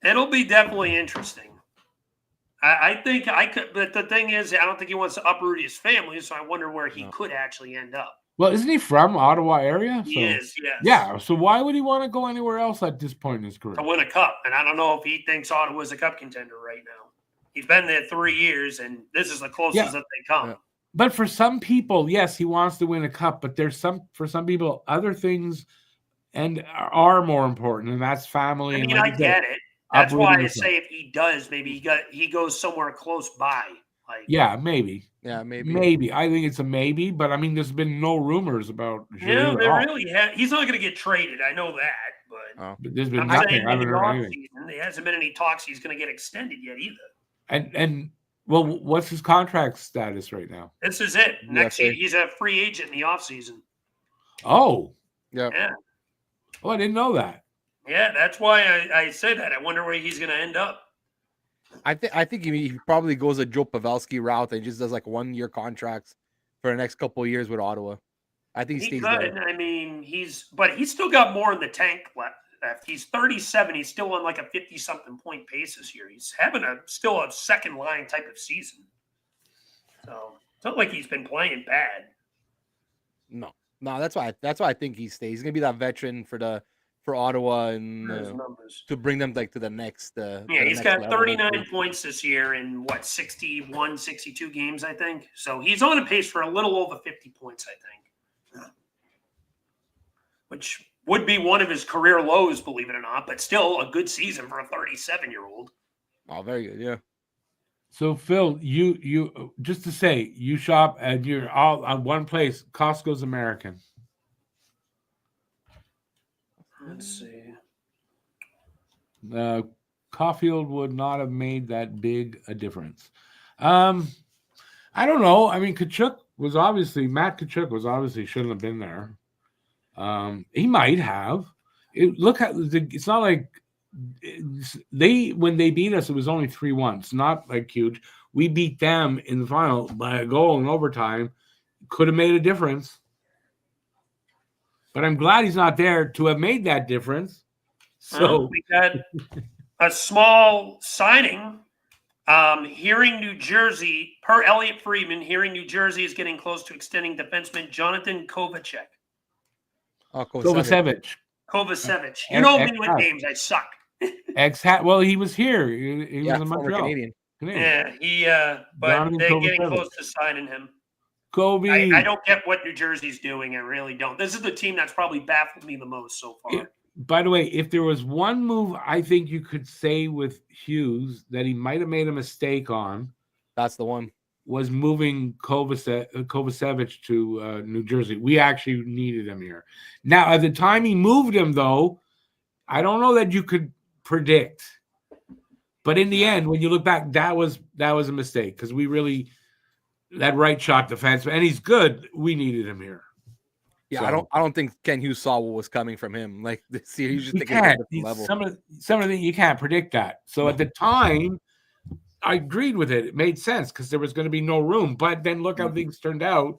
It'll be definitely interesting. I think I could, but the thing is, I don't think he wants to uproot his family, so I wonder where he could actually end up. Well, isn't he from Ottawa area? He is, yes. Yeah, so why would he want to go anywhere else at this point in his career? To win a cup, and I don't know if he thinks Ottawa's a cup contender right now. He's been there 3 years, and this is the closest that they come. Yeah. But for some people, yes, he wants to win a cup, but for some people, other things are more important, and that's family. I mean, I get it. That's why I say if he does, maybe he goes somewhere close by. Maybe. Yeah, maybe. Maybe. I think it's a maybe, but I mean, there's been no rumors about. Yeah, they really have. He's not going to get traded. I know that, but there's been nothing. There hasn't been any talks he's going to get extended yet either. And well, what's his contract status right now? This is it. Next year, he's a free agent in the offseason. Oh. Yeah. Oh, I didn't know that. Yeah, that's why I said that. I wonder where he's going to end up. I think he probably goes a Joe Pavelski route and just does like 1 year contracts for the next couple of years with Ottawa. I think he stays there. I mean, he's still got more in the tank left. He's 37. He's still on like a 50-something point pace this year. He's having still a second line type of season. So it's not like he's been playing bad. No, that's why I think he stays. He's gonna be that veteran for Ottawa and to bring them like to the next. He's got 39 points this year in 61, 62 games, I think. So he's on a pace for a little over 50 points, I think, which would be one of his career lows, believe it or not, but still a good season for a 37-year-old. Oh, very good, yeah. So Phil, you just to say, you shop and you're all on one place. Costco's American. Let's see. Caulfield would not have made that big a difference. I don't know. I mean, Matt Tkachuk was obviously shouldn't have been there. He might have. It's not like when they beat us, it was only 3-1. It's not like huge. We beat them in the final by a goal in overtime. Could have made a difference. But I'm glad he's not there to have made that difference. So we got a small signing Hearing New Jersey, per Elliot Friedman, hearing New Jersey is getting close to extending defenseman Jonathan Kovacic. Oh, Kovacevic. Kovacevic. You know me with Ex-Habs. names. I suck. Well, he was here. He was in former Montreal. Canadian. Yeah, but Jonathan they're getting Kovacevic. close to signing him. Kobe. I don't get what New Jersey's doing. I really don't. This is the team that's probably baffled me the most so far. By the way, if there was one move I think you could say with Hughes that he might have made a mistake on, That's the one. was moving Kovacevic to New Jersey. We actually needed him here. Now, at the time he moved him, though, I don't know that you could predict. But in the end, when you look back, that was a mistake because we really that right shot defenseman, and he's good. We needed him here. Yeah, So, I don't think Ken Hughes saw what was coming from him. Like this year, he's just you thinking at a can't. different level. Some of the you can't predict that. So at the time, I agreed with it. It made sense because there was going to be no room. But then look how things turned out.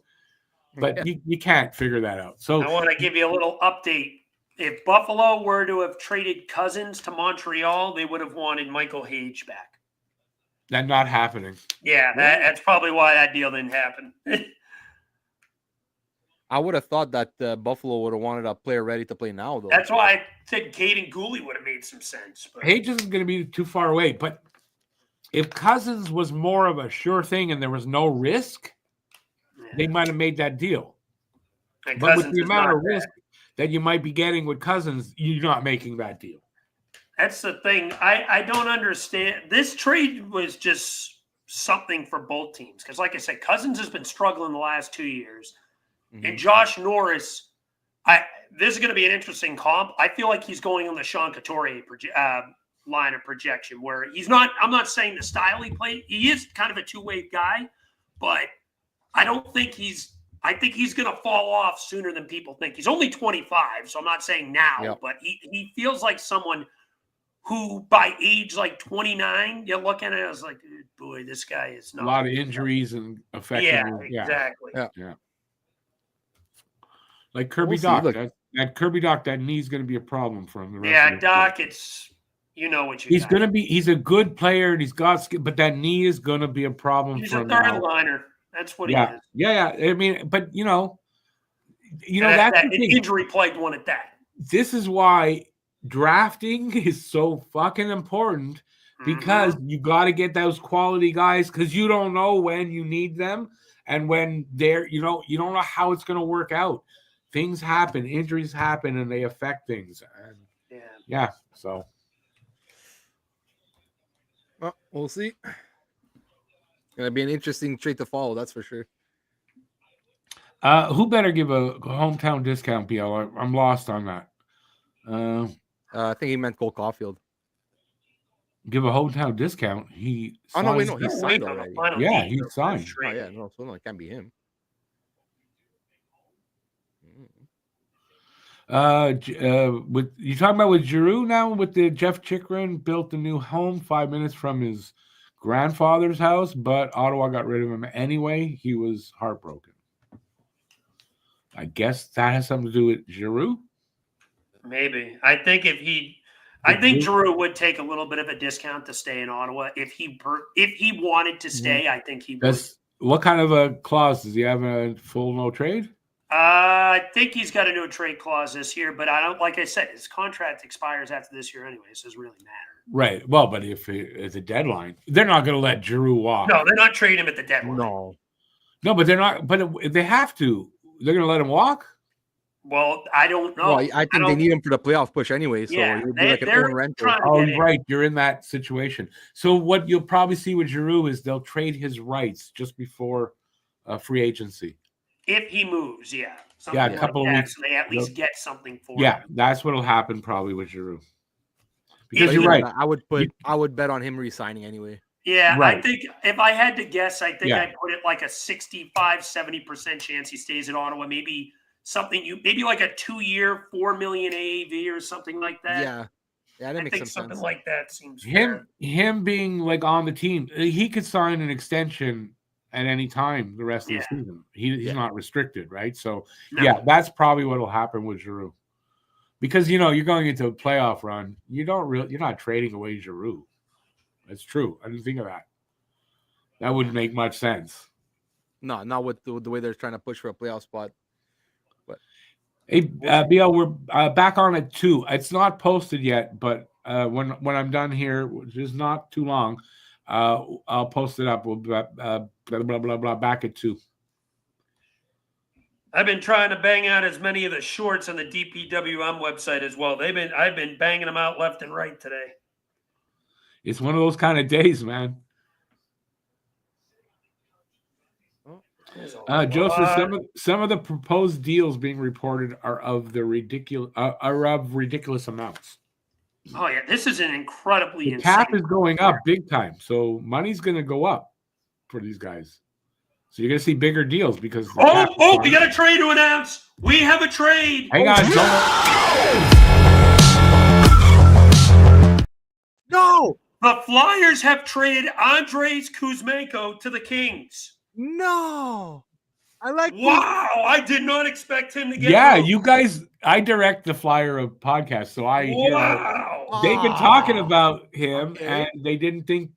But you can't figure that out. So I want to give you a little update. If Buffalo were to have traded Cousins to Montreal, they would have wanted Michael Hage back. that's not happening. Yeah, that's probably why that deal didn't happen. I would have thought that Buffalo would have wanted a player ready to play now, though. That's why I said Caden Gooley would have made some sense. But Hage isn't going to be too far away. But if Cousins was more of a sure thing and there was no risk, they might have made that deal. and But with Cousins the is amount not of risk that you might be getting with Cousins, you're not making that deal. That's the thing. I don't understand. This trade was just something for both teams. Because, like I said, Cousins has been struggling the last 2 years. Mhm. And Josh Norris, this is going to be an interesting comp. I feel like he's going on the Sean Couturier line of projection where he's not – I'm not saying the style he played. He is kind of a two-way guy, but I don't think he's – I think he's going to fall off sooner than people think. He's only 25, so I'm not saying now, but he feels like someone – who by age like 29, you're looking at it as like, boy, this guy is not. A lot of injuries and affecting. Yeah, exactly. Yeah. Like Kirby We'll see. Doc. Look. That Kirby Doc, that knee's going to be a problem for him. The rest Yeah, of the Doc, it's, you know what you He's got. going to be, he's a good player and he's got skill, but that knee is going to be a problem He's for a him. third now. liner. That's what he Yeah. is. Yeah. I mean, but you know, And that's that the thing. injury plagued one at that. This is why drafting is so fucking important because you got to get those quality guys because you don't know when you need them and when they're, you don't know how it's going to work out. Things happen, injuries happen, and they affect things. And yeah. So Well, we'll see. Gonna be an interesting trade to follow, that's for sure. who better give a hometown discount, BL? I'm lost on that. I think he meant Cole Caulfield. Give a hometown discount. He Oh no, wait, no, signed- he signed already. Yeah, he signed. Oh yeah, no, so no, it can't be him. With you talking about with Giroux now with the Jeff Chikrin built a new home 5 minutes from his grandfather's house, but Ottawa got rid of him anyway. He was heartbroken. I guess that has something to do with Giroux. Maybe. I think Giroux would take a little bit of a discount to stay in Ottawa. If he wanted to stay, I think he would. What kind of a clause does he have? A full no trade? I think he's got a no trade clause this year, but I don't. Like I said, his contract expires after this year anyway, so it doesn't really matter. Right. Well, but if it's a deadline, they're not going to let Giroux walk. No, they're not trading him at the deadline. No, but they're not. But they have to. They're going to let him walk. Well, I don't know. well, I think they need him for the playoff push anyway. So Yeah, it'd be like an they're own rental. trying to Oh, get in. right. You're in that situation. So what you'll probably see with Giroux is they'll trade his rights just before free agency. If he moves, yeah. Yeah, a Something couple like of that, weeks. so they at least get something for Yeah, him. that's what'll happen probably with Giroux. Because But you're yeah, right. I would bet on him resigning anyway. Yeah, Right. I think if I had to guess, I think Yeah. I'd put it like a 65-70% chance he stays at Ottawa. Maybe maybe like a 2-year, $4 million AAV or something like that. Yeah, that I makes think some something sense. like that seems fair. Him being like on the team, he could sign an extension at any time the rest of the season. He's not restricted, right? So No. yeah, that's probably what'll happen with Giroux. Because you're going into a playoff run, you're not trading away Giroux. That's true. I didn't think of that. That wouldn't make much sense. No, not with the way they're trying to push for a playoff spot. Hey, BL, we're back on it too. It's not posted yet, but when I'm done here, which is not too long, I'll post it up. We'll blah blah blah blah back at 2. I've been trying to bang out as many of the shorts on the DPWM website as well. I've been banging them out left and right today. It's one of those kind of days, man. Joseph, some of the proposed deals being reported are of ridiculous amounts. Oh yeah, this is an incredibly the cap is going up big time, so money's going to go up for these guys. So you're going to see bigger deals because we got a trade to announce. We have a trade. Hang on, No, the Flyers have traded Andrei Kuzmenko to the Kings. No, I like. Wow, I did not expect him to get. Yeah, you guys. I direct the Flyer of podcast, so I hear they've been talking about him, and they didn't think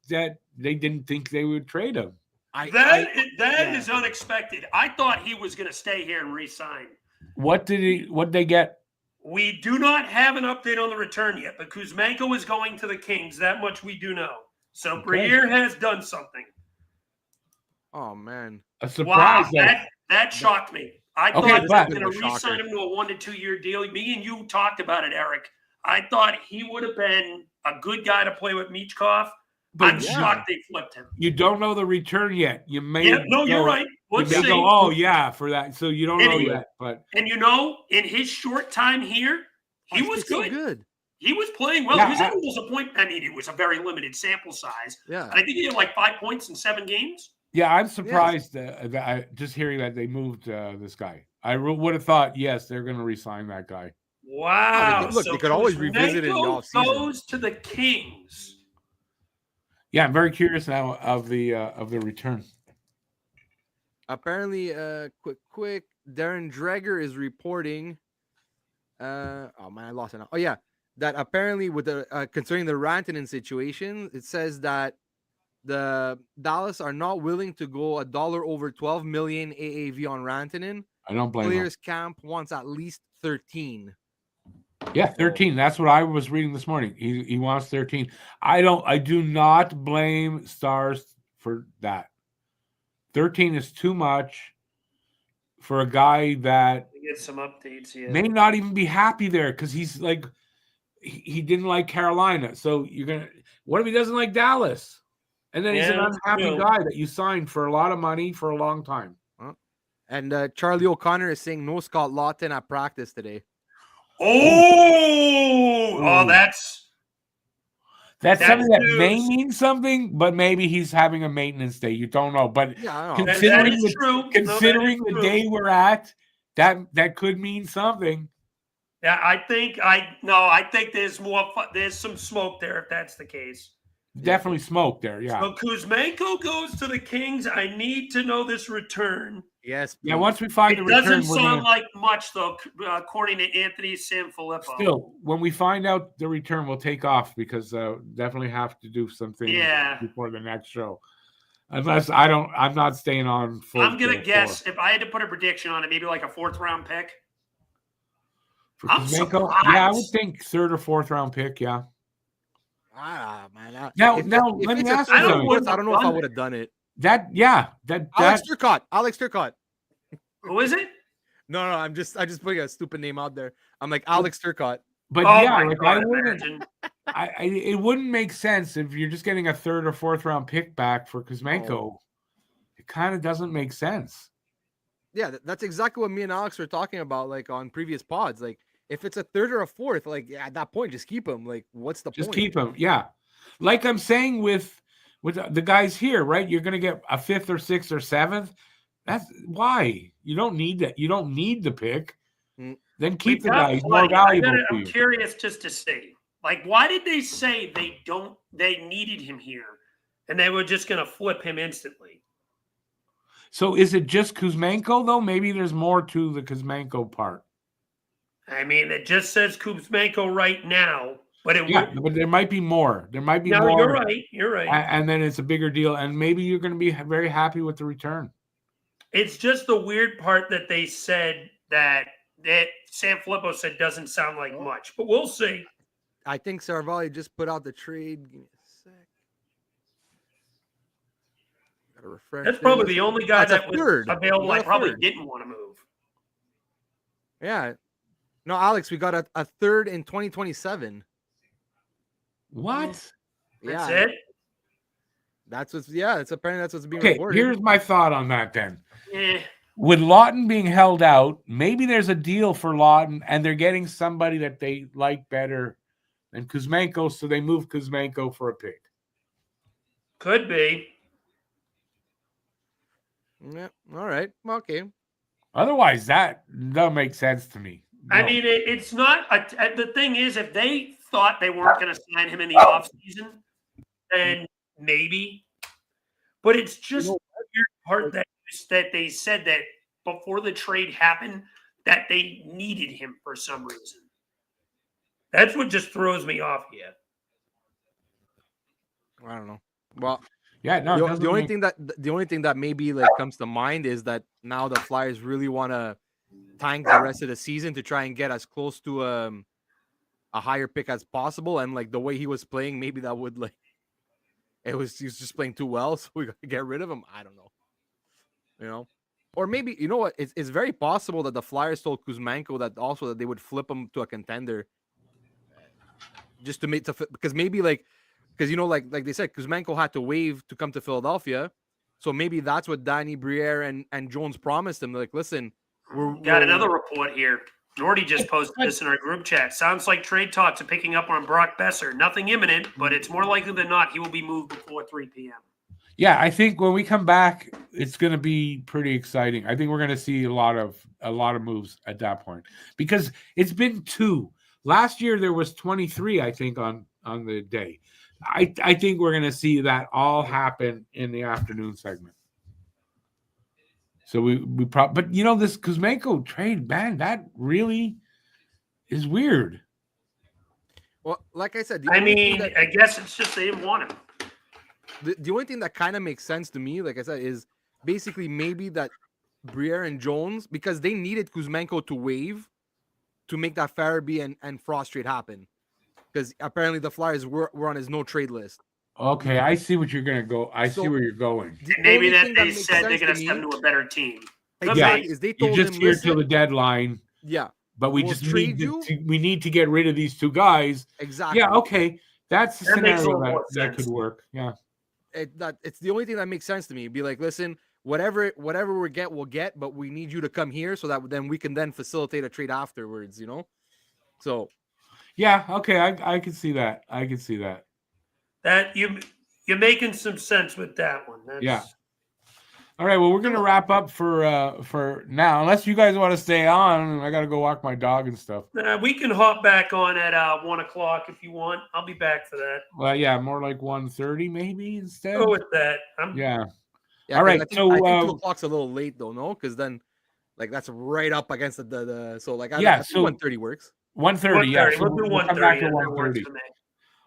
they would trade him. That is unexpected. I thought he was going to stay here and re-sign. What did they get? We do not have an update on the return yet, but Kuzmenko is going to the Kings. That much we do know. So Briere has done something. Oh man, a surprise! Wow, that shocked me. I thought they were going to re-sign him to a 1 to 2 year deal. Me and you talked about it, Eric. I thought he would have been a good guy to play with Michkov. But I'm shocked they flipped him. You don't know the return yet. You may you're right. Let's see. For that. So you don't know yet. But in his short time here, he was good. So good. He was playing well. He was able to disappoint. I mean, it was a very limited sample size. Yeah. And I think he had like 5 points in 7 games. Yeah, I'm surprised that just hearing that they moved this guy. I would have thought, yes, they're going to re-sign that guy. Wow. Look, they could always revisit it in the offseason. Goes to the Kings. Yeah, I'm very curious now of the return. Apparently, quick, Darren Dreger is reporting. Oh man, I lost it now. Oh yeah, that apparently with the concerning the Rantanen situation, it says that the Dallas are not willing to go $1 over 12 million AAV on Rantanen. I don't blame Players camp wants at least 13. Yeah, 13. That's what I was reading this morning. He wants 13. I do not blame Stars for that. 13 is too much for a guy that get some updates. Yeah, may not even be happy there because he's like he didn't like Carolina. So what if he doesn't like Dallas? And then he's an unhappy guy that you signed for a lot of money for a long time. And Charlie O'Connor is saying no Scott Lawton at practice today. That's something that may mean something, but maybe he's having a maintenance day. You don't know. But considering the day we're at, that could mean something. Yeah, I think there's some smoke there if that's the case. Definitely smoke there, yeah. So Kuzmenko goes to the Kings. I need to know this return. Yes. Yeah, once we find the return. It doesn't sound like much, though, according to Anthony Sanfilippo. Still, when we find out the return, we'll take off because definitely have to do something before the next show. Unless I'm not staying on full. I'm going to guess, if I had to put a prediction on it, maybe like a 4th round pick. For Kuzmenko? Yeah, I would think 3rd or 4th round pick, yeah. Man. Now, let me ask you something. I don't know if I would have done it. Alex Turcotte. Who is it? No, I just putting a stupid name out there. I'm like Alex Turcotte. But I wouldn't. It wouldn't make sense if you're just getting a 3rd or 4th round pick back for Kuzmenko. It kind of doesn't make sense. Yeah, that's exactly what me and Alex were talking about, like on previous pods. Like, if it's a 3rd or a 4th, like at that point, just keep him. Like, what's the point? Just keep him. Yeah, like I'm saying with the guys here, right? You're going to get a 5th or 6th or 7th. That's why you don't need that. You don't need the pick. Then keep the guy. He's more valuable. I'm curious just to see, like, why did they say they needed him here, and they were just going to flip him instantly? So is it just Kuzmenko though? Maybe there's more to the Kuzmenko part. I mean, it just says Kuzmenko right now. But it Yeah, would. but there might be more. There might be No, more. you're right. You're right. And then it's a bigger deal. And maybe you're going to be very happy with the return. It's just the weird part that they said that San Filippo said doesn't sound like much, but we'll see. I think Sarvalli just put out the trade. Give me a sec. Gotta refresh. That's probably the only guy it's a that was third. available. We got I a probably third. didn't want to move. Yeah. No, Alex, we got a third in 2027. What? That's Yeah. it. It's apparently that's what's being Okay, reported. here's my thought on that then. Eh. With Lawton being held out, maybe there's a deal for Lawton and they're getting somebody that they like better than Kuzmenko, so they move Kuzmenko for a pick. Could be. Yeah. All right. Okay. Otherwise, that doesn't make sense to me. I No. mean, it's not. The thing is, if they thought they weren't going to sign him in the offseason, then maybe. But it's just the weird part that they said that before the trade happened, that they needed him for some reason. That's what just throws me off here. I don't know. Well, Yeah, no. the only thing that maybe like comes to mind is that now the Flyers really want to tank the rest of the season to try and get as close to a higher pick as possible. And like the way he was playing, maybe that would like he was just playing too well, so we got to get rid of him. I don't know. You know, or maybe you know what? It's very possible that the Flyers told Kuzmenko that they would flip him to a contender, just to make because maybe like. Because you know, like they said, Kuzmenko had to waive to come to Philadelphia, so maybe that's what Danny Briere and Jones promised him. They're like, listen, Got another report here. Nordy just posted this in our group chat. Sounds like trade talks are picking up on Brock Besser. Nothing imminent, but it's more likely than not he will be moved before 3 p.m. Yeah, I think when we come back, it's going to be pretty exciting. I think we're going to see a lot of moves at that point because it's been 2. Last year there was 23, I think, on the day. I think we're going to see that all happen in the afternoon segment. So we probably, but you know, this Kuzmenko trade, man, that really is weird. Well, like I said, I guess it's just they didn't want him. The only thing that kind of makes sense to me, like I said, is basically maybe that Briere and Jones, because they needed Kuzmenko to waive to make that Farabee and Frost trade happen. Because apparently the Flyers were on his no trade list. Okay, I see what you're gonna go. I see where you're going. Maybe that they said they're gonna send him to a better team. Exactly. Is they told you're just him, here till the deadline. Yeah. But we We'll just trade we need to get rid of these 2 guys. Exactly. Yeah, okay. That's a scenario that could work. Yeah. It's the only thing that makes sense to me. Be like, listen, whatever we get, we'll get, but we need you to come here so that then we can then facilitate a trade afterwards, you know? So yeah, okay, I can see that. I can see that. That you're making some sense with that one. Yeah. All right, well, we're gonna wrap up for now, unless you guys want to stay on. I gotta go walk my dog and stuff. We can hop back on at 1:00 if you want. I'll be back for that. Well, yeah, more like 1:30 maybe instead. Go with that. Yeah. Yeah, all right. I think 2 o'clock's a little late though, no? Because then, like, that's right up against the so like I think 1:30 works. 1:30. Yeah, so we'll do 1:30.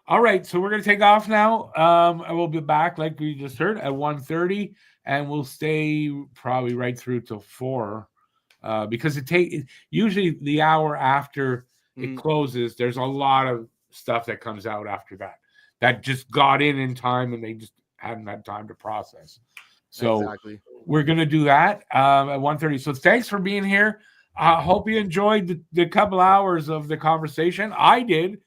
All right, so we're gonna take off now. I will be back, like we just heard, at 1:30, and we'll stay probably right through till 4, because usually the hour after it closes. There's a lot of stuff that comes out after that just got in time, and they just hadn't had time to process. So exactly. We're gonna do that at 1:30. So thanks for being here. I hope you enjoyed the couple hours of the conversation. I did.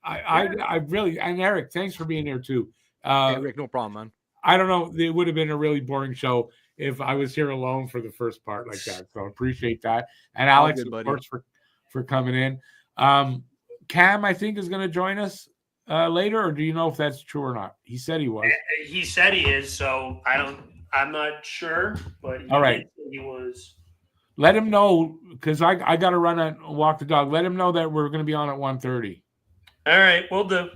I really, and Eric, thanks for being here too. Hey, Rick, no problem, man. I don't know. It would have been a really boring show if I was here alone for the first part like that. So appreciate that. And Alex, of course, for coming in. Cam, I think, is going to join us later, or do you know if that's true or not? He said he was. He said he is, so I'm not sure, but all right, he was. Let him know, because I got to run and walk the dog. Let him know that we're going to be on at 1:30. All right, we'll do.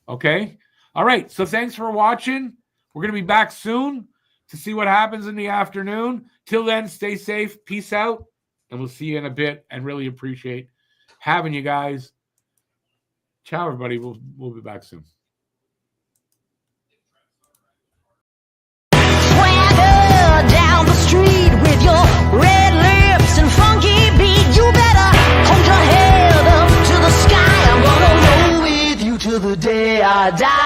Okay. All right. So thanks for watching. We're going to be back soon to see what happens in the afternoon. Till then, stay safe. Peace out. And we'll see you in a bit, and really appreciate having you guys. Ciao, everybody. We'll be back soon. Swagger down the street with your red lips and funky beat. You better hold your head up to the sky. I'm gonna roll with you till the day I die.